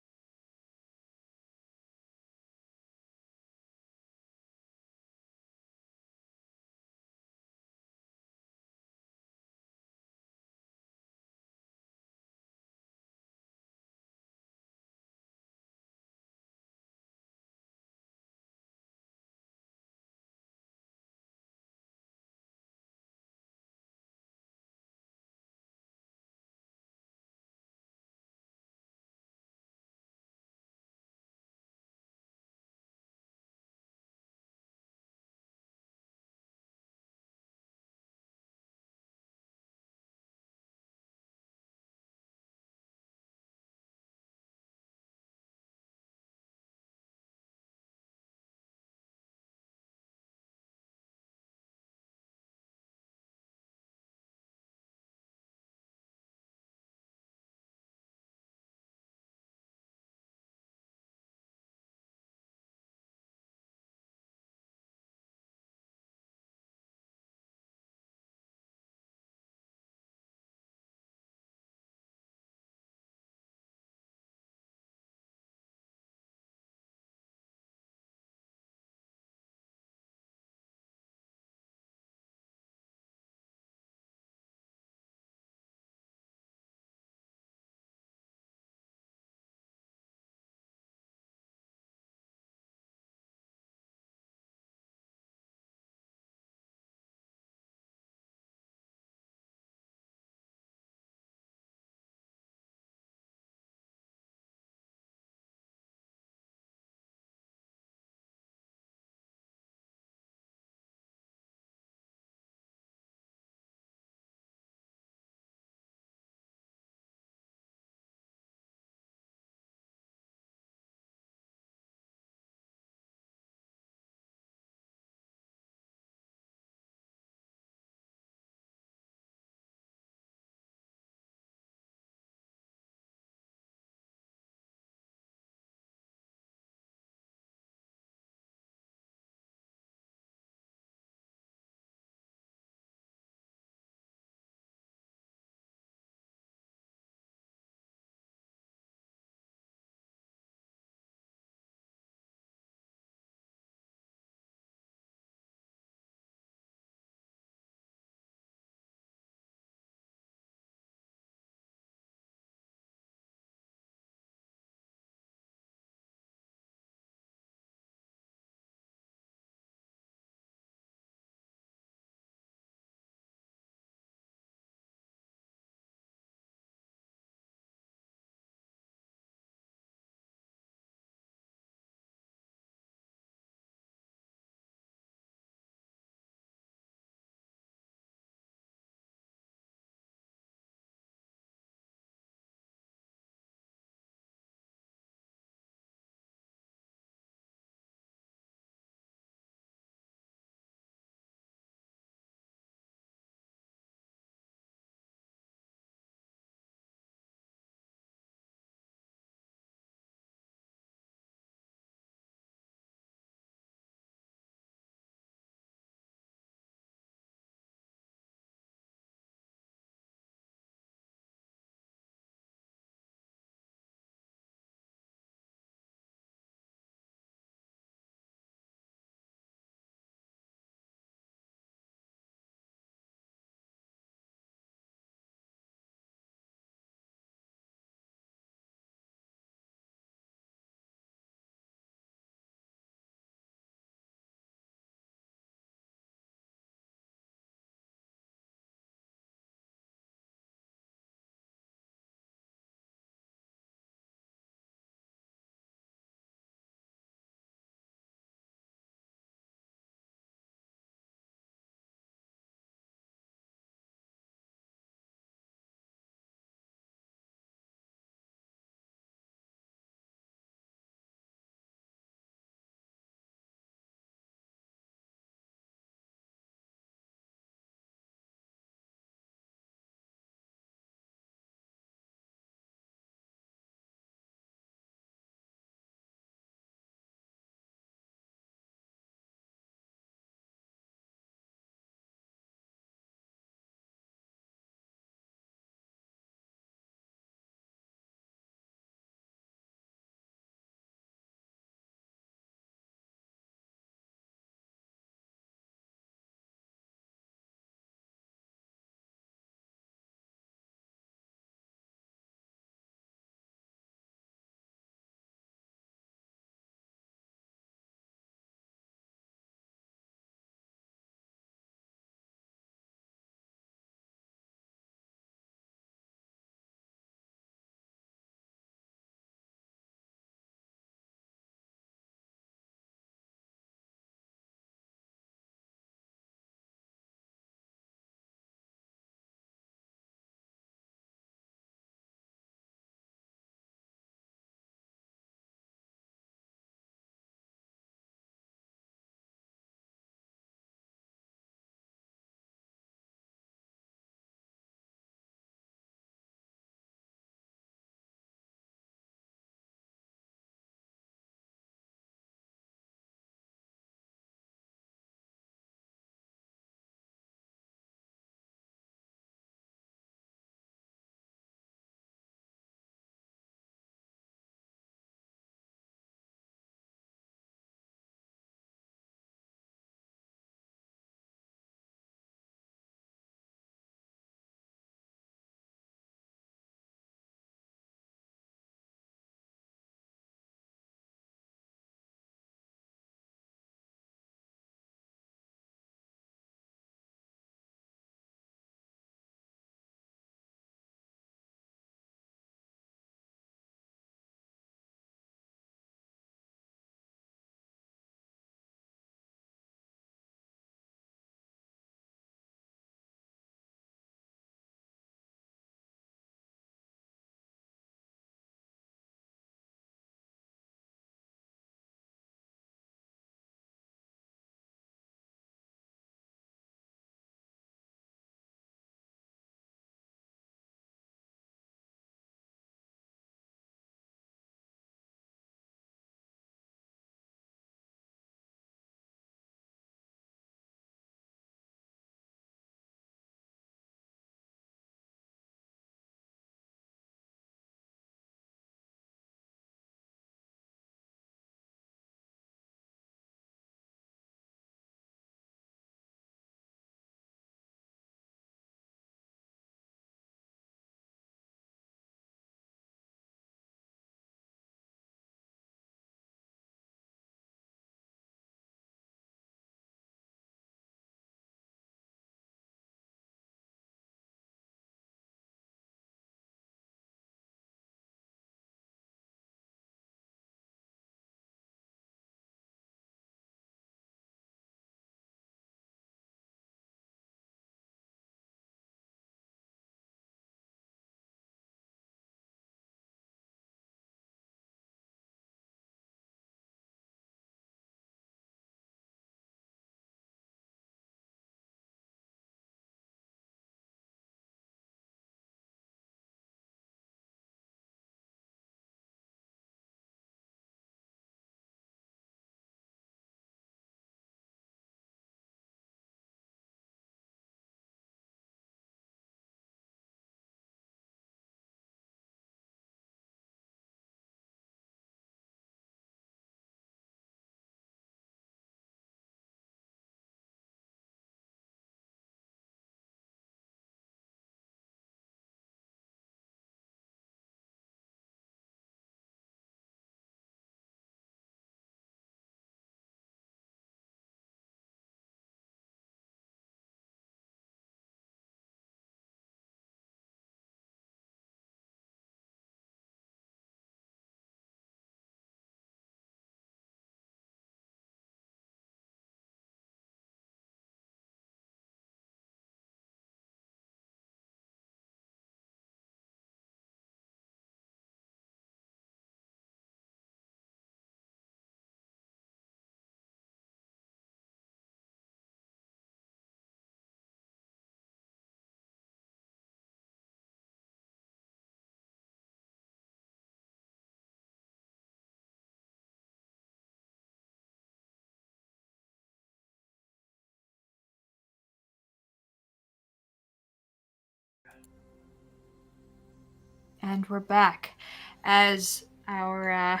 And we're back as our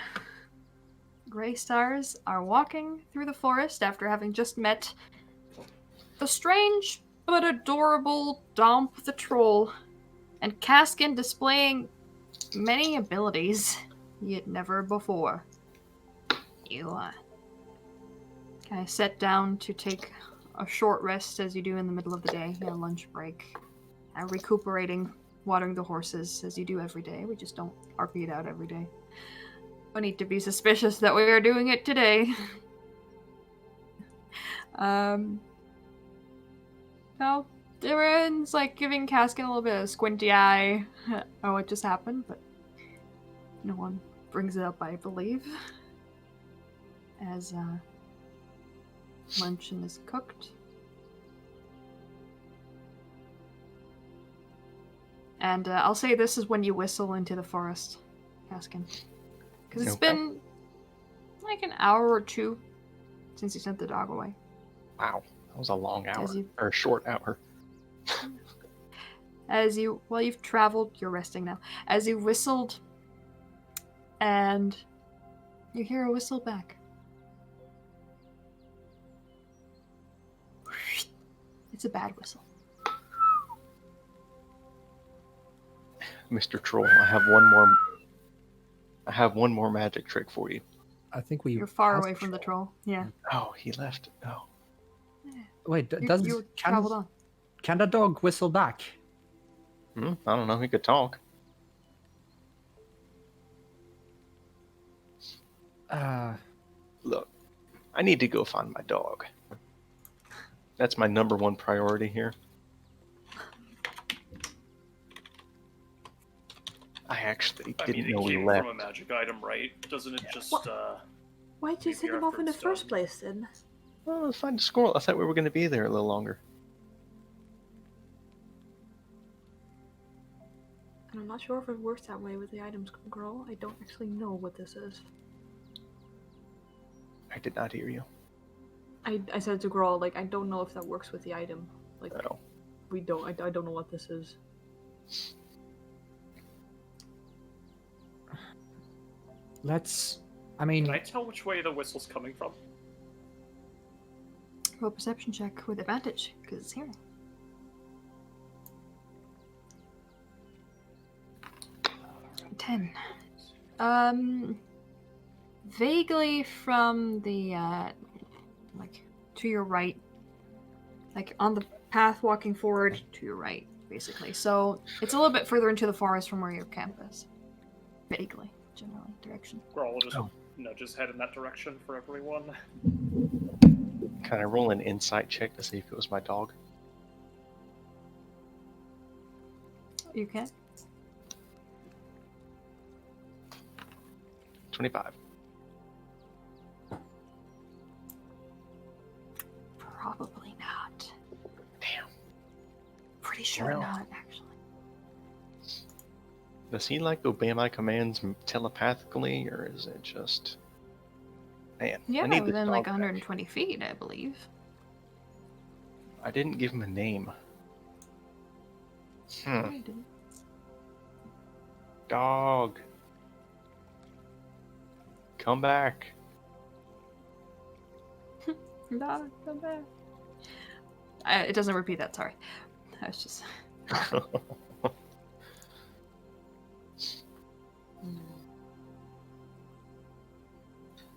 Greystars are walking through the forest after having just met the strange but adorable Domp the Troll, and Kaskin displaying many abilities yet never before. You kind of set down to take a short rest as you do in the middle of the day, a lunch break, recuperating, watering the horses as you do every day. We just don't RP it out every day. No need to be suspicious that we are doing it today. No, everyone's like giving Kaskin a little bit of squinty eye. Oh, what just happened? But no one brings it up, I believe. As luncheon is cooked. And I'll say this is when you whistle into the forest, Kaskin. Because it's been like an hour or two since you sent the dog away. Wow, that was a long hour. Or a short hour. You've traveled, you're resting now. As you whistled, and you hear a whistle back. It's a bad whistle. Mr. Troll, I have one more magic trick for you. I think you're far away from the troll. Yeah. Oh, he left. Oh. Wait, traveled on. Can the dog whistle back? I don't know. He could talk. Look, I need to go find my dog. That's my number one priority here. I actually didn't know he left. From a magic item, right? Doesn't it just? Why'd you send him off in the first place, then? Well, let's find a squirrel. I thought we were going to be there a little longer. And I'm not sure if it works that way with the items, girl. I don't actually know what this is. I did not hear you. I said to Growl, like, I don't know if that works with the item. Like, no. We don't. I don't know what this is. Can I tell which way the whistle's coming from? Roll perception check with advantage, because it's hearing. Ten. Vaguely from the, to your right. Like, on the path walking forward to your right, basically. So, it's a little bit further into the forest from where your camp is. Vaguely, generally, direction. Girl, we'll just, just head in that direction for everyone. Can I roll an insight check to see if it was my dog? You can. 25. Probably not. Damn. Pretty sure not, actually. Does he obey my commands telepathically, or is it just... Man, yeah, I need within this dog 120 feet, I believe. I didn't give him a name. I didn't. Dog. Come back. Dog, come back. It doesn't repeat that, sorry. I was just...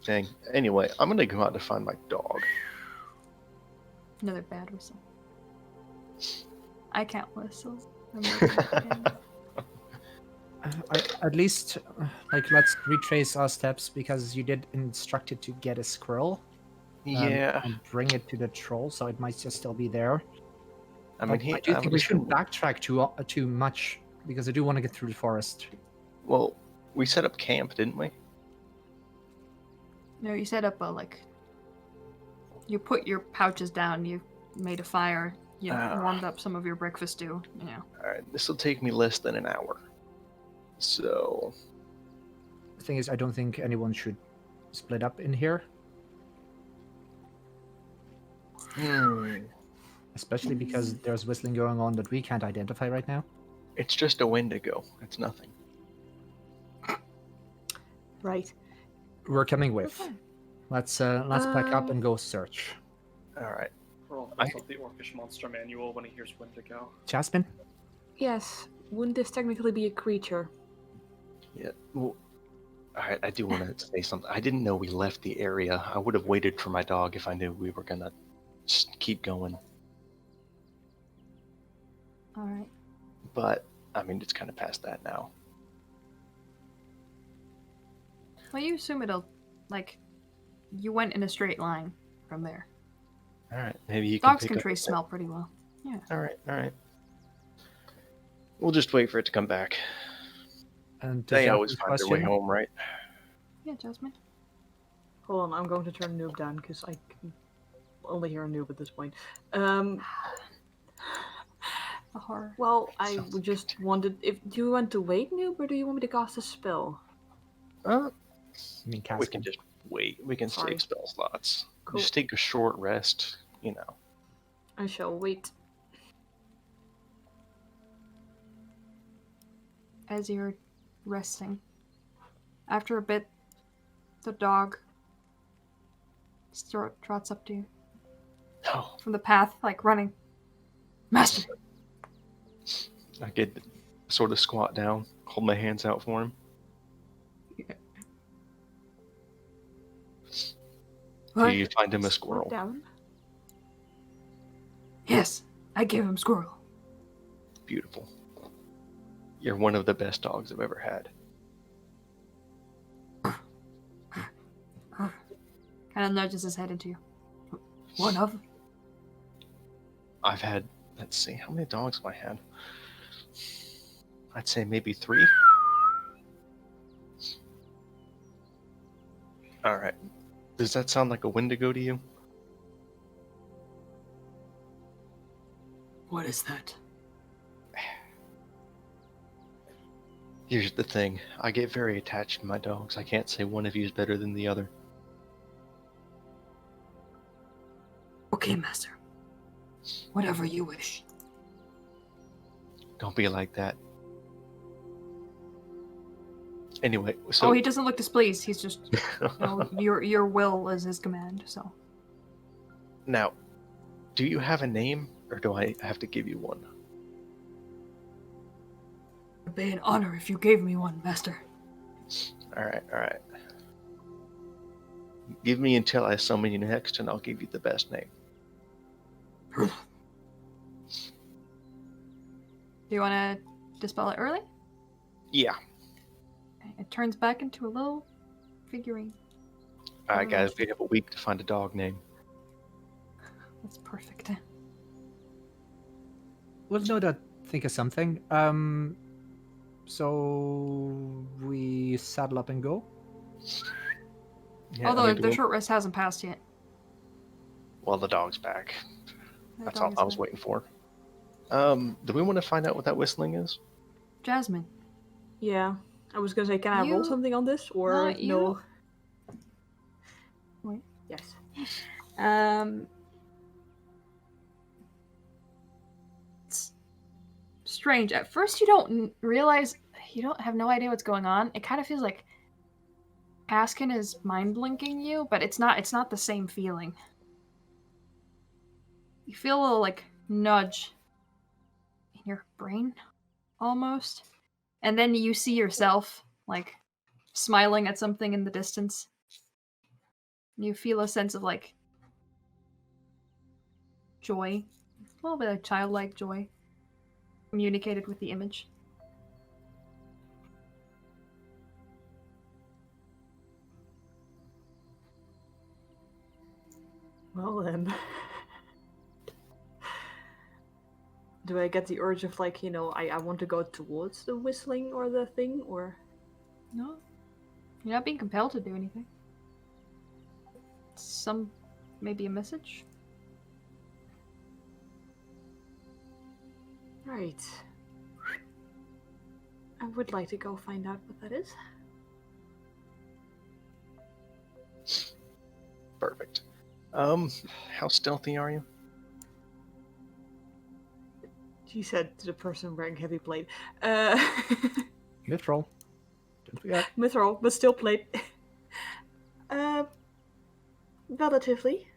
Dang. Anyway, I'm gonna go out to find my dog. Another bad whistle. I can't whistle. At least, let's retrace our steps, because you did instruct it to get a squirrel. Yeah. And bring it to the troll, so it might just still be there. I mean, I do think we shouldn't backtrack too much, because I do want to get through the forest. Well, we set up camp, didn't we? No, you set up you put your pouches down, you made a fire, you warmed up some of your breakfast stew, Alright, this will take me less than an hour. So... The thing is, I don't think anyone should split up in here. Especially because there's whistling going on that we can't identify right now. It's just a Wendigo. It's nothing. Right. We're coming with. Okay. Let's pack up and go search. All right. Earl pulls up the Orcish Monster Manual when he hears Wendigo. Jasmine? Yes. Wouldn't this technically be a creature? Yeah. Well, all right. I do want to say something. I didn't know we left the area. I would have waited for my dog if I knew we were gonna just keep going. All right. But I mean, it's kind of past that now. Well, you assume it'll, like, you went in a straight line from there. All right. Maybe you can Dogs pick can up trace the- smell pretty well. Yeah. All right. All right. We'll just wait for it to come back. And They Jasmine's always find their way question, home, right? Yeah, Jasmine. Hold on, I'm going to turn Noob down because I can only hear a Noob at this point. The horror. Well, I would just wanted. Do you want to wait, Noob, or do you want me to cast a spell? I mean, We cast can just wait. We can Sorry. save spell slots. Cool. Just take a short rest, you know. I shall wait. As you're resting. After a bit, the dog trots up to you Oh, from the path, like running. Master! I get sort of squat down, hold my hands out for him. Do What? you find him a Squat squirrel? down. Yes, I gave him squirrel. Beautiful. You're one of the best dogs I've ever had. Kind of nudges his head into you. One of them. I've had, let's see, how many dogs have I had? I'd say maybe 3. Alright. Does that sound like a Wendigo to you? What is that? Here's the thing. I get very attached to my dogs. I can't say one of you is better than the other. Okay, Master. Whatever you wish. Don't be like that. Anyway, so... Oh, he doesn't look displeased. He's just, your will is his command, so. Now, do you have a name, or do I have to give you one? It'd be an honor if you gave me one, Master. Alright, alright. Give me until I summon you next, and I'll give you the best name. Do you want to dispel it early? Yeah. Okay, it turns back into a little figurine. Alright, guys, we have a week to find a dog name. That's perfect. We'll no doubt think of something. So we saddle up and go. Yeah, Although do the we- short rest hasn't passed yet. Well, the dog's back. The That's dog all is I was back. waiting for. Do we want to find out what that whistling is? Jasmine. Yeah. I was gonna say, can I roll You- something on this, or No, you- no? Wait. Yes. It's strange. At first, you don't realize, you don't have no idea what's going on. It kind of feels like Askin is mind blinking you, but it's not the same feeling. You feel a little like nudge in your brain, almost, and then you see yourself like smiling at something in the distance. You feel a sense of like joy, a little bit of childlike joy, communicated with the image. Well then. Do I get the urge of like, I want to go towards the whistling or the thing, or? No, you're not being compelled to do anything. Maybe a message. Right. I would like to go find out what that is. Perfect. How stealthy are you? She said to the person wearing heavy blade. Myth roll. Don't forget. Mithril, but still plate. Relatively.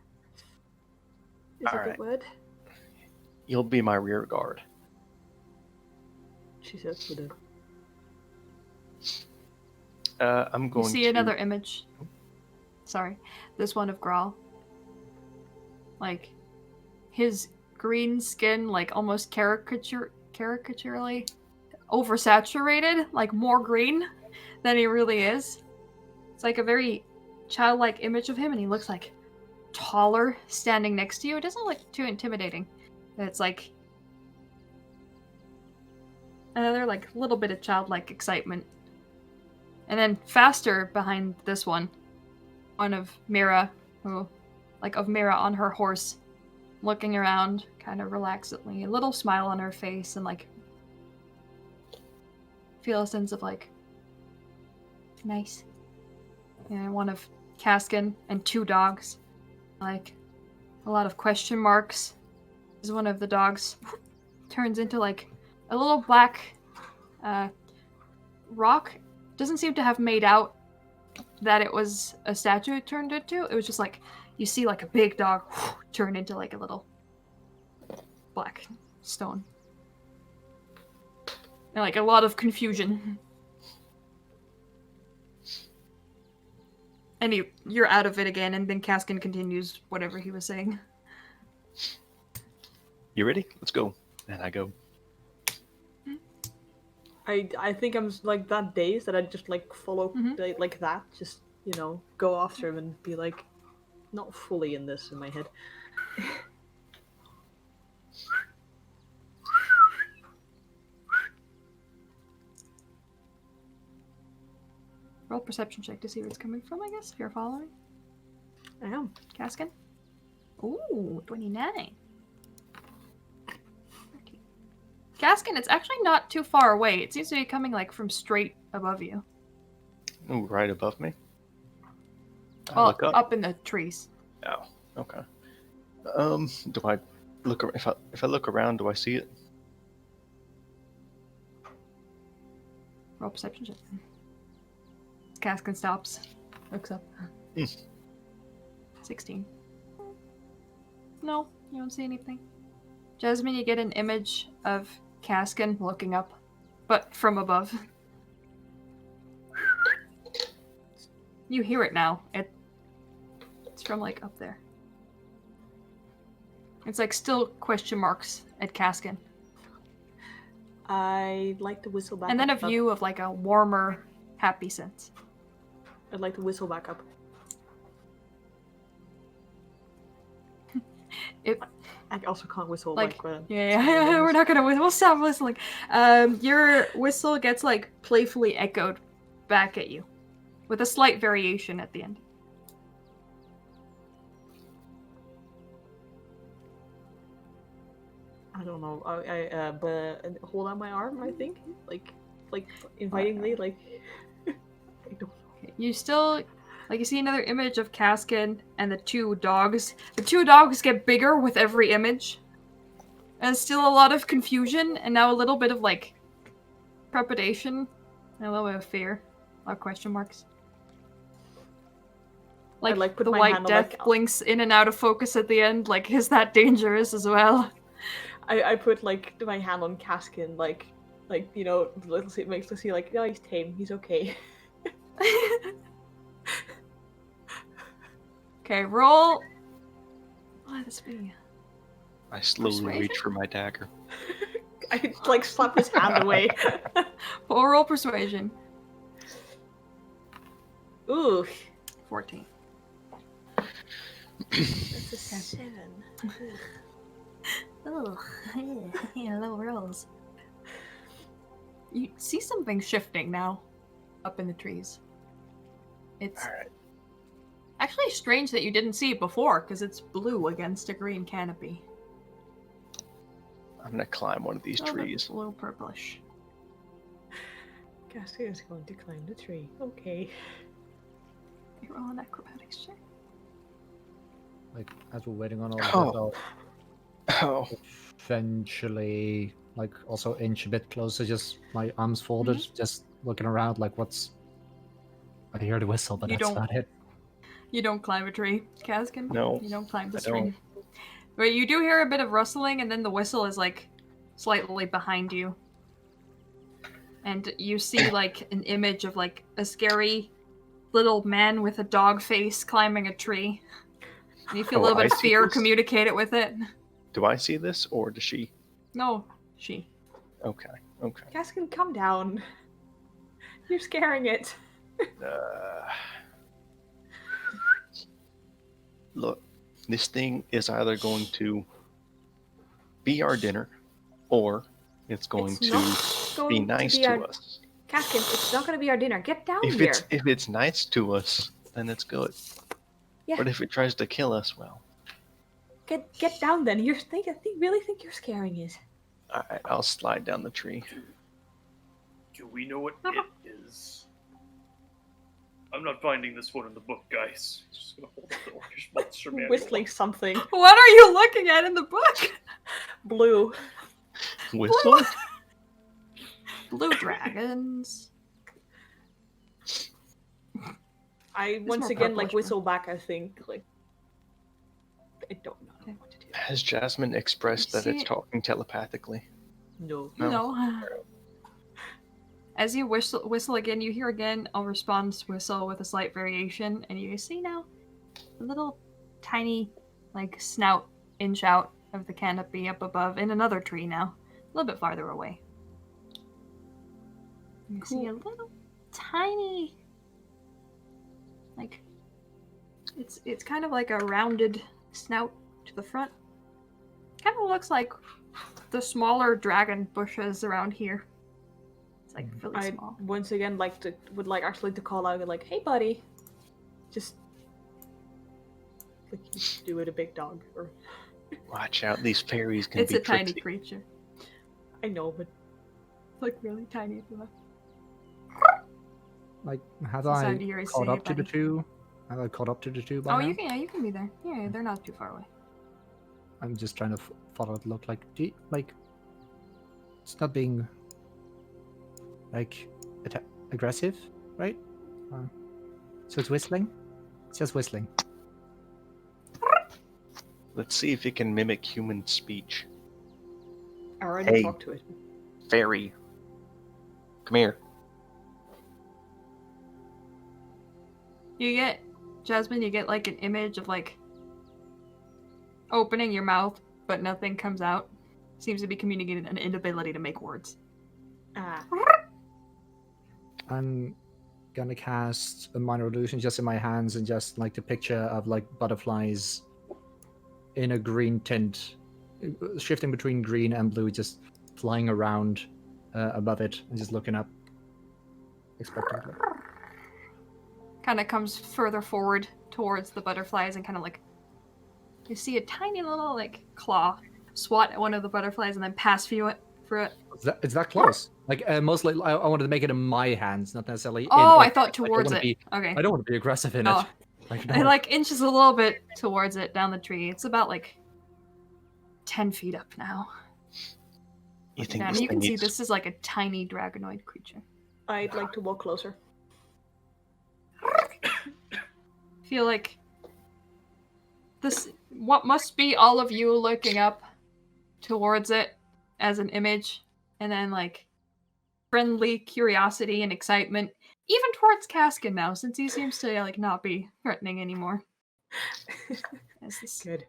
Is a Alright. good word. You'll be my rear guard. She says with a I'm You going see to... another image. Sorry. This one of Grawl. Like, his green skin, like, almost caricaturally oversaturated, like, more green than he really is. It's like a very childlike image of him, and he looks, like, taller standing next to you. It doesn't look too intimidating. It's, like, another, like, little bit of childlike excitement. And then faster behind this one of Mira, who, like, of Mira on her horse, looking around, kind of relaxedly, a little smile on her face, and, like, feel a sense of, like, nice. And one of Caskin and 2 dogs, like, a lot of question marks. As one of the dogs turns into, like, a little black rock. Doesn't seem to have made out that it was a statue it turned into. It was just like, you see like a big dog turn into like a little black stone. And like a lot of confusion. And you're out of it again, and then Caskin continues whatever he was saying. You ready? Let's go. And I go. I think I'm like that dazed that I just like follow Mhm. like that, just go after him and be like not fully in this in my head. Roll perception check to see where it's coming from, I guess, if you're following. I am. Caskin? Ooh, 29. Caskin, it's actually not too far away. It seems to be coming like from straight above you. Ooh, right above me? I Well, look up. in the trees. Oh, okay. Do I look if I look around, do I see it? Roll perception check. Caskin stops, looks up. 16. No, you don't see anything. Jasmine, you get an image of Caskin looking up, but from above. You hear it now. It's from like up there. It's like still question marks at Caskin. I'd like to whistle back And then a up. view of like a warmer, happy sense. I'd like to whistle back up. I also can't whistle Like, like yeah, we're not gonna whistle. We'll stop whistling. Your whistle gets like playfully echoed back at you, with a slight variation at the end. I don't know. But hold out my arm. I think like invitingly. Like I don't know. You still, like, you see another image of Caskin and the 2 dogs. The 2 dogs get bigger with every image. And still a lot of confusion, and now a little bit of, like, trepidation, and a little bit of fear. A lot of question marks. Like, like, put the my white hand on, death like, blinks in and out of focus at the end. Like, is that dangerous as well? I put like my hand on Caskin, like let's see, like, no, he's tame, he's okay. Okay, roll. What this be? I slowly Persuasion? reach for my dagger. I like slap his hand away. Full roll persuasion. Ooh, 14. that's a 7. Oh, yeah, low rolls. You see something shifting now, up in the trees. It's Alright. actually strange that you didn't see it before, because it's blue against a green canopy. I'm gonna climb one of these Oh, that's trees. a little purplish. Caskin is going to climb the tree. Okay. You roll an acrobatics check. Like, as we're waiting on all of Oh. this, I'll Oh, eventually, like, also inch a bit closer, just my arms folded, just looking around, like, what's I hear the whistle, but You that's don't- about it. You don't climb a tree, Kaskin. No, You don't climb the I tree. don't. But you do hear a bit of rustling, and then the whistle is like slightly behind you. And you see like an image of like a scary little man with a dog face climbing a tree. And you feel a Oh, little bit I of see fear this? communicated with it. Do I see this, or does she? No, she. Okay, okay. Kaskin, come down. You're scaring it. Look, this thing is either going to be our dinner, or it's going It's to not be going nice be to our... us. Kaskin, it's not going to be our dinner. Get down If here. it's nice to us, then it's good. Yeah. But if it tries to kill us, well, Get down then. Really think you're scaring it. I'll slide down the tree. Do we know what it is? I'm not finding this one in the book, guys. Just gonna hold the Orcish monster manual. Whistling something. What are you looking at in the book? Blue. Whistle? Blue dragons. I once more again like purplish whistle back. I think like I don't know what to do. Has Jasmine expressed You that see it's it? talking telepathically? No. No. As you whistle again, you hear again a response whistle with a slight variation, and you see now a little tiny, like, snout inch out of the canopy up above in another tree now, a little bit farther away. You see a little tiny, like, it's kind of like a rounded snout to the front. Kind of looks like the smaller dragon bushes around here. It's like really I small. once again would actually to call out like, hey buddy, just like you do with a big dog. Or Watch out, these fairies can It's be a tiny tricksy. creature. I know, but It's like really tiny. Like, have It's I time to hear us caught say up it, to the buddy. two? Have I caught up to the two by Oh, now? you can be there. Yeah, they're not too far away. I'm just trying to follow it look like. It's not being like aggressive, right? So it's whistling. It's just whistling. Let's see if it can mimic human speech. I already Hey. talked to it. Fairy, come here. You get, Jasmine, you get like an image of like opening your mouth, but nothing comes out. Seems to be communicating an inability to make words. Ah, I'm gonna cast a minor illusion just in my hands and just like the picture of like butterflies in a green tint, shifting between green and blue, just flying around above it and just looking up expectantly. Kind of comes further forward towards the butterflies and kind of like you see a tiny little like claw swat at one of the butterflies and then pass through it. It's that close. Like mostly, I wanted to make it in my hands, not necessarily. Oh, in I thought towards wanna it. Okay. I don't want to be aggressive in Oh. it. Like, It no. like inches a little bit towards it down the tree. It's about like 10 feet up now. You think Yeah, this and you thing can see needs... this is like a tiny dragonoid creature. I'd like to walk closer. Feel like this what must be all of you looking up towards it as an image, and then like friendly curiosity and excitement, even towards Kaskin now, since he seems to like not be threatening anymore. As this, Good.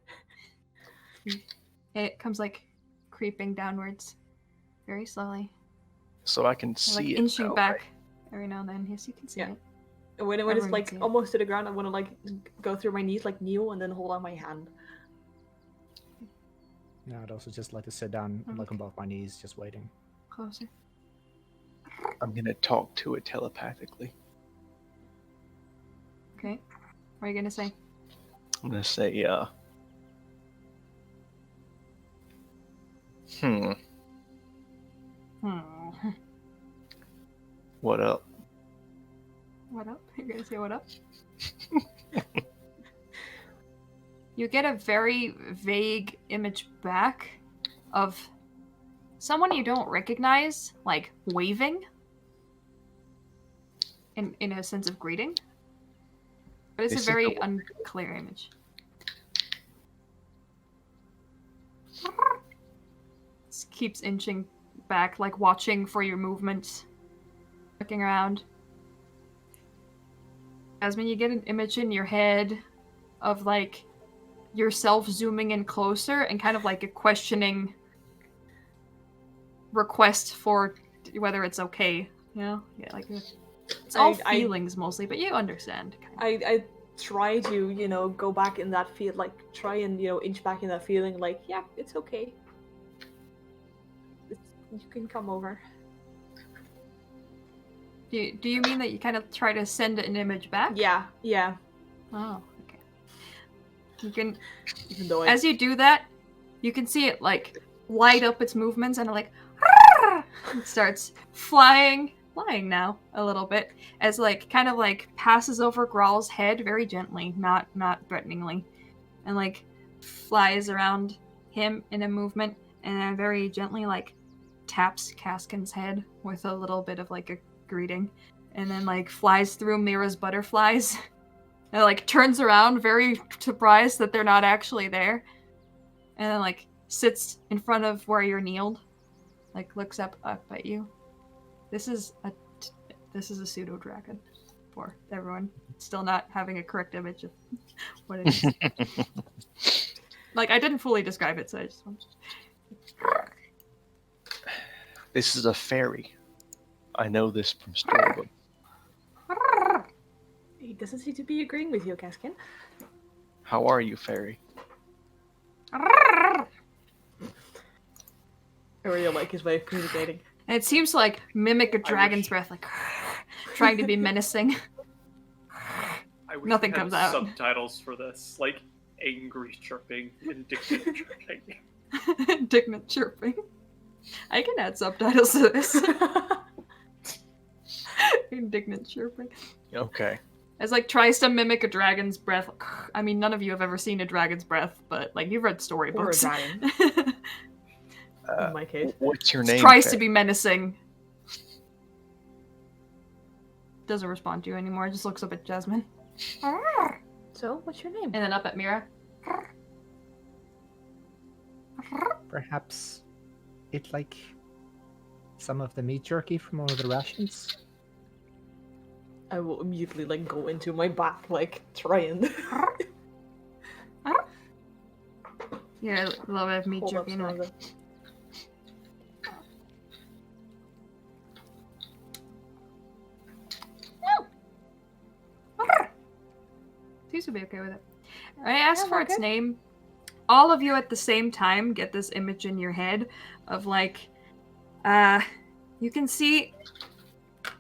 it comes like creeping downwards, very slowly, So I can and, see like it inching now, back right? every now and then. Yes, you can see Yeah. it. When it's Everyone like can see it. almost to the ground, I want to like go through my knees, like kneel, and then hold on my hand. Yeah, I'd also just like to sit down and look on both my knees, just waiting. Closer. I'm gonna talk to it telepathically. Okay. What are you gonna say? I'm gonna say, what up? What up? You're gonna say what up? You get a very vague image back of someone you don't recognize, like, waving. in a sense of greeting. But it's This a is very the- unclear image. Just keeps inching back, like watching for your movements, looking around. Jasmine, you get an image in your head of like yourself zooming in closer and kind of like a questioning request for whether it's okay. You know, yeah, like it's all feelings mostly, but you understand. I try to, go back in that feel, like try and, inch back in that feeling, like, yeah, it's okay. You can come over. Do you mean that you kind of try to send an image back? Yeah. Oh, okay. You can, Even though as you do that, you can see it like light up its movements and like it starts flying now a little bit as like kind of like passes over Graal's head very gently, not threateningly, and like flies around him in a movement and then very gently like taps Kaskin's head with a little bit of like a greeting, and then like flies through Mira's butterflies and like turns around very surprised that they're not actually there, and then like sits in front of where you're kneeled, like looks up at you. This is a pseudo dragon for everyone still not having a correct image of what it is. Like I didn't fully describe it, so I just want This is a fairy. I know this from storybook. He doesn't seem to be agreeing with you, Kaskin. How are you, fairy? I really like his way of communicating. And it seems to like mimic a dragon's breath, like trying to be menacing. I wish Nothing we had comes out. Subtitles for this, like angry chirping, indignant chirping. Indignant chirping. I can add subtitles to this. Indignant chirping. Okay. As like tries to mimic a dragon's breath. I mean, none of you have ever seen a dragon's breath, but like you've read storybooks. Or a dragon. In my case. What's your name? Tries to fairy? be menacing. Doesn't respond to you anymore. Just looks up at Jasmine. So, what's your name? And then up at Mira. Perhaps it like some of the meat jerky from one of the rations? I will immediately like go into my back, like try and Yeah, I love it. Meat hold up jerky. some of Anyway. it. Seems to be okay with it. I ask Yeah, for we're its good. name. All of you at the same time get this image in your head of like, you can see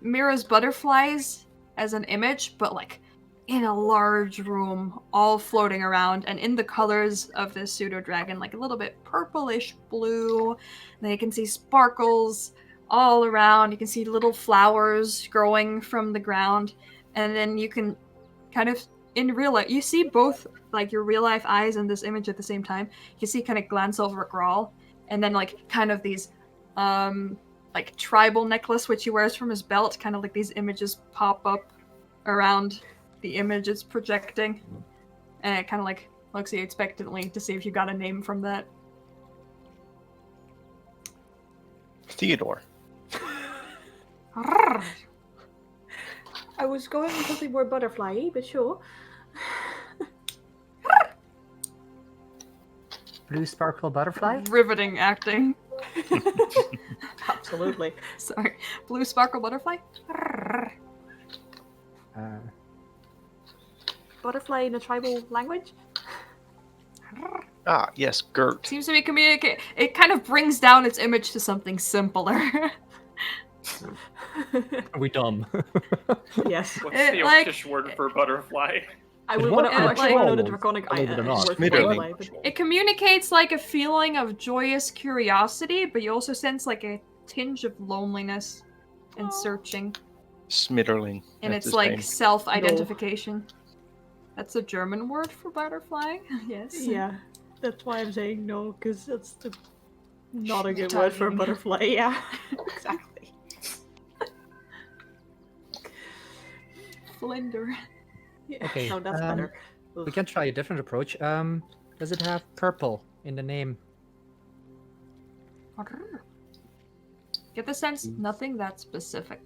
Mira's butterflies as an image, but like in a large room, all floating around, and in the colors of this pseudo dragon, like a little bit purplish blue. And then you can see sparkles all around. You can see little flowers growing from the ground, and then you can kind of in real life, you see both like your real life eyes and this image at the same time. You see kind of glance over at Graal, and then like kind of these like tribal necklace which he wears from his belt, kind of like these images pop up around the image it's projecting, and it kind of like looks at you expectantly to see if you got a name from that. Theodore. I was going with something more butterfly-y, but sure. Blue sparkle butterfly? Riveting acting. Absolutely. Sorry. Blue sparkle butterfly? Butterfly in a tribal language? Ah, yes, Gert. Seems to be communicate. It kind of brings down its image to something simpler. Are we dumb? Yes. What's It, the like- Orcish word for butterfly? I would What want to are actually want to know the trolls? draconic Believe it or not. word for Smitterling. butterfly, but It communicates like a feeling of joyous curiosity, but you also sense like a tinge of loneliness and searching. Smitterling. And that's it's his like name. self-identification. That's a German word for butterfly. Yes. yeah, that's why I'm saying no, because that's the not a good word for a Italian. butterfly. Yeah, exactly. Flinder. Yeah. Okay, No, that's better. We can try a different approach. Does it have purple in the name? Get the sense nothing that specific.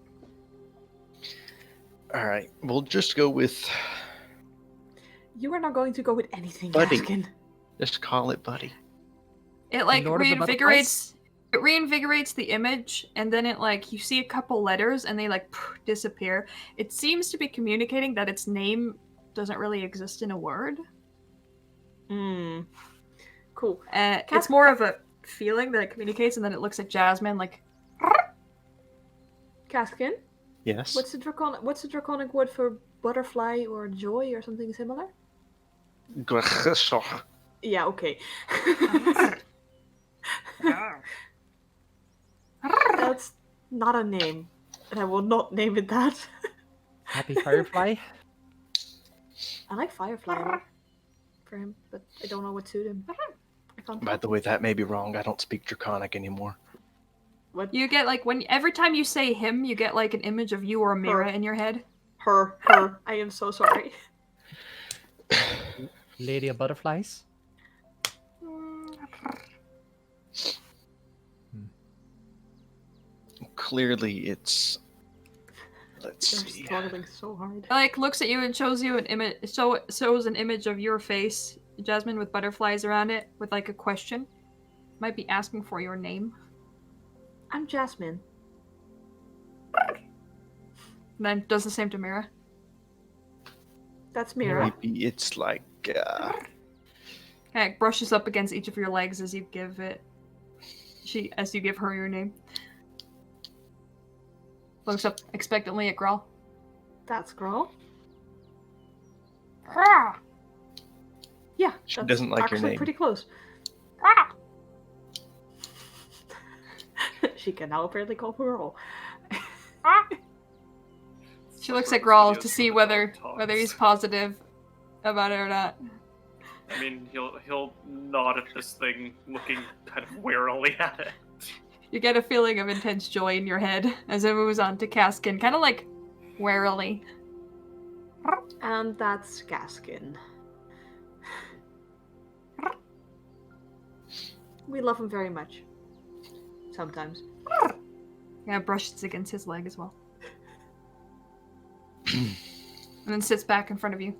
All right, we'll just go with You are not going to go with anything, Buddy. Gaskin. just call it Buddy. It like Lord of the reinvigorates. It reinvigorates the image, and then it like you see a couple letters, and they like disappear. It seems to be communicating that its name doesn't really exist in a word. Hmm. Cool. It's more of a feeling that it communicates, and then it looks at Jasmine like. Gaskin, Yes. what's the draconic word for butterfly or joy or something similar? Yeah, okay. That's not a name, and I will not name it that. Happy Firefly? I like Firefly a lot for him, but I don't know what suit him. I can't By tell. the way, that may be wrong. I don't speak Draconic anymore. What? You get like every time you say him, you get like an image of you or Mira in your head. Her. I am so sorry. Lady of Butterflies? Clearly, it's. Let's They're see. struggling so hard. Like looks at you and shows you an image. Shows an image of your face, Jasmine, with butterflies around it, with like a question. Might be asking for your name. I'm Jasmine. And then does the same to Mira. That's Mira. Maybe it's like. Okay, brushes up against each of your legs as you give it. As you give her your name. Looks up expectantly at Grawl. That's Grawl. Yeah, She that's doesn't like your actually name. pretty close. She can now apparently call Grawl. She looks at Grawl to see whether he's positive about it or not. I mean, he'll nod at this thing, looking kind of warily at it. You get a feeling of intense joy in your head as it moves on to Caskin, kind of like warily. And that's Gaskin. We love him very much. Sometimes. Yeah, brushes against his leg as well. And then sits back in front of you.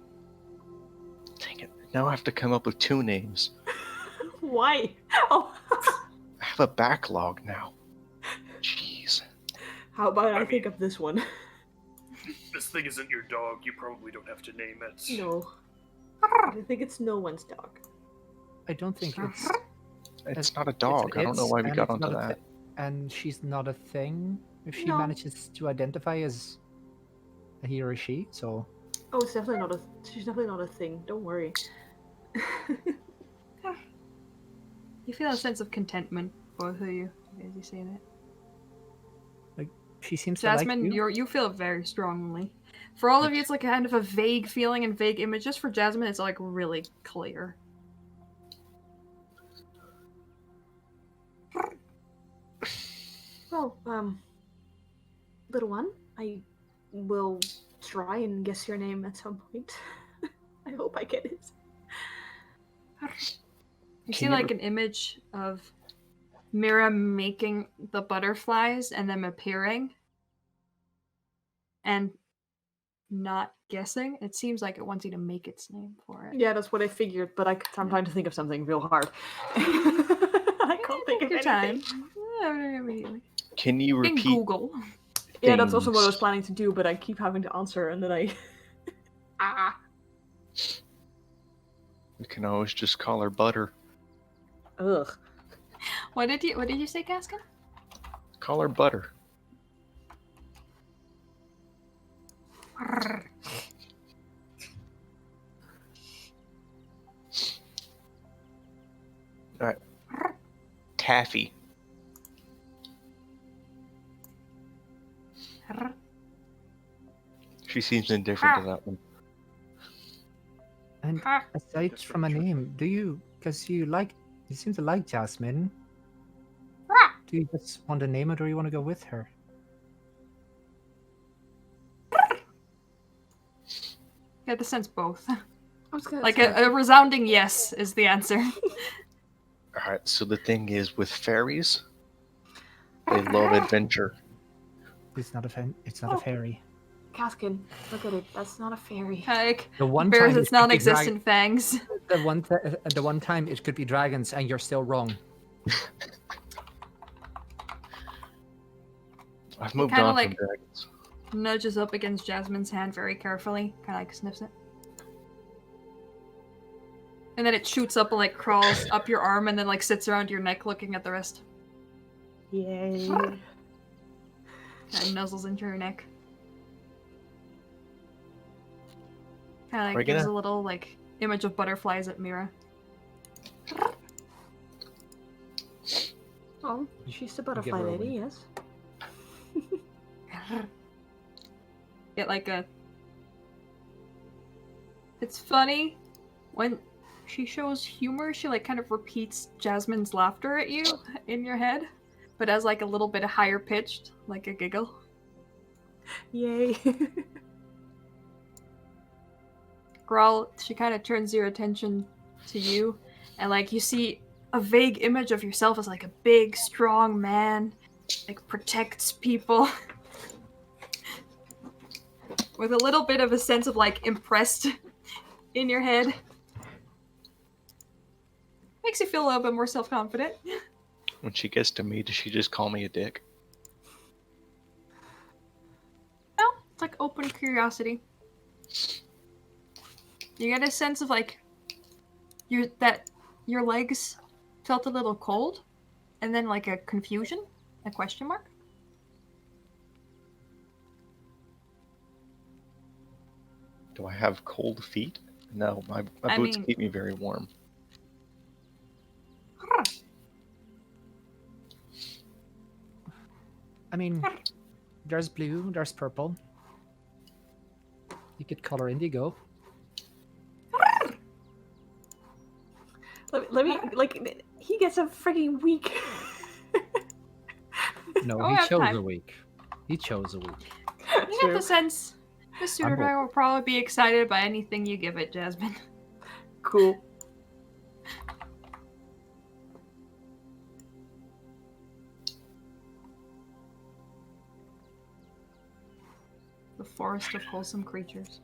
Dang it. Now I have to come up with 2 names. Why? Oh. I have a backlog now. Jeez. How about I mean- think of this one? This thing isn't your dog. You probably don't have to name it. No. I think it's no one's dog. I don't think it's... It's not a dog. I don't know why we got onto that. And she's not a thing if she No. manages to identify as a he or a she, so... Oh, it's definitely not a. She's definitely not a thing. Don't worry. You feel a sense of contentment, both of you, as you say that. She seems Jasmine, to like you. you feel it very strongly. For all of you, it's like kind of a vague feeling and vague image. Just for Jasmine, it's like really clear. Well, little one, I will try and guess your name at some point. I hope I get it. You see like an image of Mira making the butterflies and them appearing and not guessing. It seems like it wants you to make its name for it. Yeah, that's what I figured, but I'm trying to think of something real hard. I can't think of Your anything. time. Immediately. Can you In repeat? Google. Yeah, that's also what I was things? planning to do, but I keep having to answer, and then I... We can always just call her Butter. Ugh. What did you say, Casca? Call her Butter. Alright. Taffy. She seems indifferent to that one. And aside from a name, do you... Because you seem to like Jasmine. Do you just want to name it, or you want to go with her? Get the sense both. I was gonna Like say, a resounding yes is the answer. All right. So the thing is, with fairies, they love adventure. It's not a fairy. Caskin, look at it. That's not a fairy. Like The one bears time its it could be non-existent fangs. The one time it could be dragons, and you're still wrong. I've moved kinda on like- from dragons. Nudges up against Jasmine's hand very carefully, kind of like sniffs it. And then it shoots up and like crawls up your arm and then like sits around your neck looking at the rest. Yay. And nuzzles into your neck. Kind of like gives a little like image of butterflies at Mira. Oh, she's the butterfly her a lady, yes. Get like a... It's funny when she shows humor, she like kind of repeats Jasmine's laughter at you in your head, but as like a little bit higher pitched, like a giggle. Yay. Grawl, she kind of turns your attention to you, and like you see a vague image of yourself as like a big, strong man, like protects people. With a little bit of a sense of like impressed in your head. Makes you feel a little bit more self-confident. When she gets to me, does she just call me a dick? No, it's like open curiosity. You get a sense of like your legs felt a little cold, and then like a confusion, a question mark. Do I have cold feet? No, my boots keep me very warm. I mean, there's blue, there's purple. You could color indigo. Let me, like, he gets a freaking week. No, Oh, he I have chose time. a week. He chose a week. You get the sense the suitor I'm guy will probably be excited by anything you give it, Jasmine. Cool. The forest of wholesome creatures.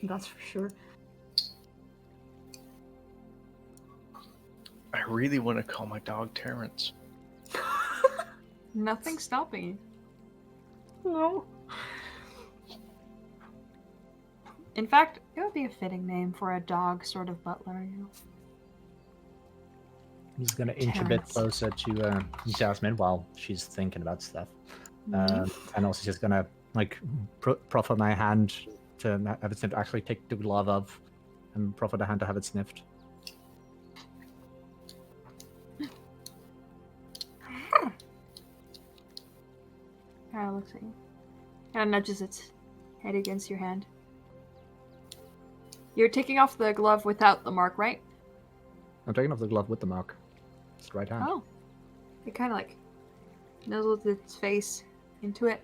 That's for sure. I really want to call my dog Terrence. Nothing's stopping you. No. In fact, it would be a fitting name for a dog sort of butler, you know. He's gonna inch a bit Terrence. closer to Jasmine while she's thinking about stuff, and also just gonna like proffer my hand to have it sniffed. Actually, take the glove off and proffer the hand to have it sniffed. Kind of looks at you. Kind of nudges its head against your hand. You're taking off the glove without the mark, right? I'm taking off the glove with the mark. It's the right hand. Oh. It kind of like nuzzles its face into it.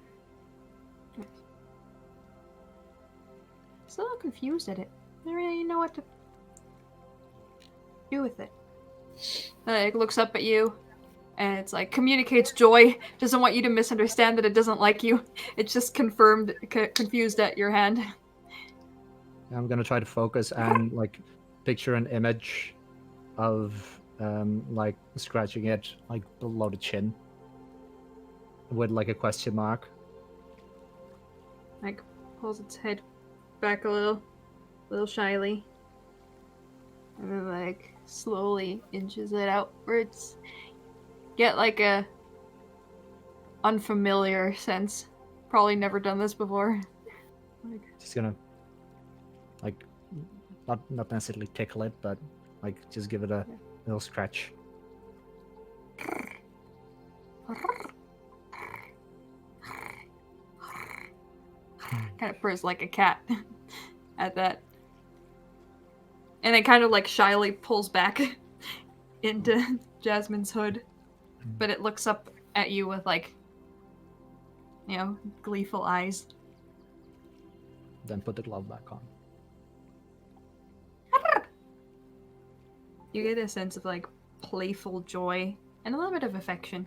It's a little confused at it. I don't really know what to do with it. It looks up at you, and it's like communicates joy. Doesn't want you to misunderstand that it doesn't like you. It's just confused at your hand. I'm gonna try to focus and like picture an image of like scratching it like below the chin with like a question mark. Like pulls its head back a little shyly, and then like slowly inches it outwards. Get like a unfamiliar sense. Probably never done this before. Like, Just gonna like not necessarily tickle it, but like just give it a little scratch. kind of purrs like a cat at that. And it kind of like shyly pulls back into Jasmine's hood. But it looks up at you with like, you know, gleeful eyes. Then put the glove back on. You get a sense of like playful joy and a little bit of affection.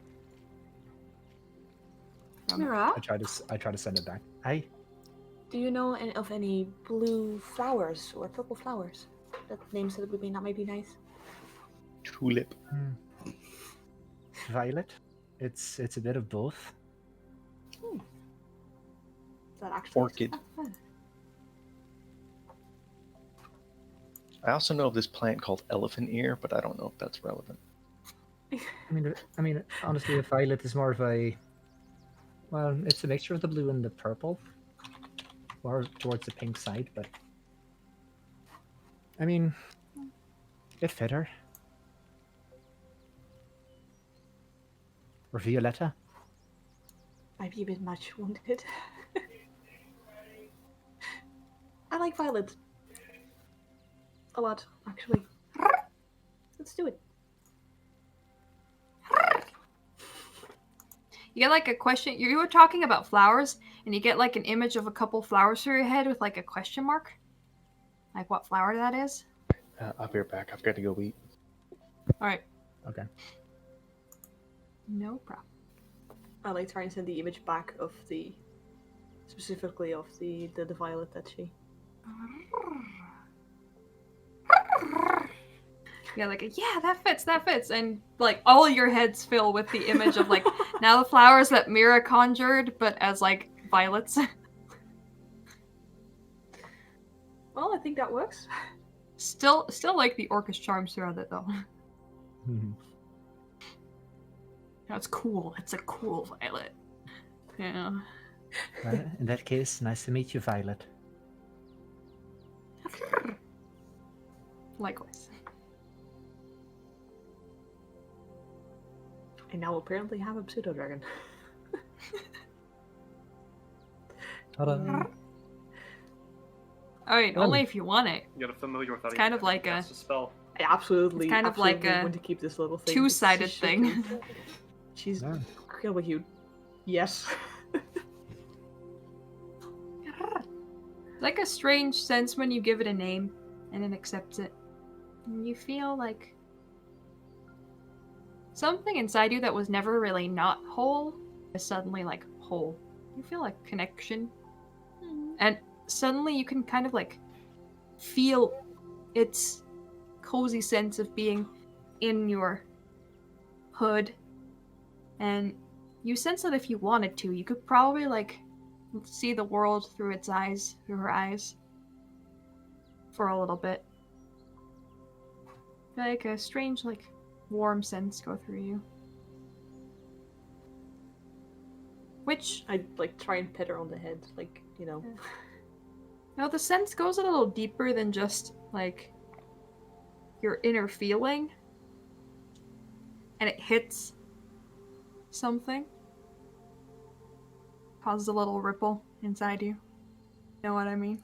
Mira, I try to send it back. Hi. do you know of any blue flowers or purple flowers? That names that might be nice. Tulip. Violet. It's a bit of both. Is that actually Orchid. I also know of this plant called elephant ear, but I don't know if that's relevant. I mean, honestly, a violet is more of a. Well, it's a mixture of the blue and the purple, or towards the pink side. But I mean, it fit her. Or Violetta. Might be a bit much, won't it? I like violet. A lot, actually. Let's do it. You get like a question. You were talking about flowers, and you get like an image of a couple flowers through your head with like a question mark. Like what flower that is. I'll be right back. I've got to go eat. All right. Okay. No problem. I like trying to send the image back of specifically of the violet that she. Yeah, like yeah, that fits, and like all your heads fill with the image of like now the flowers that Mira conjured, but as like violets. Well, I think that works. Still like the orcish charms throughout it though. No, it's cool. It's a cool violet. Yeah. Well, in that case, nice to meet you, Violet. Likewise. I now apparently have a pseudo dragon. Ta-da. All right, only if you want it. You got a familiar with that. It's kind of like a spell. I absolutely, It's kind of like absolutely a want to keep this little thing. two-sided She should thing. be. She's Yeah. real cute. Yes. Like a strange sense when you give it a name and it accepts it. And you feel like something inside you that was never really not whole is suddenly like whole. You feel like connection. And suddenly you can kind of like feel its cozy sense of being in your hood. And you sense that if you wanted to, you could probably like see the world through its eyes, through her eyes, for a little bit. Like a strange, like, warm sense go through you. Which, I like try and pet her on the head, like, you know. no, the sense goes a little deeper than just, like, your inner feeling. And it hits something. Causes a little ripple inside you. You know what I mean?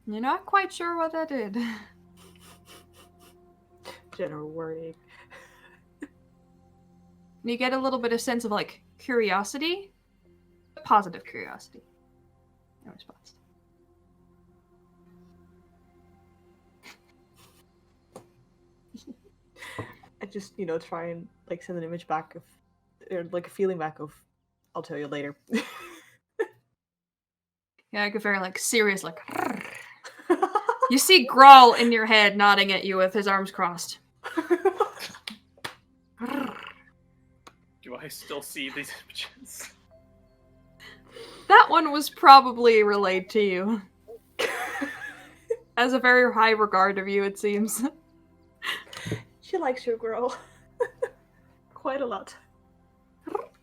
You're not quite sure what that did. General worrying. You get a little bit of sense of like curiosity, positive curiosity in response. I just, you know, try and like send an image back of, or like a feeling back of, I'll tell you later. Yeah, like a very like serious like. You see Grawl in your head nodding at you with his arms crossed. Do I still see these images? That one was probably relayed to you. As a very high regard of you, it seems. She likes your girl. Quite a lot.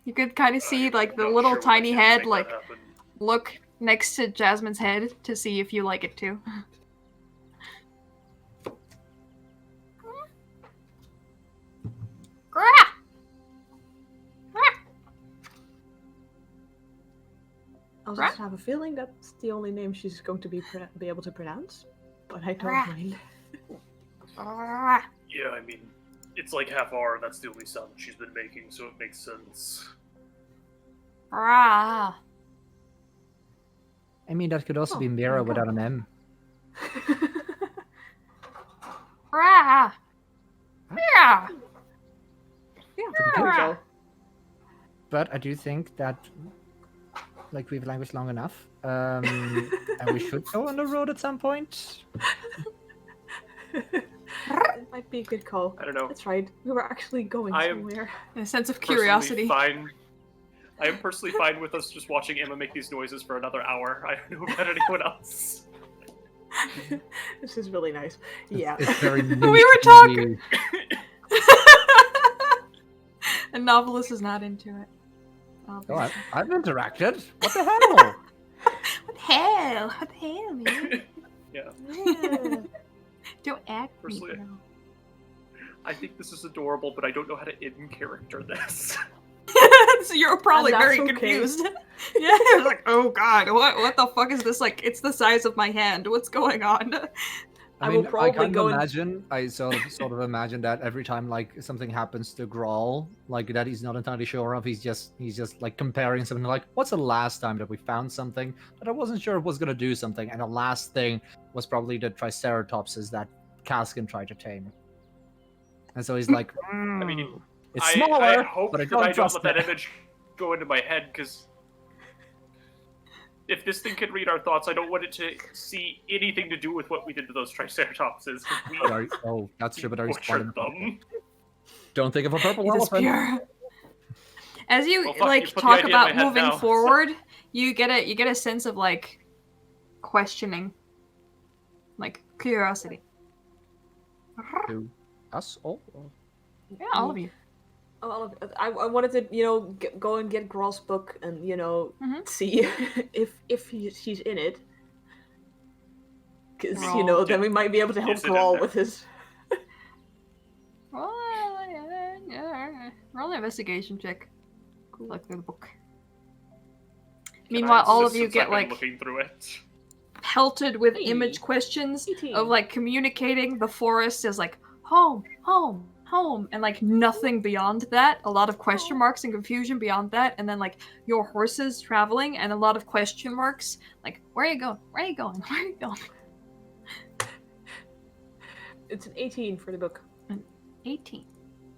You could kind of see like the Not little sure what I tiny did to head make that like happen. look next to Jasmine's head to see if you like it too. I just have a feeling that's the only name she's going to be able to pronounce, but I don't mind. Yeah, I mean, it's like half hour, and that's the only sound she's been making, so it makes sense. Ah. I mean, that could also Oh, be there Mira you go. without an M. Rah! Yeah! Yeah, Pretty there we good. go. But I do think that, like, we've languished long enough, and we should go on the road at some point. It might be a good call. I don't know. That's right. We were actually going I am somewhere. A sense of Personally curiosity. Fine. I am personally fine with us just watching Emma make these noises for another hour. I don't know about anyone else. This is really nice. Yeah. It's very We niche were TV. talking. And Novelist is not into it. Oh, Obviously. I've interacted. What the hell? What the hell? What the hell, man? Yeah. Yeah. Don't act me, Personally- bro. I think this is adorable, but I don't know how to in-character this. So you're probably And that's very okay. confused. Yeah, you're like, oh god, what the fuck is this? Like, it's the size of my hand. What's going on? I will probably kind go of and- imagine. I sort of imagine that every time like something happens to Grawl, like that he's not entirely sure of. He's just like comparing something like, what's the last time that we found something that I wasn't sure was gonna do something, and the last thing was probably the Triceratopses that Kaskin tried to tame. And so he's like, I mean, it's I smaller, hope but I that don't I don't trust let that it. image go into my head, because if this thing can read our thoughts, I don't want it to see anything to do with what we did to those Triceratopses. We Oh, that's true, but are you butchered spotting them. Don't think of a purple It is elephant. pure. As you Well, fuck, you like put the talk idea in my about head moving now. forward, you get a sense of like questioning, like curiosity. To us all. Yeah, all of you. I wanted to, go and get Grawl's book and, Mhm. see if she's in it. Because, Grawl. then we might be able to help Is it in Grawl there? with his... Roll an investigation check. Look through the book. Can Meanwhile, I all of assist you since I've get been like looking through it. pelted with Hey. image questions 18. of like communicating the forest as like home, home, home, and like nothing beyond that. A lot of question marks and confusion beyond that, and then like your horses traveling and a lot of question marks. Like, where are you going? Where are you going? Where are you going? It's an 18 for the book. 18.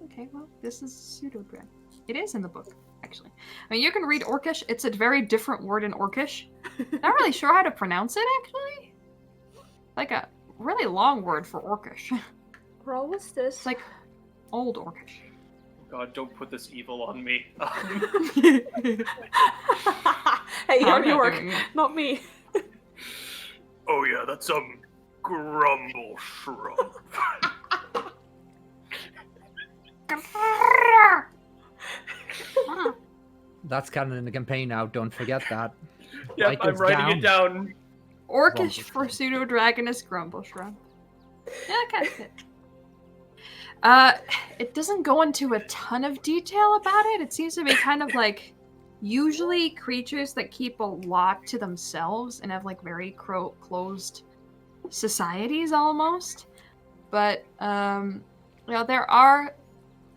Okay, well, this is pseudo-dread. It is in the book, actually. I mean, you can read Orcish. It's a very different word in Orcish. Not really sure how to pronounce it, actually. Like a really long word for Orcish. Grawl, what's this? It's like old Orcish. God, don't put this evil on me. Hey, I'm hard not work, doing it. not me. Oh yeah, that's grumble shrub. That's canon in the campaign now. Don't forget that. Yep, Write I'm this writing down. it down. Orcish for pseudo-dragon is Grumble Shrub. Yeah, kind of fit. It doesn't go into a ton of detail about it. It seems to be kind of like usually creatures that keep a lot to themselves and have like very closed societies almost. But there are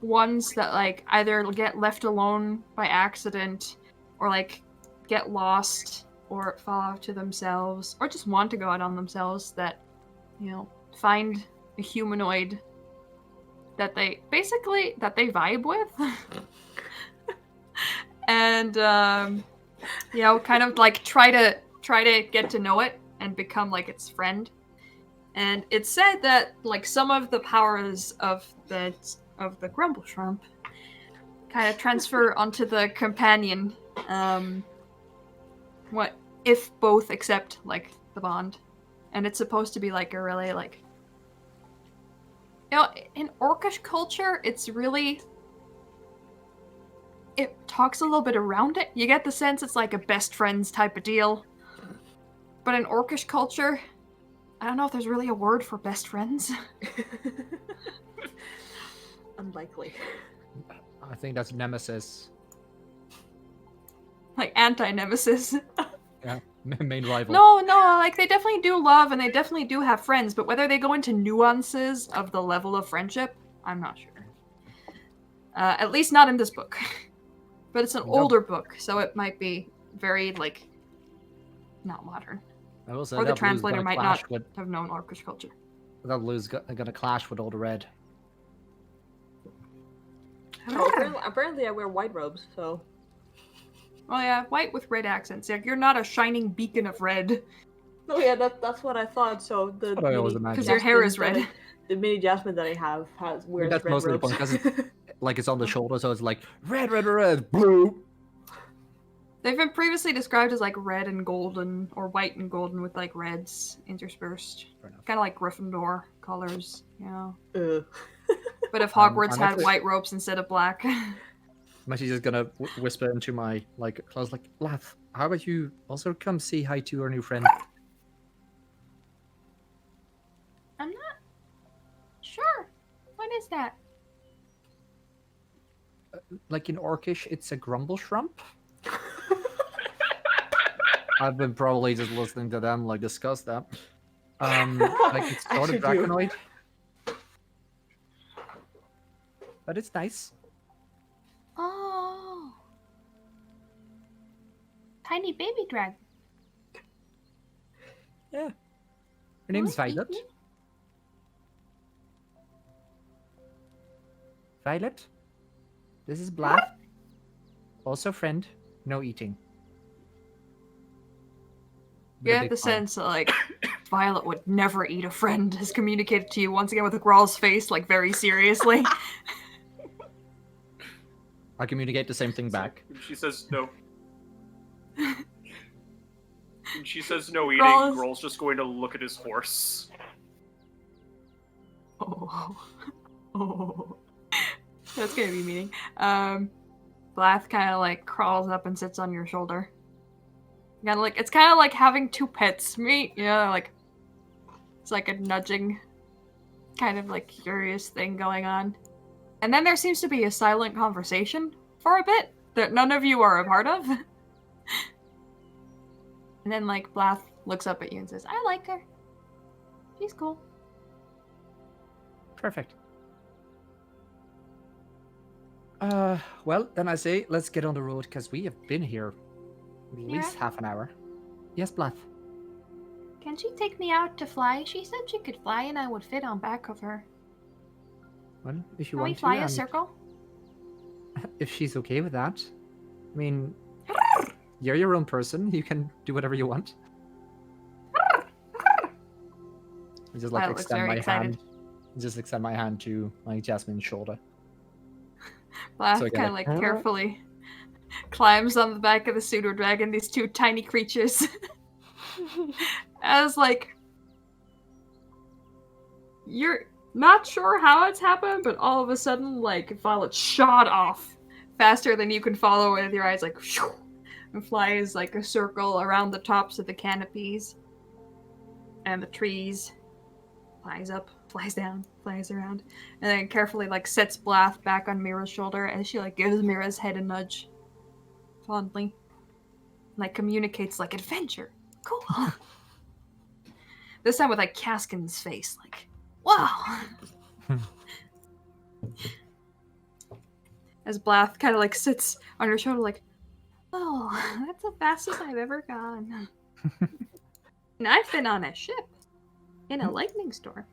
ones that like either get left alone by accident or like get lost or fall off to themselves or just want to go out on themselves that find a humanoid that they vibe with and kind of like try to get to know it and become like its friend. And it's said that like some of the powers of the Grumble Shrimp kind of transfer onto the companion. What if both accept like the bond, and it's supposed to be like a really like in Orcish culture, it's really it talks a little bit around it. You get the sense it's like a best friends type of deal. But in Orcish culture, I don't know if there's really a word for best friends. Unlikely. I think that's Nemesis. Like anti-nemesis. Yeah, main rival. No, like they definitely do love and they definitely do have friends, but whether they go into nuances of the level of friendship, I'm not sure. At least not in this book. But it's an older book, so it might be very, like, not modern. I will say Or the that blue's translator gonna might clash not with have known Orcish culture. that blue's gonna clash with all the red. Oh, apparently I wear white robes, so... Oh yeah, white with red accents. Yeah, you're not a shining beacon of red. Oh yeah, that's what I thought. So the what I always imagined. Because your hair is red. The mini Jasmine that I have wears that's red mostly robes. the point, because like it's on the shoulder, so it's like red, red, red, blue. They've been previously described as like red and golden, or white and golden with like reds interspersed. Kind of like Gryffindor colors, you know. But if Hogwarts I'm had actually- white robes instead of black. I'm actually just gonna whisper into my clothes, like, Laugh, how about you also come say hi to our new friend? I'm not sure. What is that? Like in Orcish, it's a grumble shrump. I've been probably just listening to them like discuss that. Like it's sort of As you do. draconoid, but it's nice. Oh. Tiny baby dragon. Yeah. Her name's What? Violet. Violet, this is Blath. Also friend, no eating. With You a get big the smile. sense that, like, Violet would never eat a friend, has communicated to you once again with Grawl's face, like, very seriously. I communicate the same thing back. She says no. When she says no eating, Grawl is- Grohl's just going to look at his horse. Oh. Oh. That's gonna be meaning. Blath kind of, like, crawls up and sits on your shoulder. Kinda like, it's kind of like having two pets meet, you know, like, it's like a nudging, kind of, like, curious thing going on. And then there seems to be a silent conversation for a bit that none of you are a part of. And then, like, Blath looks up at you and says, I like her. She's cool. Perfect. Well, then I say, let's get on the road, because we have been here at least Yeah. half an hour. Yes, Blath. Can she take me out to fly? She said she could fly and I would fit on back of her. Well, if you Can we want fly to, a and circle? if she's okay with that. I mean, you're your own person. You can do whatever you want. I just like Violet looks extend very my excited. hand. Just extend my hand to like Jasmine's shoulder. Blath So I kind of gotta- like carefully climbs on the back of the pseudo dragon. These two tiny creatures, as like you're not sure how it's happened, but all of a sudden, like Violet shot off faster than you can follow with your eyes, like shoo, and flies like a circle around the tops of the canopies and the trees. Flies up, flies down, flies around, and then carefully like sets Blath back on Mira's shoulder as she like gives Mira's head a nudge. Fondly. Like communicates like adventure. Cool. This time with like Caskin's face, like, wow. As Blath kind of like sits on her shoulder, like, oh, that's the fastest I've ever gone. And I've been on a ship. In a lightning storm.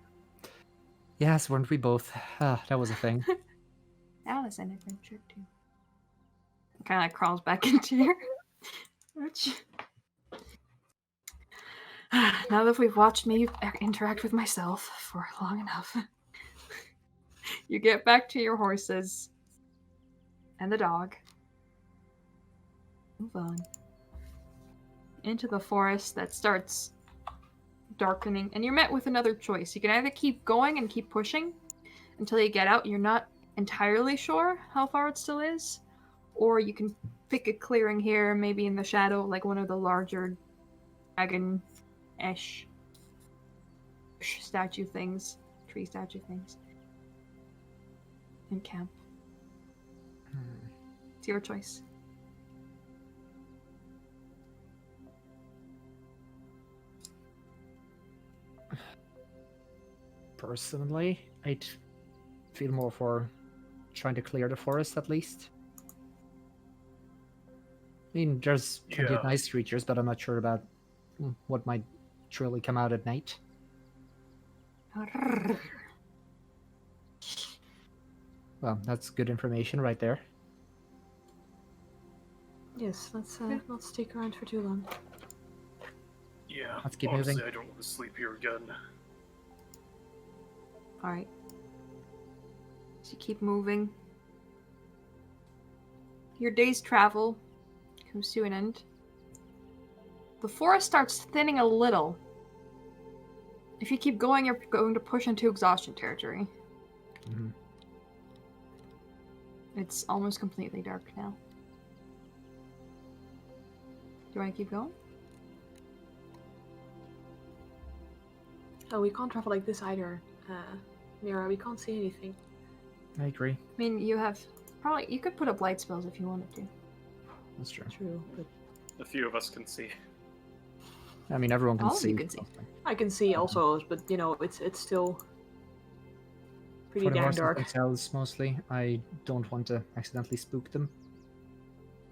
Yes, weren't we both? That was a thing. That was an adventure too. Kind of like crawls back into your which now that we've watched me interact with myself for long enough, you get back to your horses and the dog. Move on into the forest that starts darkening, and you're met with another choice. You can either keep going and keep pushing until you get out. You're not entirely sure how far it still is, or you can pick a clearing here, maybe in the shadow, like one of the larger dragon-ish statue things, tree statue things, and camp. It's your choice. Personally, I'd feel more for trying to clear the forest at least. I mean, there's plenty of Yeah. nice creatures, but I'm not sure about what might truly come out at night. Well, that's good information right there. Yes, let's not stick around for too long. Yeah, Let's keep honestly, moving. I don't want to sleep here again. Alright. So you keep moving. Your day's travel comes to an end. The forest starts thinning a little. If you keep going, you're going to push into exhaustion territory. Mm-hmm. It's almost completely dark now. Do you want to keep going? Oh, we can't travel like this either. Mira, we can't see anything. I agree. I mean, you have... Probably... You could put up light spells if you wanted to. That's true. True, but A few of us can see. I mean, everyone can All of see. you can see. I can see also, but you know, it's still pretty For the damn horses dark. themselves, mostly. I don't want to accidentally spook them.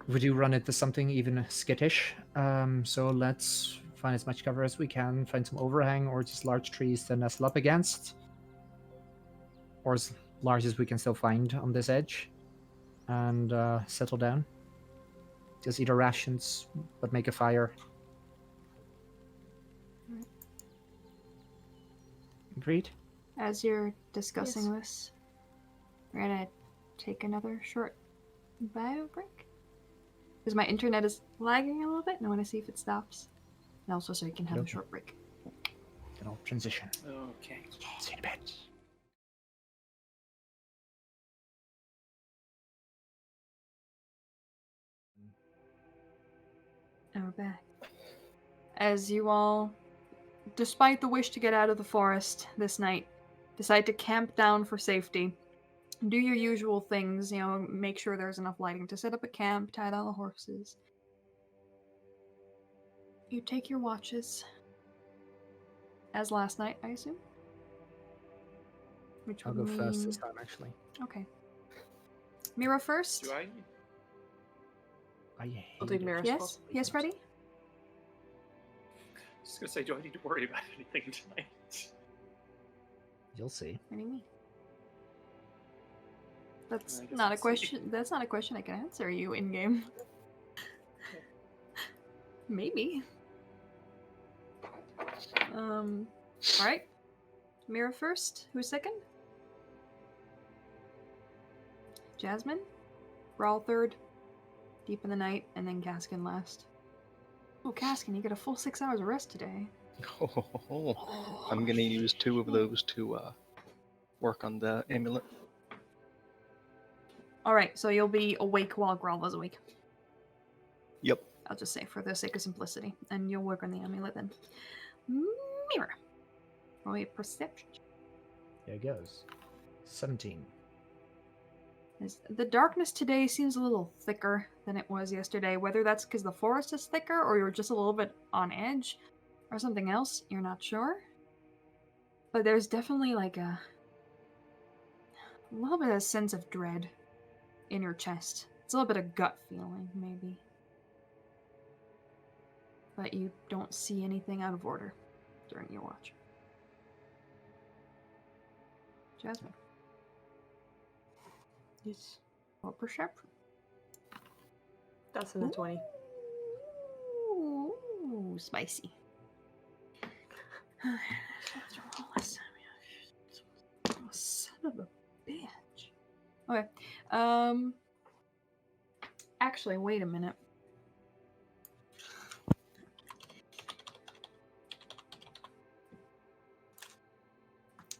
We do run into something even skittish, so let's find as much cover as we can, find some overhang or just large trees to nestle up against. Or as large as we can still find on this edge. And settle down. Just eat our rations, but make a fire. Agreed? As you're discussing this, we're gonna take another short bio break. Because my internet is lagging a little bit, and I want to see if it stops. And also so you can have a Okay. short break. Then I'll transition. Okay. See you in a bit. And we're back. As you all, despite the wish to get out of the forest this night, decide to camp down for safety. Do your usual things, you know, make sure there's enough lighting to set up a camp, tie down the horses. You take your watches. As last night, I assume? Which I'll would go first this mean- time, actually. Okay. Mira first? Do I? I hate I'll take it. Mira's Yes? spot. Yes, Freddy? Just gonna say, do I need to worry about anything tonight? You'll see. What do you mean? That's I guess not a we'll see. question. That's not a question I can answer you in game. Maybe. Alright. Mira first. Who's second? Jasmine? Rawl third. Deep in the night, and then Caskin last. Oh, Caskin, you get a full 6 hours of rest today. I'm gonna use 2 of those to work on the amulet. Alright, so you'll be awake while Grawl is awake. Yep. I'll just say for the sake of simplicity. And you'll work on the amulet then. Mira. Roll a perception. There it goes. 17. The darkness today seems a little thicker than it was yesterday. Whether that's because the forest is thicker or you're just a little bit on edge or something else, you're not sure. But there's definitely like a little bit of sense of dread in your chest. It's a little bit of gut feeling, maybe. But you don't see anything out of order during your watch. Jasmine. Yes. Roll perception. That's in the 20. Ooh, spicy. Oh, son of a bitch. Okay. Actually, wait a minute.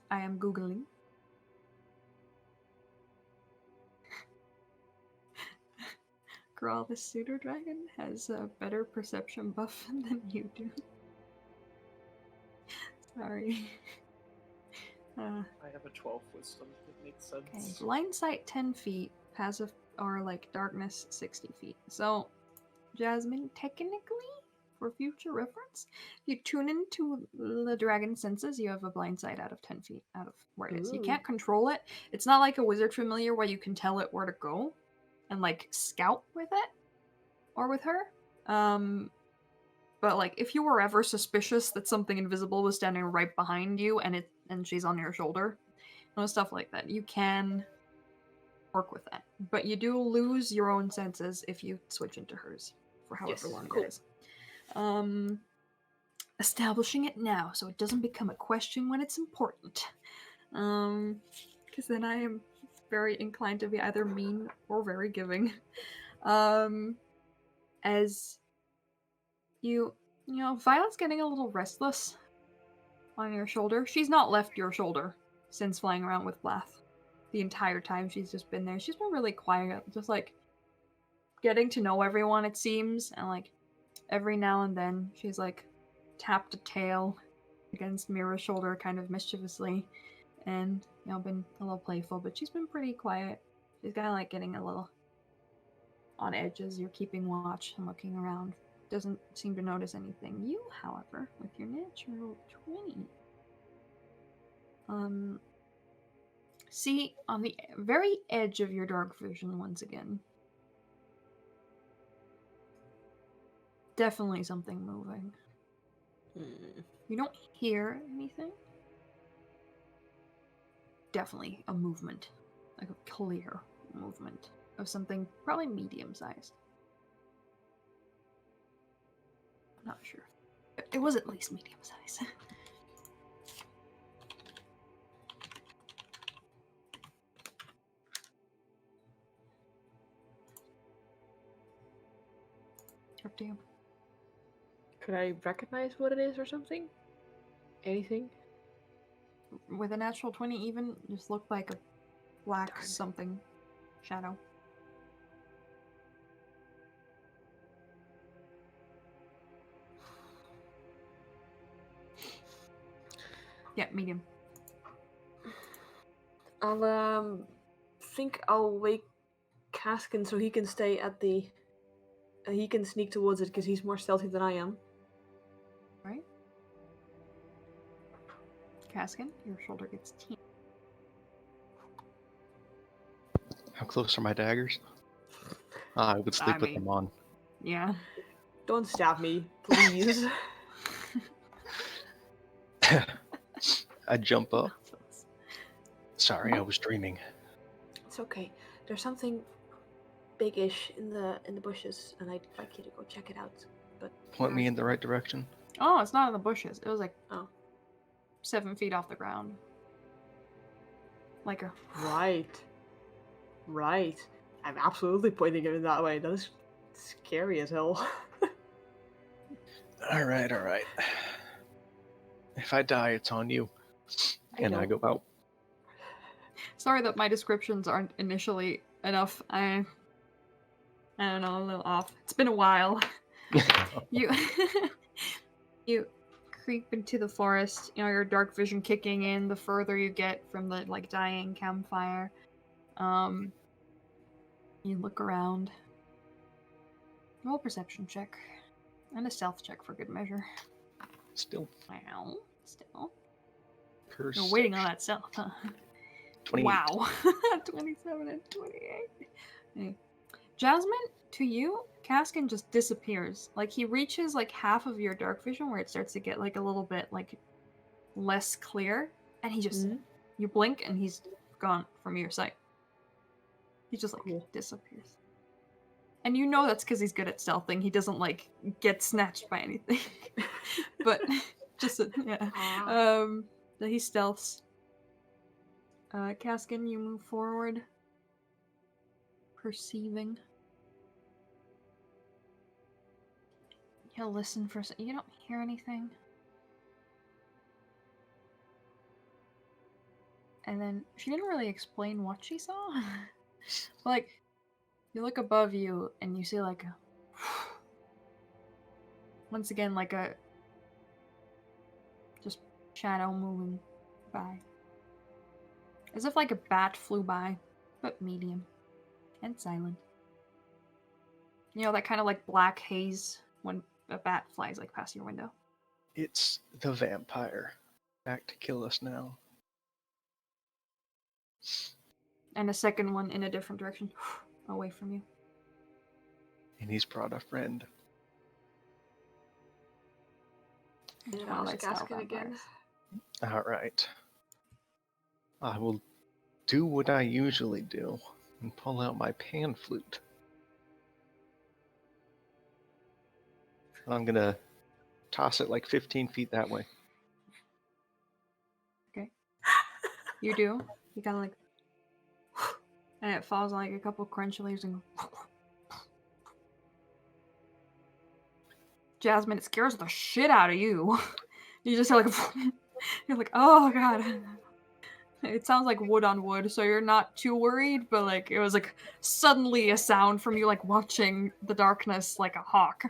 I am Googling. Grawl, the pseudo dragon has a better perception buff than you do. Sorry. I have a 12 wisdom. That makes sense. Okay, blind sight 10 feet, passive or like darkness 60 feet. So, Jasmine, technically, for future reference, if you tune into the dragon senses, you have a blind sight out of 10 feet out of where it is. You Ooh. can't control it. It's not like a wizard familiar where you can tell it where to go and like scout with it or with her. But But like, if you were ever suspicious that something invisible was standing right behind you and she's on your shoulder, stuff like that, you can work with that. But you do lose your own senses if you switch into hers for however long it is. Establishing it now so it doesn't become a question when it's important. Because then I am very inclined to be either mean or very giving. As Violet's getting a little restless on your shoulder. She's not left your shoulder since flying around with Blath. The entire time she's just been there. She's been really quiet, just like getting to know everyone, it seems, and like every now and then she's like tapped a tail against Mira's shoulder kind of mischievously and been a little playful, but she's been pretty quiet. She's kind of like getting a little on edge as you're keeping watch and looking around. Doesn't seem to notice anything. You, however, with your natural 20, see on the very edge of your dark vision once again. Definitely something moving. You don't hear anything. Definitely a movement. Like a clear movement of something probably medium-sized. I'm not sure. It was at least medium-sized. Up to you. Could I recognize what it is or something? Anything? With a natural 20 even, just looked like a black something shadow. Yeah, medium. I'll think I'll wake Caskin so he can stay at the. He can sneak towards it because he's more stealthy than I am. Right? Caskin, your shoulder gets teen. How close are my daggers? I would sleep with them on. Yeah. Don't stab me, please. I jump up. Sorry, I was dreaming. It's okay. There's something big-ish in the bushes, and I'd like you to go check it out. But Point me in the right direction. Oh, it's not in the bushes. It was like 7 feet off the ground. Like a Right. I'm absolutely pointing it in that way. That is scary as hell. All right. If I die, it's on you. I go out. Sorry that my descriptions aren't initially enough. I don't know, a little off. It's been a while. You creep into the forest, your dark vision kicking in the further you get from the dying campfire. You look around. Roll a perception check. And a stealth check for good measure. Still. Wow. Still. Perception. You're waiting on that stealth, huh? 28. Wow. 27 and 28. Hey. Jasmine, to you, Caskin just disappears. Like, he reaches, half of your dark vision where it starts to get, a little bit, less clear. And he just... You blink, and he's gone from your sight. He just, disappears. And you know that's because he's good at stealthing. He doesn't, get snatched by anything. But, just, yeah. He stealths. Caskin, you move forward. Perceiving. You listen for... You don't hear anything. And then, she didn't really explain what she saw. You look above you, and you see, a... Once again, a... Just shadow moving by. As if, a bat flew by, but medium. And silent. That kind of, black haze when a bat flies, past your window. It's the vampire. Back to kill us now. And a second one in a different direction. Away from you. And he's brought a friend. And Twilight ask style Caskin again. vampires. All right. I will do what I usually do and pull out my pan flute. I'm gonna toss it like 15 feet that way. You do. You gotta like, and it falls on like a couple crunch leaves and. Jasmine, it scares the shit out of you. You just like, you're like, oh god. It sounds like wood on wood, so you're not too worried, but like it was like suddenly a sound from you like watching the darkness like a hawk.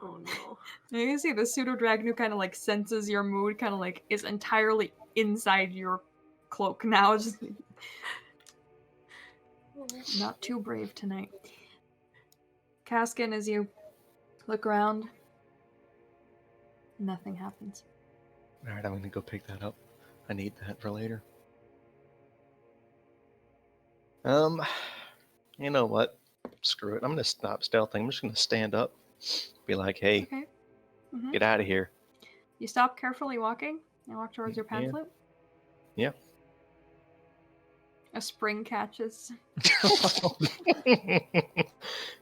Oh no. And you can see the pseudo dragon who kind of like senses your mood, kind of like is entirely inside your cloak now. Just not too brave tonight. Caskin, as you look around, nothing happens. All right, I'm gonna go pick that up. I need that for later. You know what? Screw it. I'm gonna stop stealthing. I'm just gonna stand up, be like, "Hey, Okay. Mhm. get out of here." You stop carefully walking and walk towards your Yeah. pamphlet. Yeah. A spring catches.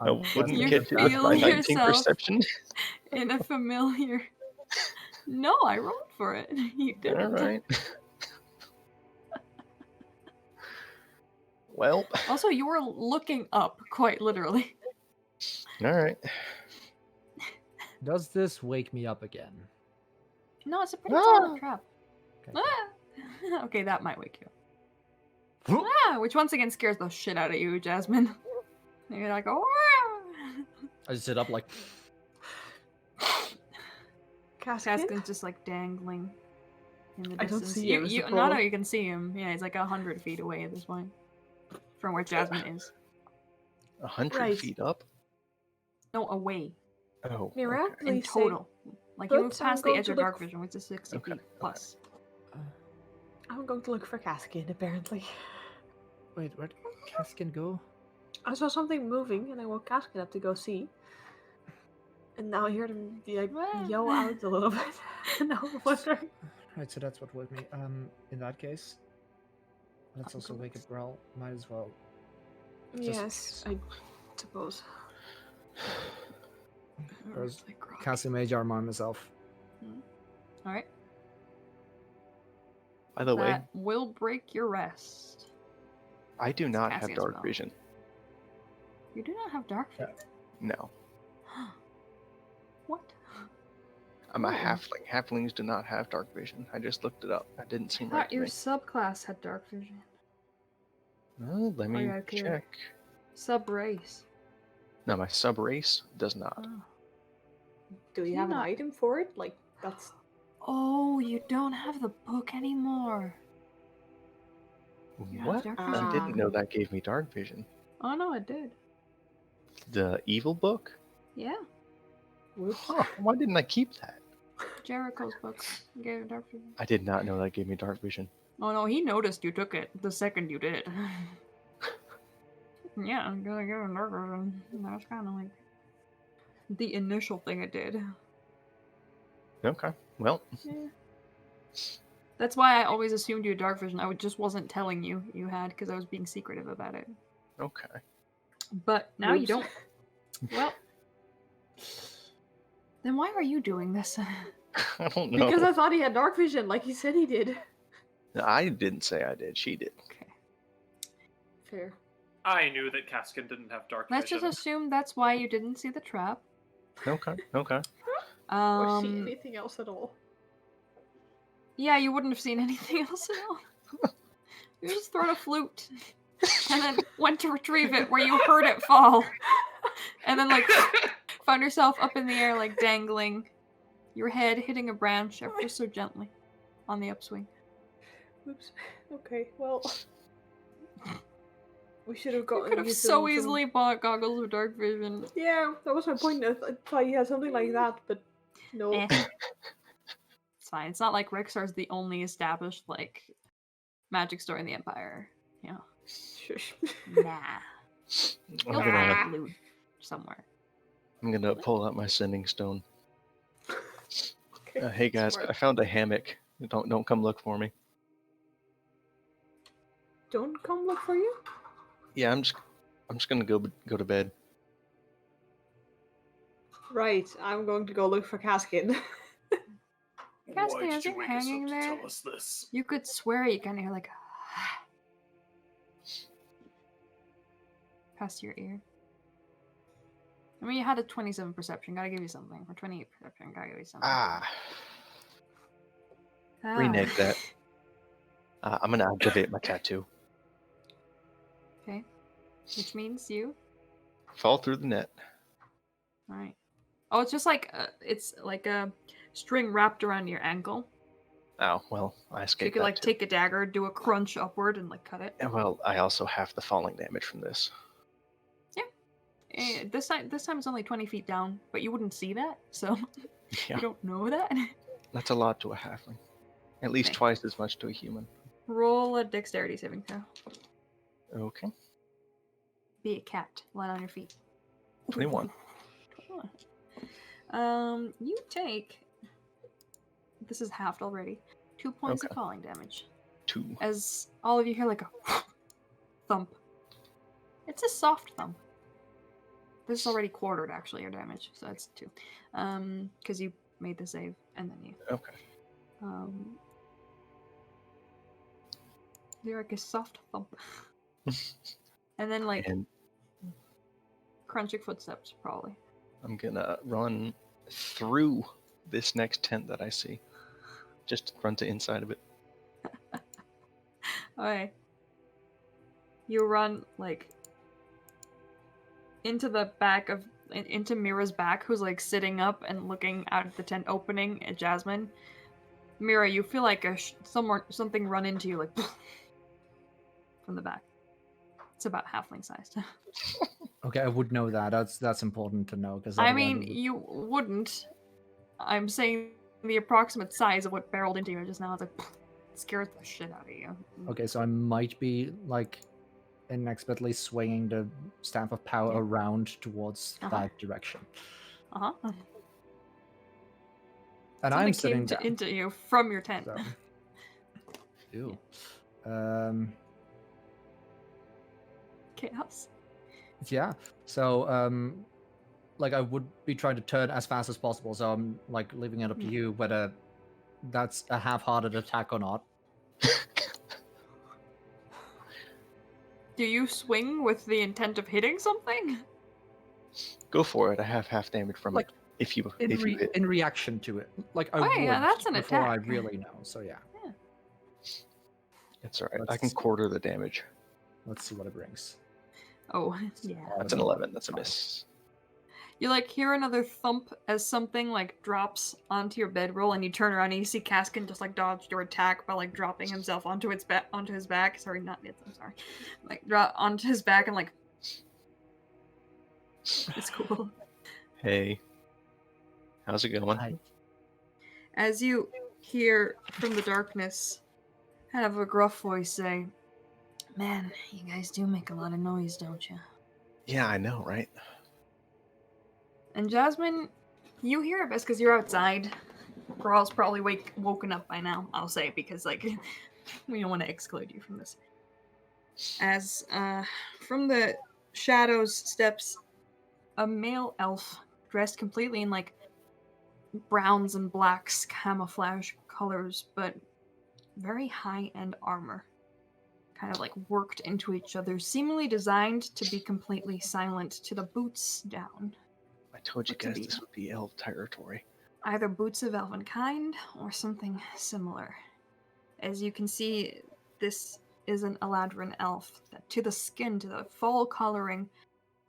I wouldn't You catch it with my feel 19 yourself perception. In a familiar. No, I rolled for it. You did. All right. Well. Also, you were looking up, quite literally. All right. Does this wake me up again? No, it's a pretty solid trap. Okay. Ah! Okay, that might wake you up. Ah, which once again scares the shit out of you, Jasmine. And you're like, oh. I just sit up like. Caskin's just like dangling in the distance. I don't see him, is the No, problem. you can see him. Yeah, he's like 100 feet away at this point from where Jasmine is. 100 Right. feet up? No, away. Oh. Miraculously In total. Like But you move past the I'm edge going of to dark look- vision, which is 60 Okay, feet plus. I'm going to look for Caskin, apparently. Wait, where'd Caskin go? I saw something moving and I woke Caskin up to go see. And now I heard him like, yell out a little bit. And now I'm wondering. Right, so that's what woke me. In that case, let's also wake up Growl. Might as well. Yes, I suppose. Whereas casting Mage Armor on myself. Alright. By the way, That will break your rest. I do not have Cassian's dark spell. vision. You do not have dark vision. No. What? I'm a Oh. halfling. Halflings do not have dark vision. I just looked it up. That didn't I seem right thought to your me. subclass had dark vision. Oh, let me yeah, okay. check. Sub-race. No, my sub-race does not. Oh. Do you You have an not- item for it? Like, that's. Oh, you don't have the book anymore. You have What? dark I vision. didn't know that gave me dark vision. Oh no, it did. The evil book? Yeah, Whoops. Huh, why didn't I keep that? Jericho's book gave it dark vision. I did not know that gave me dark vision. Oh no, he noticed you took it the second you did. Yeah, I'm gonna give him dark vision. That's kind of like the initial thing it did. Okay, well, Yeah. That's why I always assumed you had dark vision. just wasn't telling you had because I was being secretive about it. okay. But now you Oops. don't. Well, then why are you doing this? I don't know. Because I thought he had dark vision, like he said he did. I didn't say I did. She did. Okay. Fair. I knew that Caskin didn't have dark Let's vision. just assume that's why you didn't see the trap. Okay, okay. Or see anything else at all. Yeah, you wouldn't have seen anything else at all. You just thrown a flute and then went to retrieve it where you heard it fall. And then, like, found yourself up in the air, like, dangling. Your head hitting a branch ever so gently on the upswing. Oops. Okay, well. We should have You gotten could have used so some- easily bought goggles with dark vision. Yeah, that was my point. I thought he had something like that, but no. Eh. It's fine. It's not like Greystars the only established, like, magic store in the Empire. You know? Shush. Nah. I'm You'll gonna, find a loot somewhere. I'm gonna pull out my sending stone. Hey guys, I found a hammock. Don't come look for me. Don't come look for you? Yeah, I'm just gonna go to bed. Right, I'm going to go look for Caskin. Caskin, Why did as you you're wake us hanging up to there, tell us this? you could swear you kind of hear like past your ear. I mean, you had a 27 perception. Gotta give you something. Or 28 perception. Gotta give you something. Renege that. I'm gonna activate my tattoo. Okay. Which means you. Fall through the net. All right. Oh, it's just like it's like a string wrapped around your ankle. Oh, well, I So you escaped could that like too. take a dagger, do a crunch upward, and like cut it. And, well, I also have the falling damage from this. This time it's only 20 feet down, but you wouldn't see that, so Yeah, you don't know that. that's a lot to a halfling. At least Okay. twice as much to a human. Roll a dexterity saving throw. Okay. Be a cat. Land on your feet. 21. You take. This is halved already. 2 points of Okay. falling damage. 2. As all of you hear like a thump. It's a soft thump. This is already quartered, actually, your damage, so that's 2. Because you made the save, and then you. Okay. You're like a soft thump. And then, like, And crunching footsteps, probably. I'm gonna run through this next tent that I see. Just run to inside of it. Okay. You run, like, into the back of. Into Mira's back, who's, like, sitting up and looking out of the tent opening at Jasmine. Mira, you feel like something run into you, like, from the back. It's about halfling sized. Okay, I would know that. That's important to know because I mean, you wouldn't. I'm saying the approximate size of what barreled into you just now. It's like scares the shit out of you. Okay, so I might be like inexpertly swinging the staff of power around towards that direction. Uh huh. And I'm sitting down. into you from your tent. So. Ew. Chaos. Yeah. So like I would be trying to turn as fast as possible. So I'm like leaving it up to you whether that's a half-hearted attack or not. Do you swing with the intent of hitting something? Go for it. I have half damage from Like, it. If you hit. In reaction to it, like I Oh, would yeah, that's an before I attack. really know. So yeah. It's alright. I can quarter the damage. Let's see what it brings. Oh, yeah. That's an 11. That's a miss. You like hear another thump as something like drops onto your bedroll, and you turn around and you see Caskin just like dodged your attack by like dropping himself onto his back. Sorry, not it. I'm sorry. Like drop onto his back and like. It's cool. Hey. How's it going? Hi. As you hear from the darkness, kind of a gruff voice say, "Man, you guys do make a lot of noise, don't you?" Yeah, I know, right? And Jasmine, you hear it best because you're outside. Grawl's probably woken up by now, I'll say, because, like, we don't want to exclude you from this. As, from the shadows steps a male elf dressed completely in, like, browns and blacks camouflage colors, but very high-end armor. Kind of, like, worked into each other, seemingly designed to be completely silent to the boots down. I told you guys this would be elf territory. Either boots of elven kind or something similar. As you can see, this is an Eladrin elf. To the skin, to the fall coloring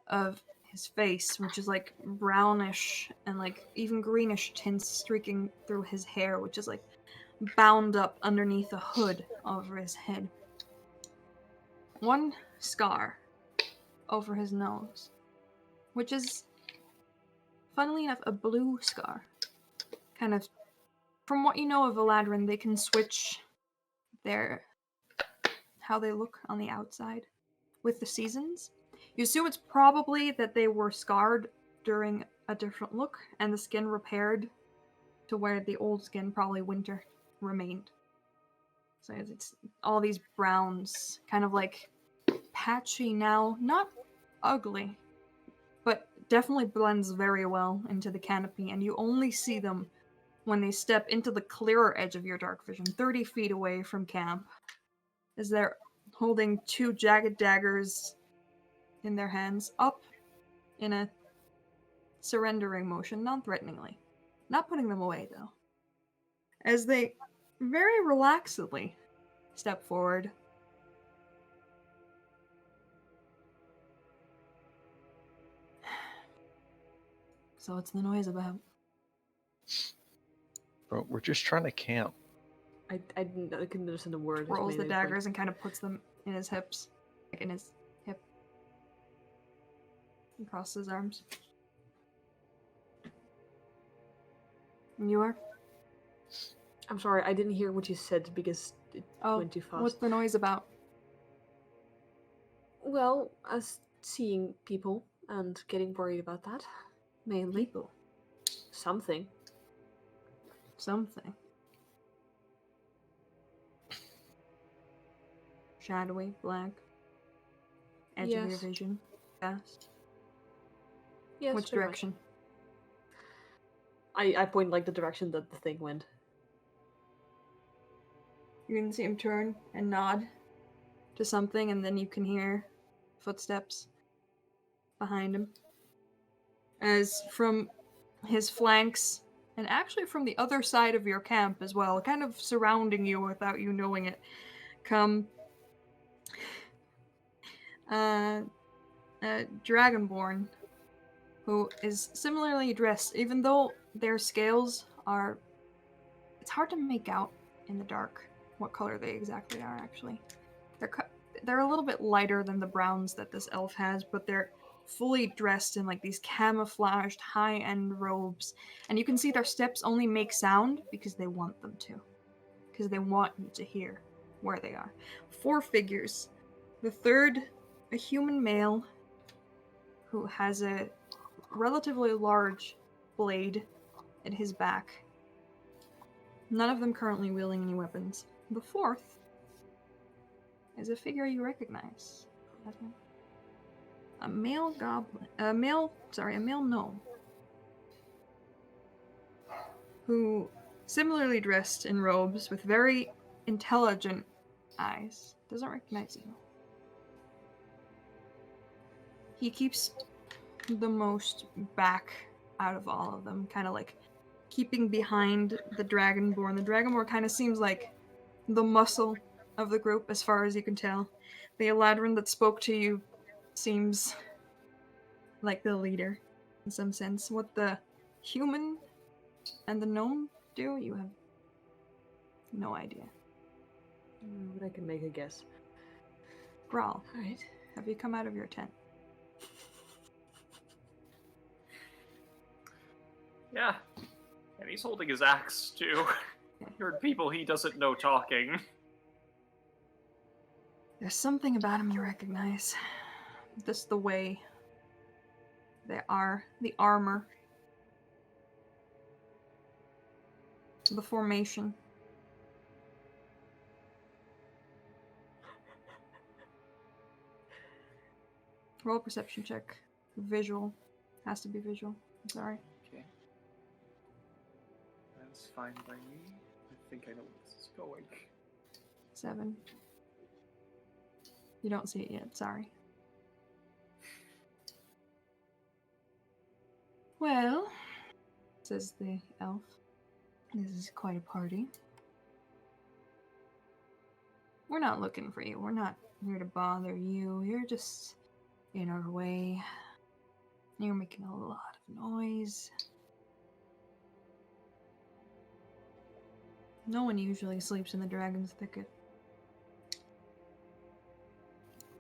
of his face, which is like brownish and like even greenish tints streaking through his hair, which is like bound up underneath a hood over his head. One scar over his nose, which is, funnily enough, a blue scar. Kind of, from what you know of Eladrin, they can switch how they look on the outside with the seasons. You assume it's probably that they were scarred during a different look, and the skin repaired to where the old skin, probably winter, remained. So it's all these browns, kind of like patchy now, not ugly, but definitely blends very well into the canopy, and you only see them when they step into the clearer edge of your dark vision, 30 feet away from camp, as they're holding 2 jagged daggers in their hands, up in a surrendering motion, non-threateningly. Not putting them away, though. As they very relaxedly step forward. So what's the noise about? Bro, we're just trying to camp. I couldn't understand the word. Rolls the daggers and kind of puts them in his hips. Like in his hip. And crosses his arms. And you are? I'm sorry, I didn't hear what you said because it went too fast. What's the noise about? Well, us seeing people and getting worried about that. Mainly. People. Something. Something. Shadowy, black. Edge of your vision. Fast. Yes. Which direction? I point like the direction that the thing went. You can see him turn and nod to something, and then you can hear footsteps behind him. As from his flanks, and actually from the other side of your camp as well, kind of surrounding you without you knowing it, come a Dragonborn who is similarly dressed, even though their scales are... It's hard to make out in the dark what color they exactly are, actually. They're a little bit lighter than the browns that this elf has, but they're fully dressed in like these camouflaged high-end robes. And you can see their steps only make sound because they want them to. Because they want you to hear where they are. 4 figures. The third, a human male who has a relatively large blade at his back. None of them currently wielding any weapons. The fourth is a figure you recognize. A male goblin. A male gnome. Who similarly dressed in robes with very intelligent eyes. Doesn't recognize you. He keeps the most back out of all of them, kind of like keeping behind the Dragonborn. The Dragonborn kind of seems like the muscle of the group, as far as you can tell. The Eladrin that spoke to you seems like the leader, in some sense. What the human and the gnome do, you have no idea. But I can make a guess. Grawl, Alright. have you come out of your tent? Yeah. And he's holding his axe, too. Heard people he doesn't know talking. There's something about him you recognize. Just the way they are, the armor, the formation. Roll a perception check. Visual. Has to be visual. I'm sorry. Okay. That's fine by me. I think I know where this is going. 7. You don't see it yet, sorry. Well, says the elf, this is quite a party. We're not looking for you. We're not here to bother you. You're just in our way. You're making a lot of noise. No one usually sleeps in the Dragon's Thicket.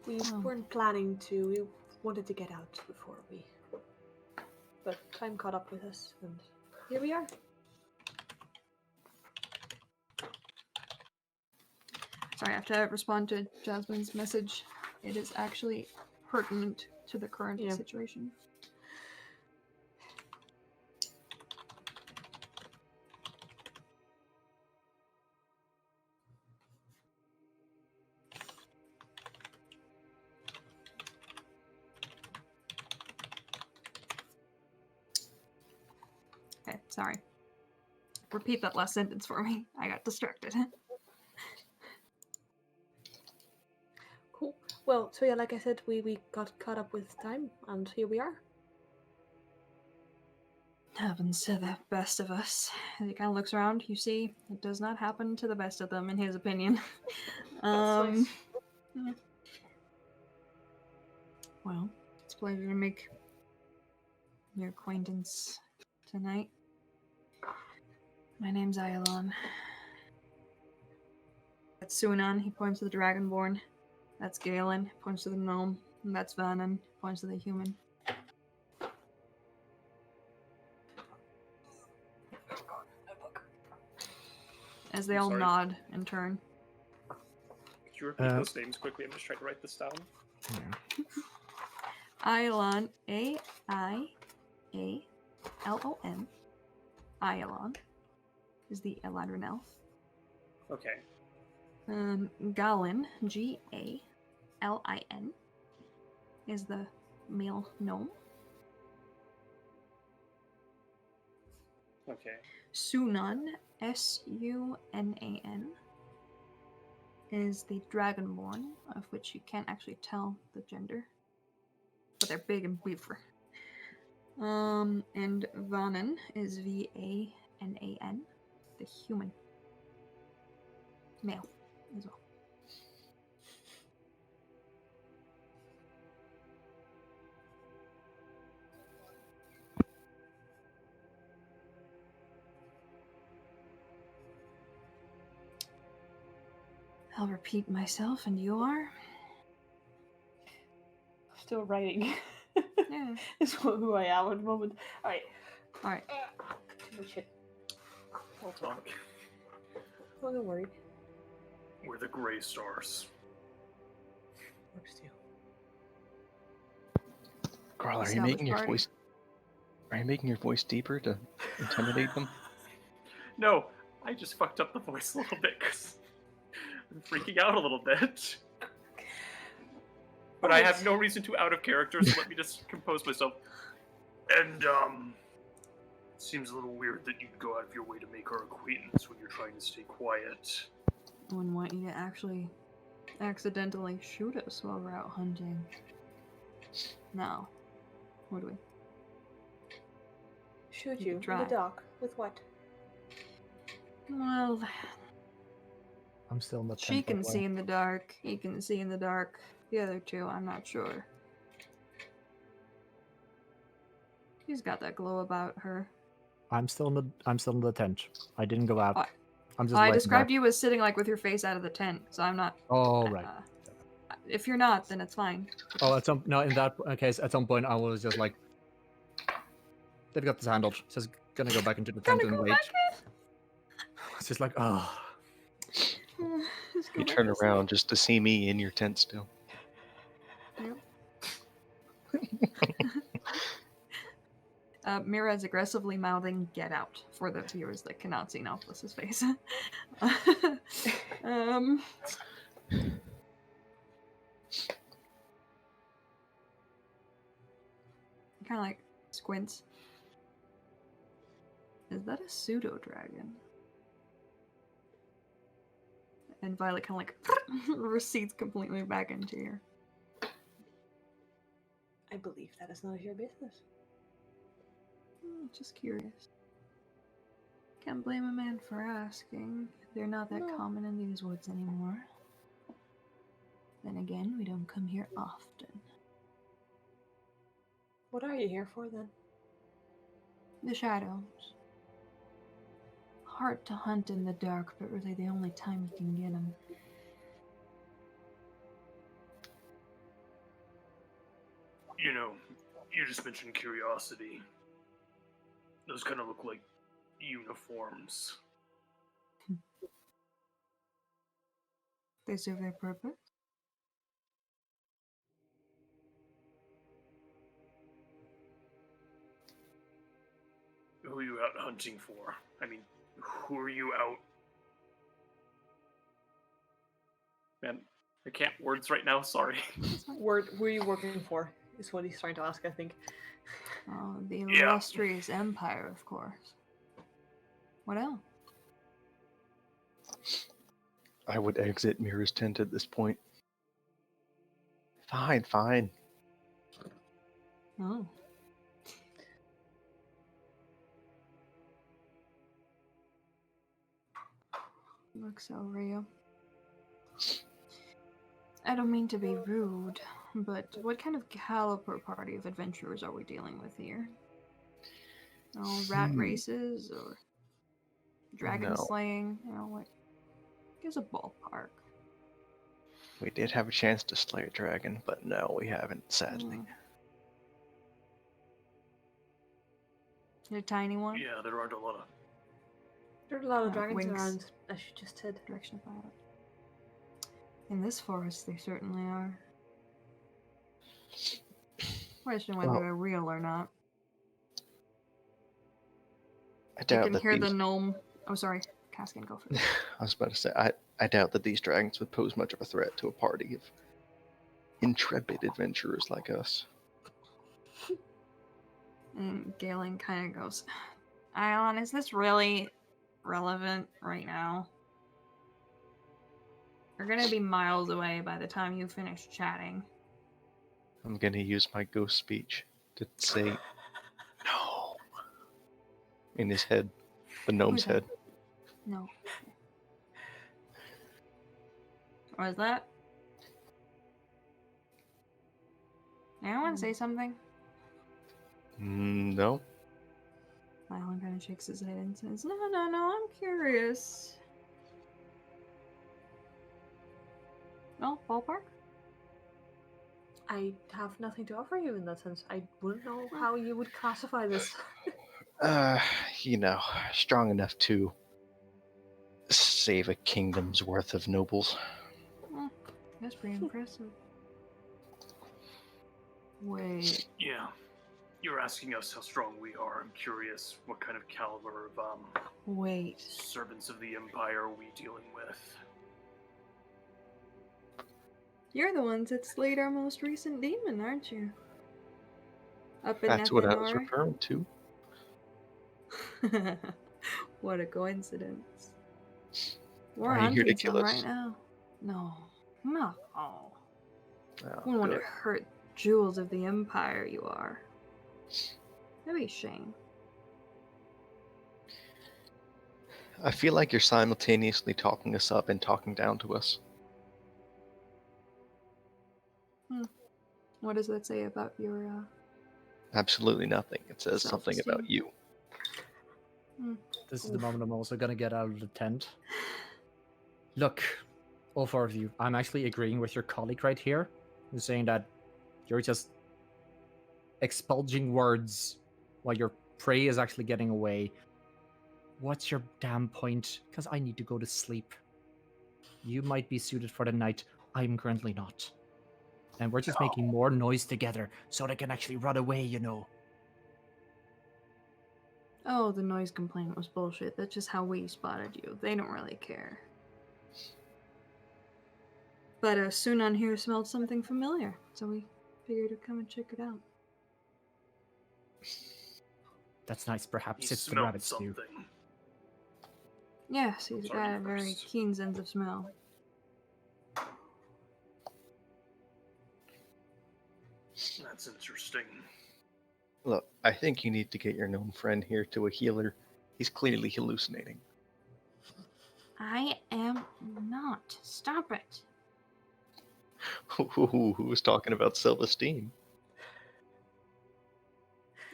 We weren't planning to. We wanted to get out before we... But time caught up with us, and here we are. Sorry, I have to respond to Jasmine's message. It is actually pertinent to the current situation. Sorry. Repeat that last sentence for me. I got distracted. Cool. Well, so yeah, like I said, we got caught up with time, and here we are. Happens to the best of us. As he kind of looks around, you see it does not happen to the best of them, in his opinion. That's nice. Yeah. Well, it's a pleasure to make your acquaintance tonight. My name's Ayalon. That's Sunan, he points to the Dragonborn. That's Galen, points to the gnome. And that's Vanan, points to the human. As they all Sorry. nod in turn. Could you repeat those names quickly? I'm just trying to write this down. Yeah. Ayalon, A-I-A-L-O-N. Ayalon is the Eladrin elf. Okay. Galen, G-A-L-I-N, is the male gnome. Okay. Sunan, S-U-N-A-N, is the dragonborn, of which you can't actually tell the gender, but they're big and beaver. And Vanan is V-A-N-A-N, the human. Male as well. I'll repeat myself, and you are? Still writing. Yeah. Is who I am at the moment. Alright. Alright. Oh shit. I'll talk. Oh, don't worry. We're the Greystars. Works too. Carl, are you Established making your party. voice? Are you making your voice deeper to intimidate them? No, I just fucked up the voice a little bit because I'm freaking out a little bit. But I have no reason to out of character, so let me just compose myself. And, it seems a little weird that you'd go out of your way to make our acquaintance when you're trying to stay quiet. I wouldn't want you to actually accidentally shoot us while we're out hunting. No. Would we? Shoot You you could in try. the dark. With what? Well, I'm still in the she tent, by can the way. see in the dark. He can see in the dark. The other two, I'm not sure. She's got that glow about her. I'm still in the tent. I didn't go out. I- I'm just. I like described that. you as sitting like with your face out of the tent, so I'm not. Oh right. If you're not, then it's fine. Oh, at some in that case, at some point, I was just like, they've got this handled. Just gonna go back into the tent and wait. It's just like, oh. Just go You back turn to sleep. around just to see me in your tent still. Yep. Mira's aggressively mouthing "Get out" for the viewers that cannot see Nauplius's face. Kind of like squints. Is that a pseudo dragon? And Violet kind of like recedes completely back into here. I believe that is none of your business. Just curious. Can't blame a man for asking. They're not that No. common in these woods anymore. Then again, we don't come here often. What are you here for then? The shadows. Hard to hunt in the dark, but really the only time you can get them. You know, you just mentioned curiosity. Those kind of look like uniforms. They serve their purpose. Who are you out hunting for? I mean, who are you out? Man, I can't words right now, sorry. Who are you working for? Is what he's trying to ask, I think. Oh, the Yeah. illustrious empire, of course. What else? I would exit Mira's tent at this point. Fine. Oh. Looks over you. I don't mean to be rude, but what kind of caliber party of adventurers are we dealing with here? Oh, rat races or dragon No. slaying? You know what? Gives a ballpark. We did have a chance to slay a dragon, but no, we haven't, sadly. A tiny one? Yeah, there aren't a lot of. There are a lot of dragons wings. around, as you just said. Direction of fire. In this forest, they certainly are. Question whether Well- they're real or not. I You doubt can that hear these... the gnome. Oh, sorry. Cascan, go for it. I was about to say, I doubt that these dragons would pose much of a threat to a party of intrepid adventurers like us. And Galen kind of goes, Ion, is this really relevant right now? We're gonna be miles away by the time you finish chatting. I'm gonna use my ghost speech to say no in his head, the gnome's Who's that? head. No. What was that? Anyone say something? No. Ion kind of shakes his head and says, No, I'm curious. No, ballpark? I have nothing to offer you in that sense. I wouldn't know how you would classify this. Strong enough to save a kingdom's worth of nobles. That's pretty impressive. Wait. Yeah. You're asking us how strong we are. I'm curious what kind of caliber of Wait. servants of the Empire are we dealing with? You're the ones that slayed our most recent demon, aren't you? Up in That's what I was Ethanor. referring to. What a coincidence. We're Are you here to hunting kill some us? right now. No. Oh, You want to good. hurt jewels of the Empire, you are. That'd be a shame. I feel like you're simultaneously talking us up and talking down to us. What does that say about your, Absolutely nothing. It says something about Self-esteem. you. This is the moment I'm also gonna get out of the tent. Look, all four of you, I'm actually agreeing with your colleague right here, who's saying that you're just expunging words while your prey is actually getting away. What's your damn point? Because I need to go to sleep. You might be suited for the night. I'm currently not. And we're just making more noise together so they can actually run away, you know. Oh, the noise complaint was bullshit. That's just how we spotted you. They don't really care. But soon on here smelled something familiar, so we figured to come and check it out. That's nice. Perhaps He it's the smelled rabbit's stew. something. Yes, he's Sorry, got a very first. keen sense of smell. That's interesting. Look, I think you need to get your gnome friend here to a healer. He's clearly hallucinating. I am not. Stop it. Who was talking about self-esteem?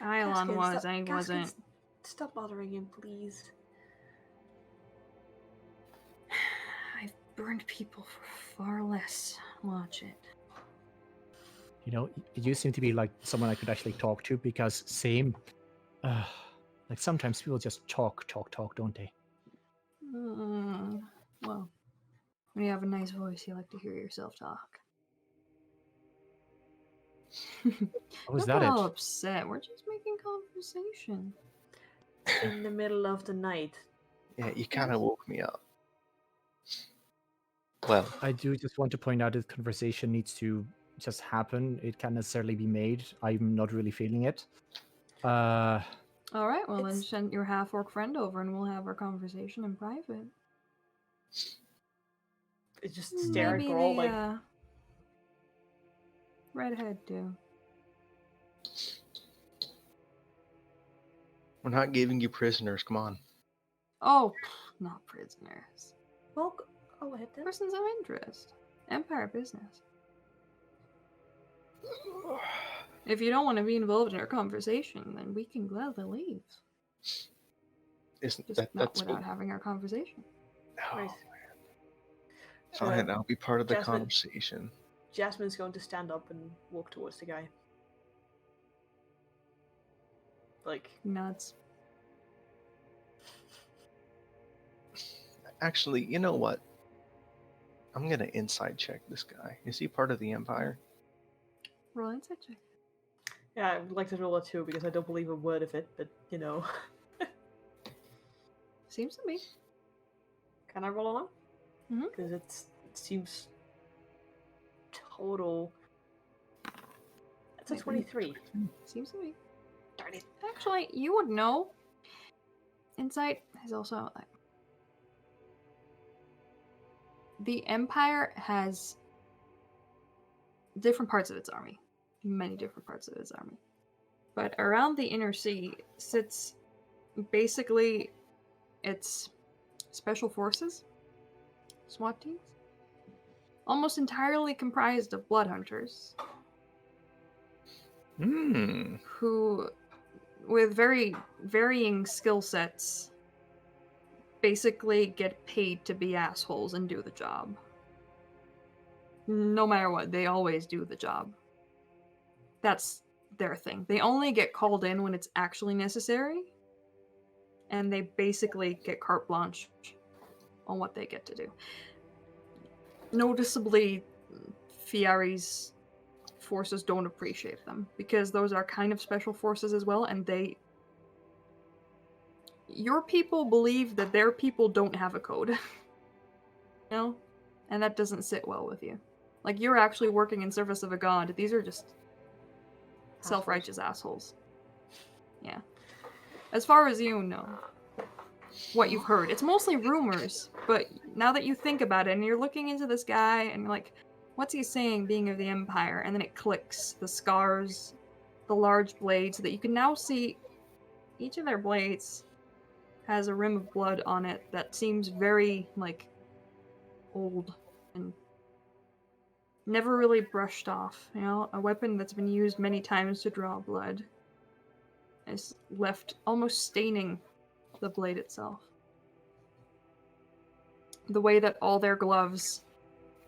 Ilon Gaskin, was, stop- I Gaskin, wasn't. Stop bothering him, please. I've burned people for far less. Watch it. You know, you seem to be like someone I could actually talk to because same. Like sometimes people just talk, don't they? Well, when you have a nice voice, you like to hear yourself talk. Oh, is Don't that get all it? upset. We're just making conversation. In the middle of the night. Yeah, you kind of woke me up. Well, I do just want to point out that conversation needs to just happen. It can't necessarily be made. I'm not really feeling it. All right, well then It's- send your half-orc friend over and we'll have our conversation in private. It's just stare at Maybe Grohl the like, redhead too. We're not giving you prisoners. Come on. Oh, not prisoners. well, go ahead then. Persons of interest. Empire business. If you don't want to be involved in our conversation, then we can gladly leave. Isn't Just that not that's without what? having our conversation. Oh, Right. fine, I'll be part of the Jasmine. conversation. Jasmine's going to stand up and walk towards the guy. Like, Nuts. Actually, you know what? I'm gonna inside check this guy. Is he part of the Empire? Roll insight check. yeah, I would like to roll it too because I don't believe a word of it, but you know. Seems to be. Can I roll along? Mhm. Because it seems total. It's a 23. Seems to be. Darn it. Actually, you would know. Insight is also like the Empire has different parts of its army. Many different parts of its army. But around the inner sea sits basically its special forces, SWAT teams, almost entirely comprised of blood hunters Hmm. who, with very varying skill sets, basically get paid to be assholes and do the job. No matter what, they always do the job. That's their thing. They only get called in when it's actually necessary, and they basically get carte blanche on what they get to do. Noticeably, Fairies forces don't appreciate them, because those are kind of special forces as well, and your people believe that their people don't have a code. You know? And that doesn't sit well with you. Like, you're actually working in service of a god. These are just self-righteous assholes. Yeah. As far as you know. What you've heard. It's mostly rumors, but now that you think about it and you're looking into this guy and you're like, what's he saying being of the Empire? And then it clicks. The scars, the large blades, so that you can now see each of their blades has a rim of blood on it that seems very, like, old and never really brushed off. You know, a weapon that's been used many times to draw blood is left almost staining the blade itself. The way that all their gloves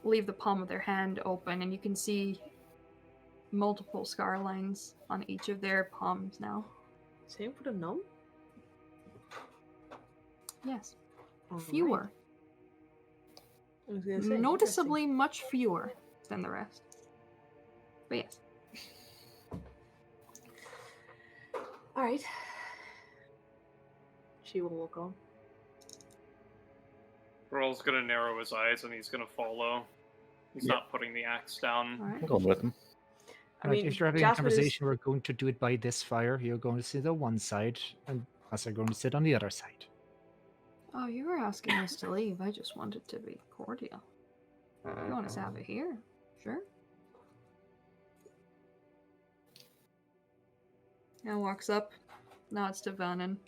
leave the palm of their hand open, and you can see multiple scar lines on each of their palms now. Same for the gnome? Yes. Alright. Fewer. I was gonna say, Noticeably much fewer than the rest. But yes. Alright. She will walk on. Roll's gonna narrow his eyes and he's gonna follow. He's not putting the axe down. Alright. I'm going with him. I Right, mean, if you're having Jasmine a conversation, we're going to do it by this fire. You're going to sit on one side, and us are going to sit on the other side. Oh, you were asking us to leave. I just wanted to be cordial. You want us to have it here? Sure. Now walks up, nods to Vernon.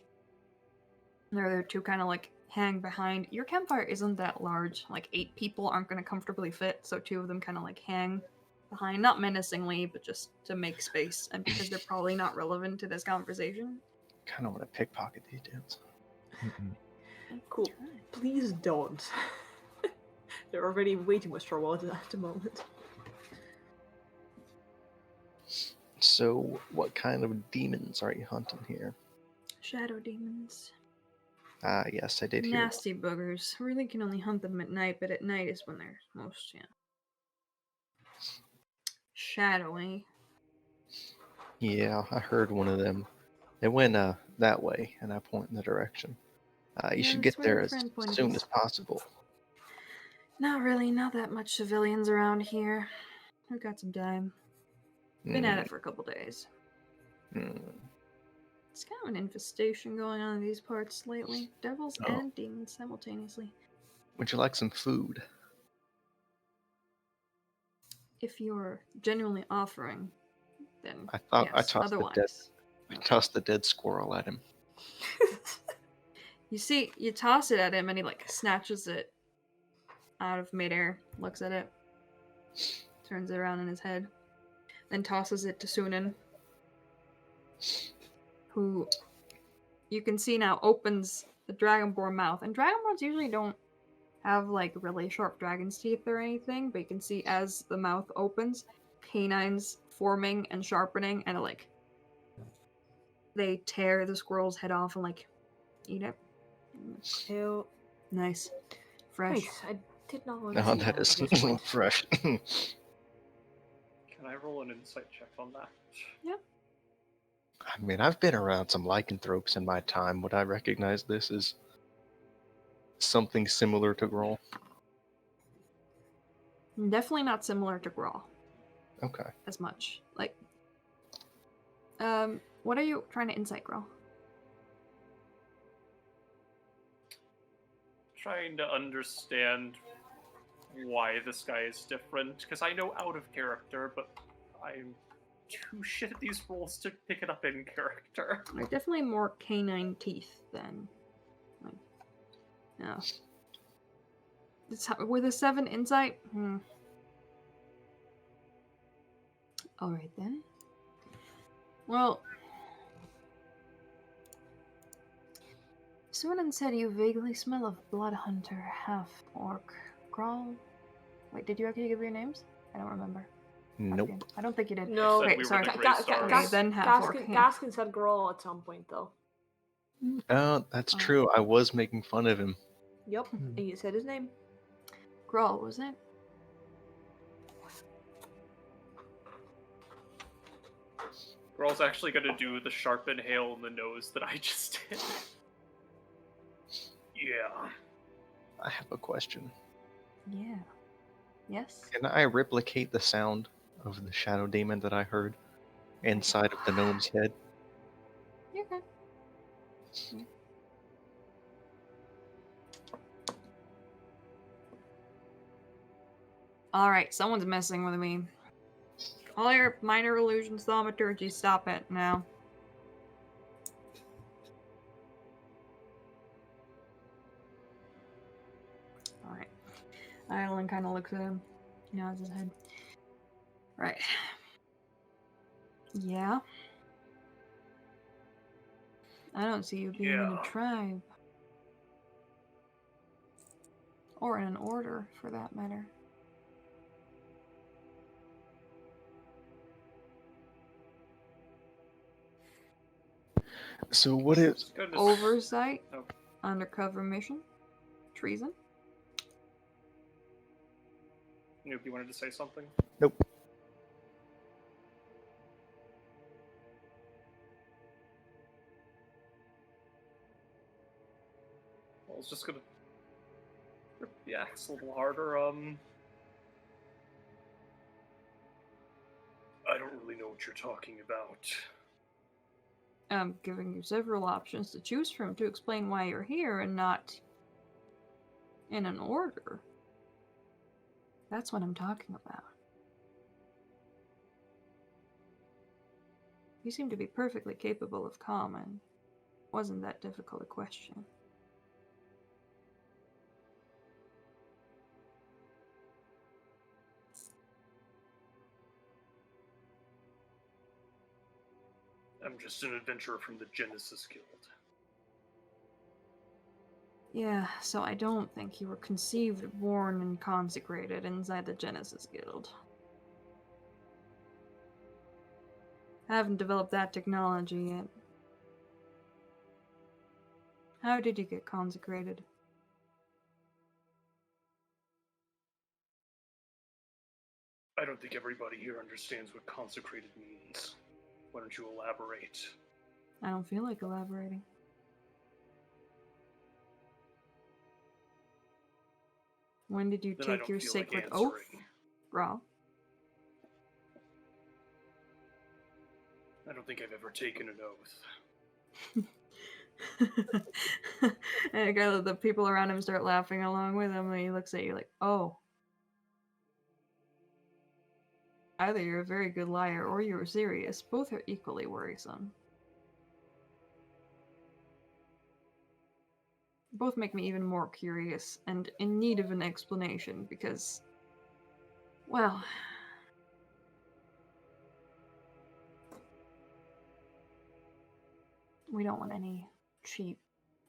The other two kind of like hang behind. Your campfire isn't that large. Like 8 people aren't going to comfortably fit, so 2 of them kind of like hang behind, not menacingly, but just to make space, and because they're probably not relevant to this conversation. Kind of want to pickpocket these dudes. Cool. Please don't. They're already way too much trouble at the moment. So, what kind of demons are you hunting here? Shadow demons. Ah, yes, I did hear. Nasty boogers. Really can only hunt them at night, but at night is when they're most, shadowy. Yeah, I heard one of them. They went that way, and I point in the direction. You Yeah, should that's get where there your as friend pointed soon us. as possible. Not really, not that much civilians around here. We've got some time. Been at it for a couple days. Hmm. It's kind of an infestation going on in these parts lately. Devils Oh. and demons simultaneously. Would you like some food? If you're genuinely offering, then I thought I yes. Otherwise, tossed the dead squirrel at him. you see, you toss it at him, and he like snatches it out of midair, looks at it, turns it around in his head, then tosses it to Sunan, who you can see now opens the dragonborn mouth. And dragonborns usually don't have like really sharp dragon's teeth or anything, but you can see as the mouth opens, canines forming and sharpening, and like they tear the squirrel's head off and like eat it. Ew. Nice, fresh. Nice. I did not want to No, see that at is this point. fresh. Can I roll an insight check on that? I mean, I've been around some lycanthropes in my time. Would I recognize this as something similar to Groll? Definitely not similar to Grawl Okay. as much. Like, what are you trying to insight, Grawl? Trying to understand why this guy is different, because I know out of character, but I'm too shit at these rolls to pick it up in character. There's definitely more canine teeth than, like, no. With a 7 insight? Alright then. Well, Sunan said you vaguely smell of blood hunter, half orc, Grawl. Wait, did you actually give your names? I don't remember. Nope. I don't think you did. No. Said Wait, we were sorry. the Greystars. Okay, then half orc. Gaskin, Yeah. Gaskin said girl at some point, though. That's Oh. true. I was making fun of him. Yep, and you said his name. Grawl, was it? Girl's actually gonna do the sharp inhale in the nose that I just did. Yeah. I have a question. Yeah. Yes? Can I replicate the sound of the shadow demon that I heard inside of the gnome's head? You're good. Yeah. Alright, someone's messing with me. All your minor illusions, thaumaturgy, stop it now. Alright. Island kind of looks at him, nods his head. Right. Yeah? I don't see you being in a Yeah. tribe. Or in an order, for that matter. So what is... Goodness. Oversight, Oh. undercover mission, treason. Nope, you wanted to say something? Nope. I was just gonna rip the axe a little harder. I don't really know what you're talking about. I'm giving you several options to choose from to explain why you're here and not in an order. That's what I'm talking about. You seem to be perfectly capable of calm, and wasn't that difficult a question. I'm just an adventurer from the Genesis Guild. Yeah, so I don't think you were conceived, born, and consecrated inside the Genesis Guild. I haven't developed that technology yet. How did you get consecrated? I don't think everybody here understands what consecrated means. Why don't you elaborate? I don't feel like elaborating. When did you Then I take don't your feel sacred like oath, answering. Rob? I don't think I've ever taken an oath. And the people around him start laughing along with him, and he looks at you like, oh. Either you're a very good liar or you're serious. Both are equally worrisome. Both make me even more curious and in need of an explanation because, well, we don't want any cheap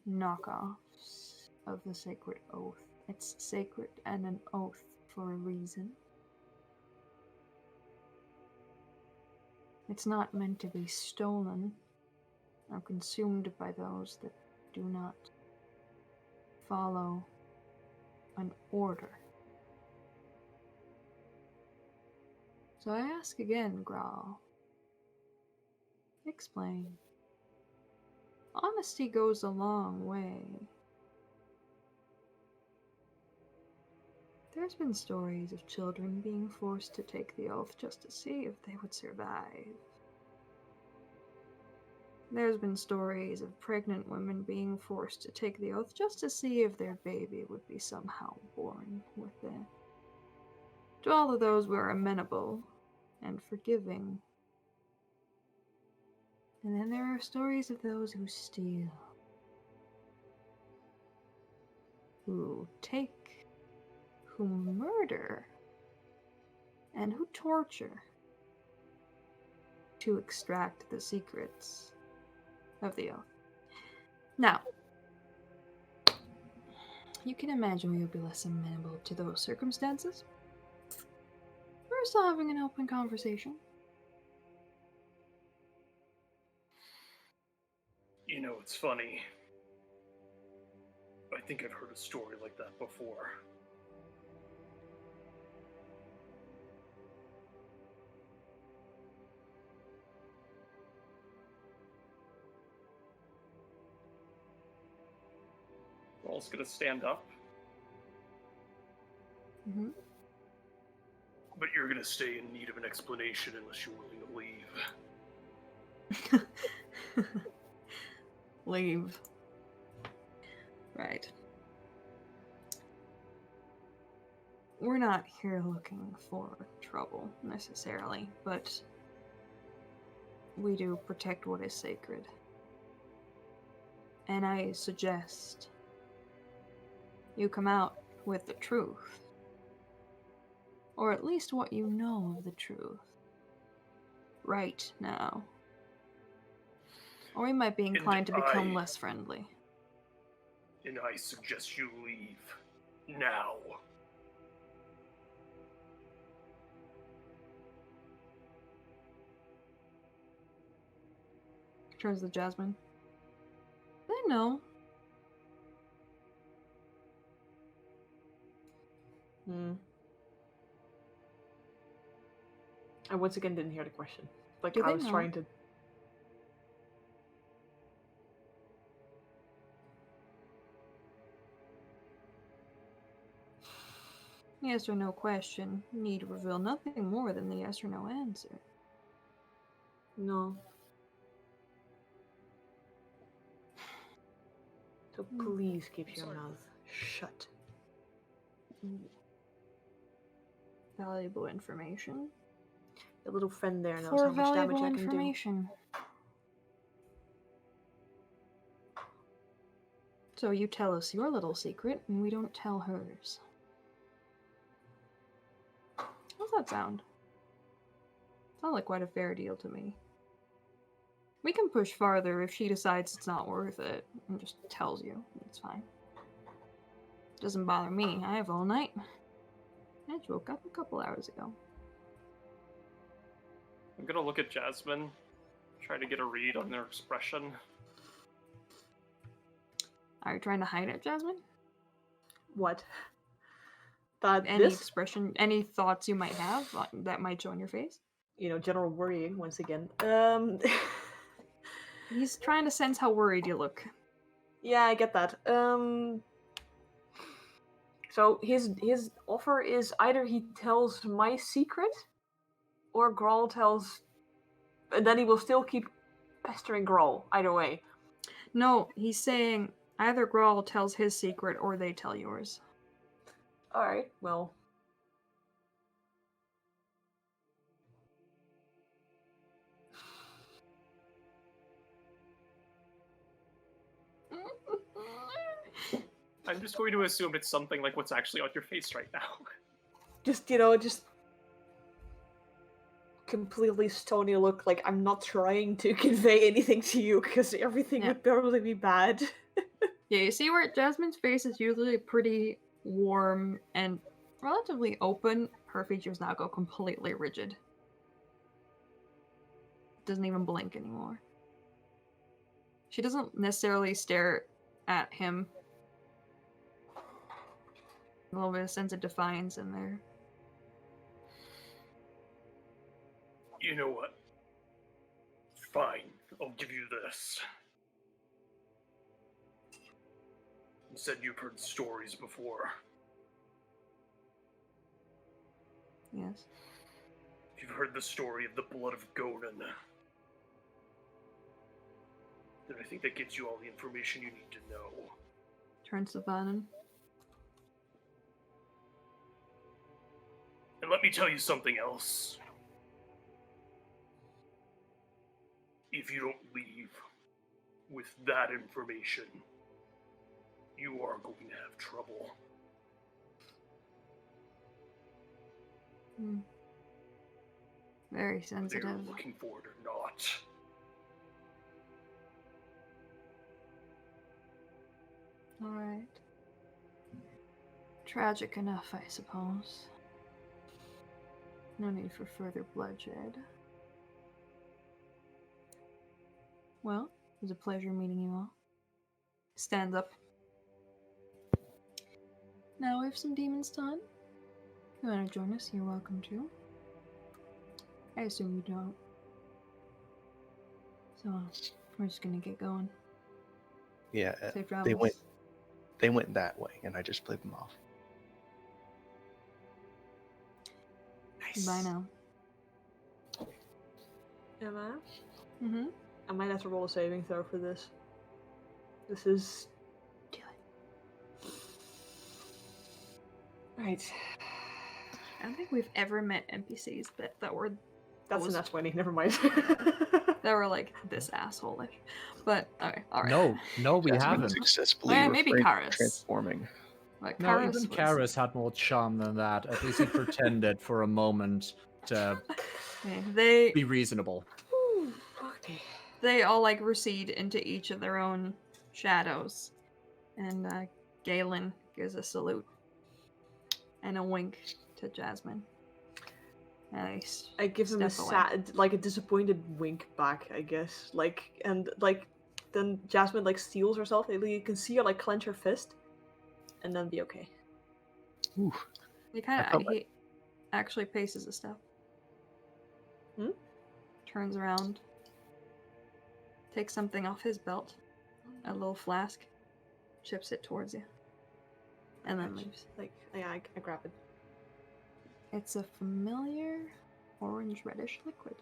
knockoffs of the sacred oath. It's sacred and an oath for a reason. It's not meant to be stolen or consumed by those that do not follow an order. So I ask again, Grawl. Explain. Honesty goes a long way. There's been stories of children being forced to take the oath just to see if they would survive. There's been stories of pregnant women being forced to take the oath just to see if their baby would be somehow born with it. To all of those we're amenable and forgiving. And then there are stories of those who steal, who take, who murder, and who torture to extract the secrets of the oath. Now, you can imagine we would be less amenable to those circumstances. We're still having an open conversation. You know, it's funny. I think I've heard a story like that before. Rawl's gonna stand up. Mm-hmm. But you're gonna stay in need of an explanation unless you're willing to leave. Leave. Right. We're not here looking for trouble, necessarily, but we do protect what is sacred. And I suggest you come out with the truth. Or at least what you know of the truth. Right now. Or we might be inclined to become less friendly. And I suggest you leave. Now. Turns to Jasmine. They know. I once again didn't hear the question. Like, Do I they was know? trying to... Yes or no question need reveal nothing more than the yes or no answer. No. So please keep your mouth shut. Valuable information. The little friend there knows For how much damage valuable I can do. information. So you tell us your little secret, and we don't tell hers. How's that sound? Sounds like quite a fair deal to me. We can push farther if she decides it's not worth it, and just tells you. It's fine. Doesn't bother me. I have all night. I just woke up a couple hours ago. I'm gonna look at Jasmine, try to get a read on their expression. Are you trying to hide it, Jasmine? What? That Any this? expression, any thoughts you might have that might show on your face? You know, general worrying once again. He's trying to sense how worried you look. Yeah, I get that. So his offer is either he tells my secret, or Grawl tells, and then he will still keep pestering Grawl. Either way, No, he's saying either Grawl tells his secret or they tell yours. Alright, well. I'm just going to assume it's something like what's actually on your face right now. Just completely stony look, like I'm not trying to convey anything to you because everything would probably be bad. Yeah, you see where Jasmine's face is usually pretty warm and relatively open, her features now go completely rigid. Doesn't even blink anymore. She doesn't necessarily stare at him. A little bit of sense of defiance in there. You know what? Fine, I'll give you this. You said you've heard stories before. Yes. You've heard the story of the blood of Gonan. Then I think that gives you all the information you need to know. Turns to Vannon. And let me tell you something else. If you don't leave with that information, you are going to have trouble. Very Whether sensitive. you're looking for it or not. Alright. Tragic enough, I suppose. No need for further bloodshed. Well, it was a pleasure meeting you all. Stands up. Now we have some demons time. If you want to join us, you're welcome to. I assume you don't. So, we're just gonna get going. Yeah, Safe they travels. went that way, and I just played them off. Bye now. Emma? Mm-hmm. I might have to roll a saving throw for this. This is... Do it. Right. I don't think we've ever met NPCs that were That's was- a nat 20, never mind. that were like this asshole-ish. But okay, alright. No, we Jasmine haven't. successfully Yeah, maybe refrained from Karis. transforming. Like, No, Karis even was- Karis had more charm than that. At least he pretended for a moment to Okay, they be reasonable. Ooh, okay. they all like recede into each of their own shadows, and Galen gives a salute and a wink to Jasmine. Nice. I give him a Step away. sad, like a disappointed wink back, I guess. Then Jasmine like steals herself. You can see her like clench her fist, and then be okay. Ooh, He kind I felt of he actually paces a step. Turns around, takes something off his belt, a little flask, chips it towards you, and then leaves. Like, yeah, I grab it. It's a familiar orange reddish liquid.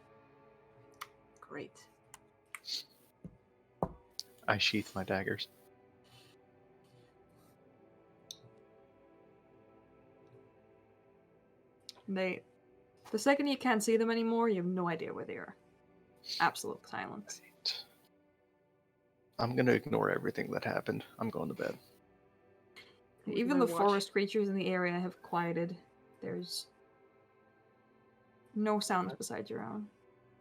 Great. I sheath my daggers. The second you can't see them anymore, you have no idea where they are. Absolute silence. I'm gonna ignore everything that happened. I'm going to bed. Even My the watch. forest creatures in the area have quieted. There's no sounds besides your own.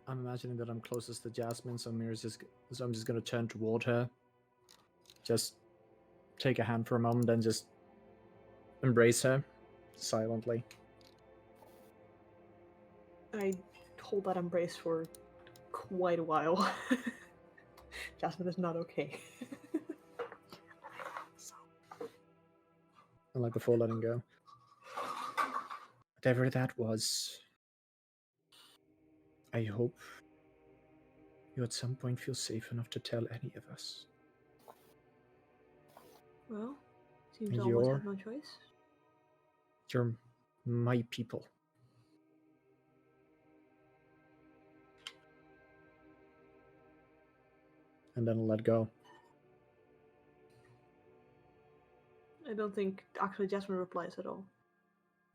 I'm imagining that I'm closest to Jasmine, so I'm just gonna turn toward her. Just take a hand for a moment, and just embrace her silently. I hold that embrace for quite a while. Jasmine is not okay. And like before letting go. Whatever that was, I hope you at some point feel safe enough to tell any of us. Well, seems And I almost you're- have no choice. You're my people. And then let go. I don't think actually Jasmine replies at all.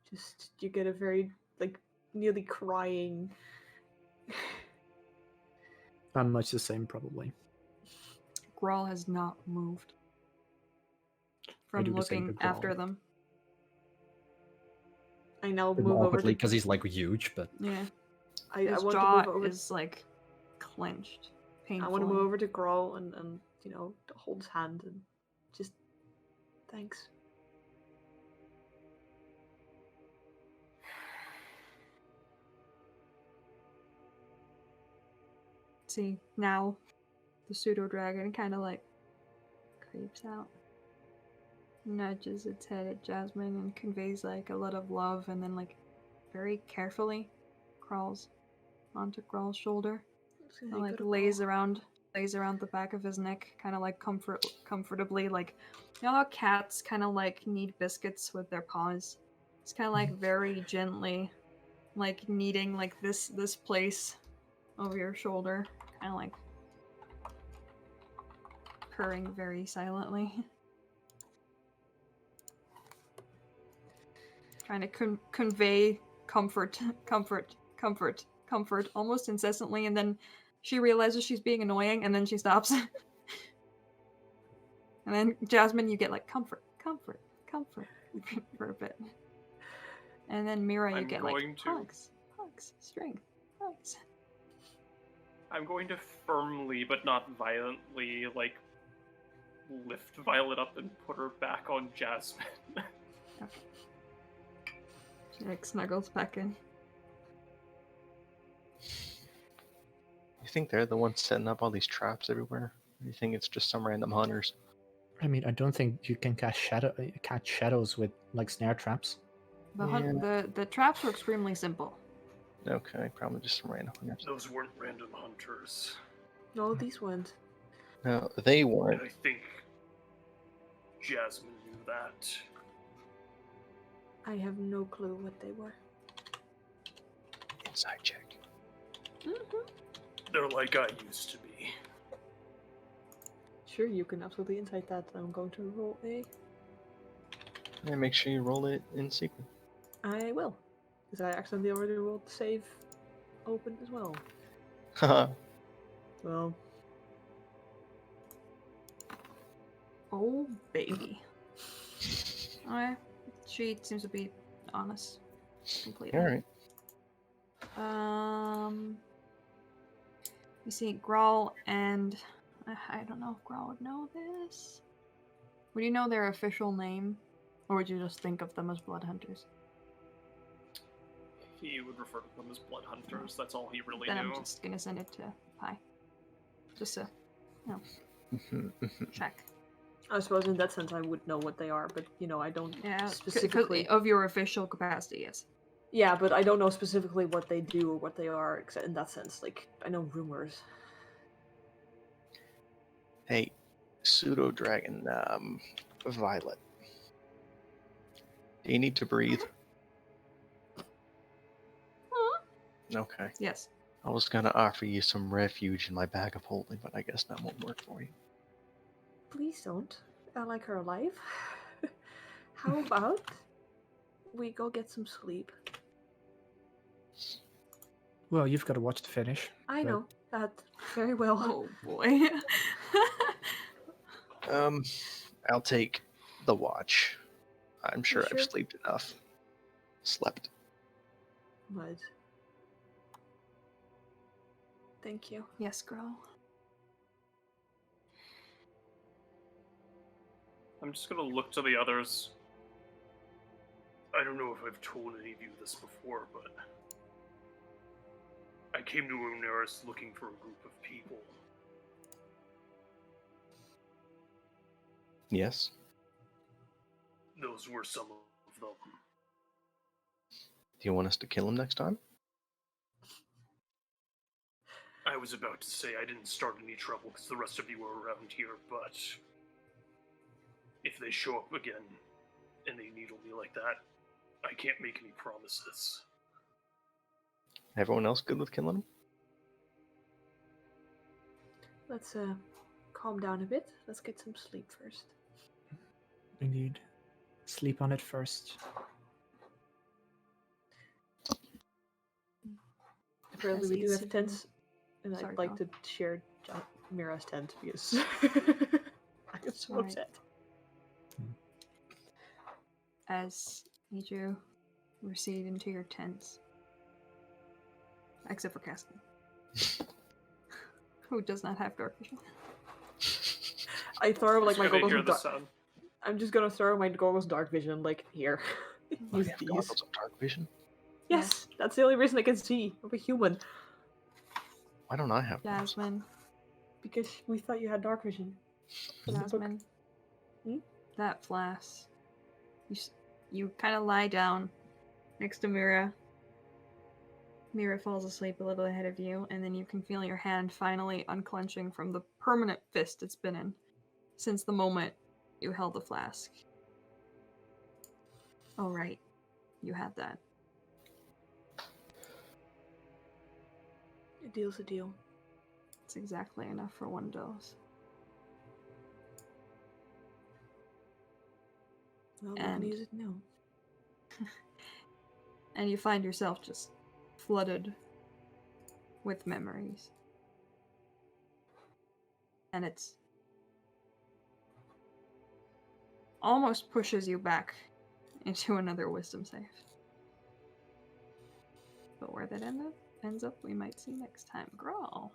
Just you get a very nearly crying. I'm much the same, probably. Grawl has not moved I from do the same looking to Grawl. after them. I now Bit move more over awkwardly to. because he's like huge, but Yeah. I His want to jaw move over. is like clenched. Painfully. I want to move over to Grawl and hold his hand and just thanks. See, now the pseudo dragon kind of like creeps out, nudges its head at Jasmine and conveys like a lot of love, and then like very carefully crawls onto Grawl's shoulder, and like lays around the back of his neck, kind of like comfortably, like you know how cats kind of like knead biscuits with their paws. It's kind of like very gently, like kneading like this place over your shoulder, kind of like purring very silently. Trying to convey comfort almost incessantly, and then she realizes she's being annoying, and then she stops. And then Jasmine, you get like comfort for a bit. And then Mira, you get like hugs, strength, hugs. I'm going to firmly, but not violently, like, lift Violet up and put her back on Jasmine. Okay. She like snuggles back in. You think they're the ones setting up all these traps everywhere? Or you think it's just some random hunters? I mean, I don't think you can catch shadows with like snare traps. The traps were extremely simple. Okay, probably just some random hunters. Those weren't random hunters. No, these weren't. No, they And weren't. I think Jasmine knew that. I have no clue what they were. Inside check. They're like I used to be. Sure, you can absolutely insight that. I'm going to roll a. Yeah, make sure you roll it in secret. I will. Because I accidentally already rolled the save open as well. Haha. Well, Oh baby. Okay. She seems to be honest. Completely. Alright. You see Grawl and I don't know if Grawl would know this. Would you know their official name? Or would you just think of them as blood hunters? He would refer to them as blood hunters. That's all he really Then knew. I'm just gonna send it to Pi. Just to check. I suppose in that sense I would know what they are, but I don't Yeah, specifically. of your official capacity, yes. Yeah, but I don't know specifically what they do or what they are, except in that sense. Like, I know rumors. Hey, pseudo dragon, Violet. Do you need to breathe? Okay. Yes. I was gonna offer you some refuge in my bag of holding, but I guess that won't work for you. Please don't. I like her alive. How about we go get some sleep? Well, you've got to watch the finish. I but- know that very well. Oh boy. I'll take the watch. I'm sure Sure. I've slept enough. Slept. But thank you. Yes, girl. I'm just gonna look to the others. I don't know if I've told any of you this before, but I came to Onaris looking for a group of people. Yes. Those were some of them. Do you want us to kill him next time? I was about to say I didn't start any trouble because the rest of you were around here, but if they show up again and they needle me like that, I can't make any promises. Everyone else good with killing him? Let's calm down a bit. Let's get some sleep first. Indeed. sleep on it first. Apparently, As we do each have of tents, and Sorry, I'd like go. to share Mira's tent because I am so Right. upset. As you recede into your tents. Except for Castle, who does not have dark vision. I throw like Just my gonna goggles hear of the dark. sound. I'm just gonna throw my goggles dark vision like here. I Use have these. goggles of dark vision. Yes, that's the only reason I can see. I'm a human. Why don't I have those? Jasmine, Because we thought you had dark vision. From the book. Jasmine, Hmm? that flask. You kind of lie down next to Mira. Mira falls asleep a little ahead of you, and then you can feel your hand finally unclenching from the permanent fist it's been in since the moment you held the flask. Oh, right. You had that. A deal's a deal. It's exactly enough for one dose. Well, we And- can use it now. And you find yourself just flooded with memories. And it's almost pushes you back into another wisdom save. But where that ends up, we might see next time. Grawl.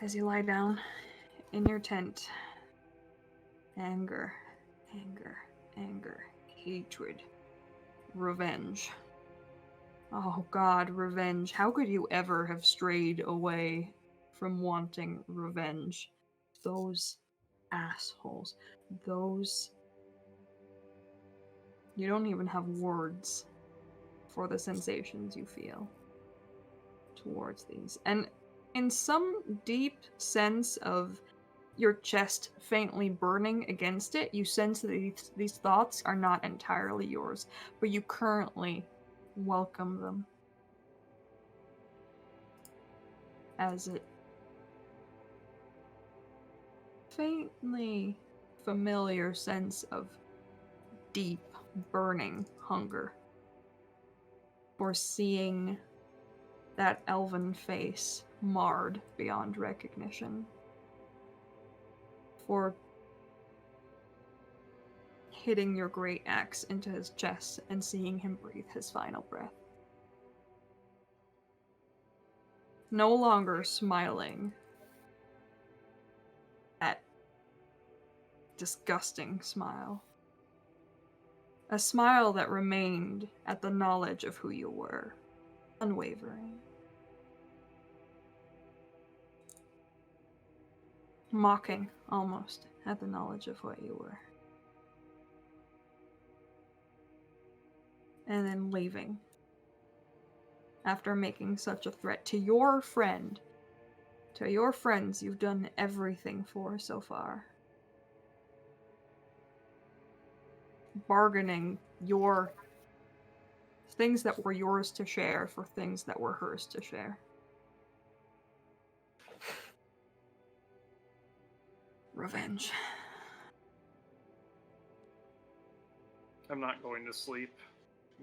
As you lie down in your tent, anger, anger, anger, hatred, revenge. Oh God, revenge. How could you ever have strayed away from wanting revenge? Those assholes. Those... You don't even have words for the sensations you feel towards these. And in some deep sense of your chest faintly burning against it, you sense that these thoughts are not entirely yours, but you currently welcome them. As it faintly familiar sense of deep, burning hunger for seeing that elven face marred beyond recognition, for hitting your great axe into his chest and seeing him breathe his final breath. No longer smiling, that disgusting smile. A smile that remained at the knowledge of who you were, unwavering. Mocking, almost, at the knowledge of what you were. And then leaving. After making such a threat to your friend. To your friends you've done everything for so far. Bargaining your things that were yours to share for things that were hers to share. Revenge. I'm not going to sleep.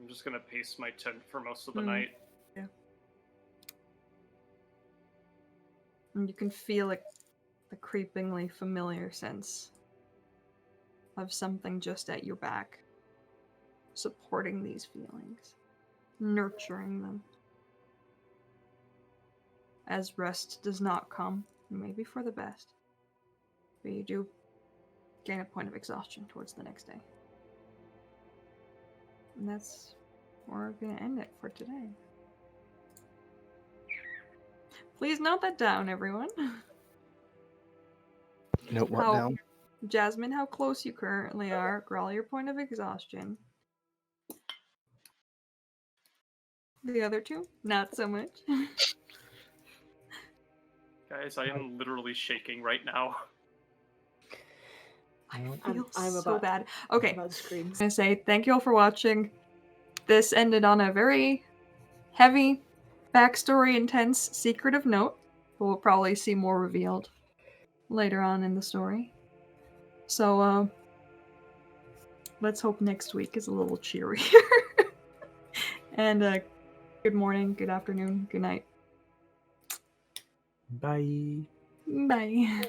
I'm just gonna pace my tent for most of the Mm. night. Yeah. And you can feel it, the creepingly familiar sense of something just at your back, supporting these feelings, nurturing them. As rest does not come, maybe for the best, but you do gain a point of exhaustion towards the next day. And that's where we're going to end it for today. Please note that down, everyone. Note what How- down? Jasmine, how close you currently are. Grawl, your point of exhaustion. The other two, not so much. Guys, I am literally shaking right now. I Well, feel I'm so about- bad. I'm Okay, about to scream. I'm gonna say thank you all for watching. This ended on a very heavy, backstory intense secret of note, but we'll probably see more revealed later on in the story. So, let's hope next week is a little cheerier. And good morning, good afternoon, good night. Bye. Bye.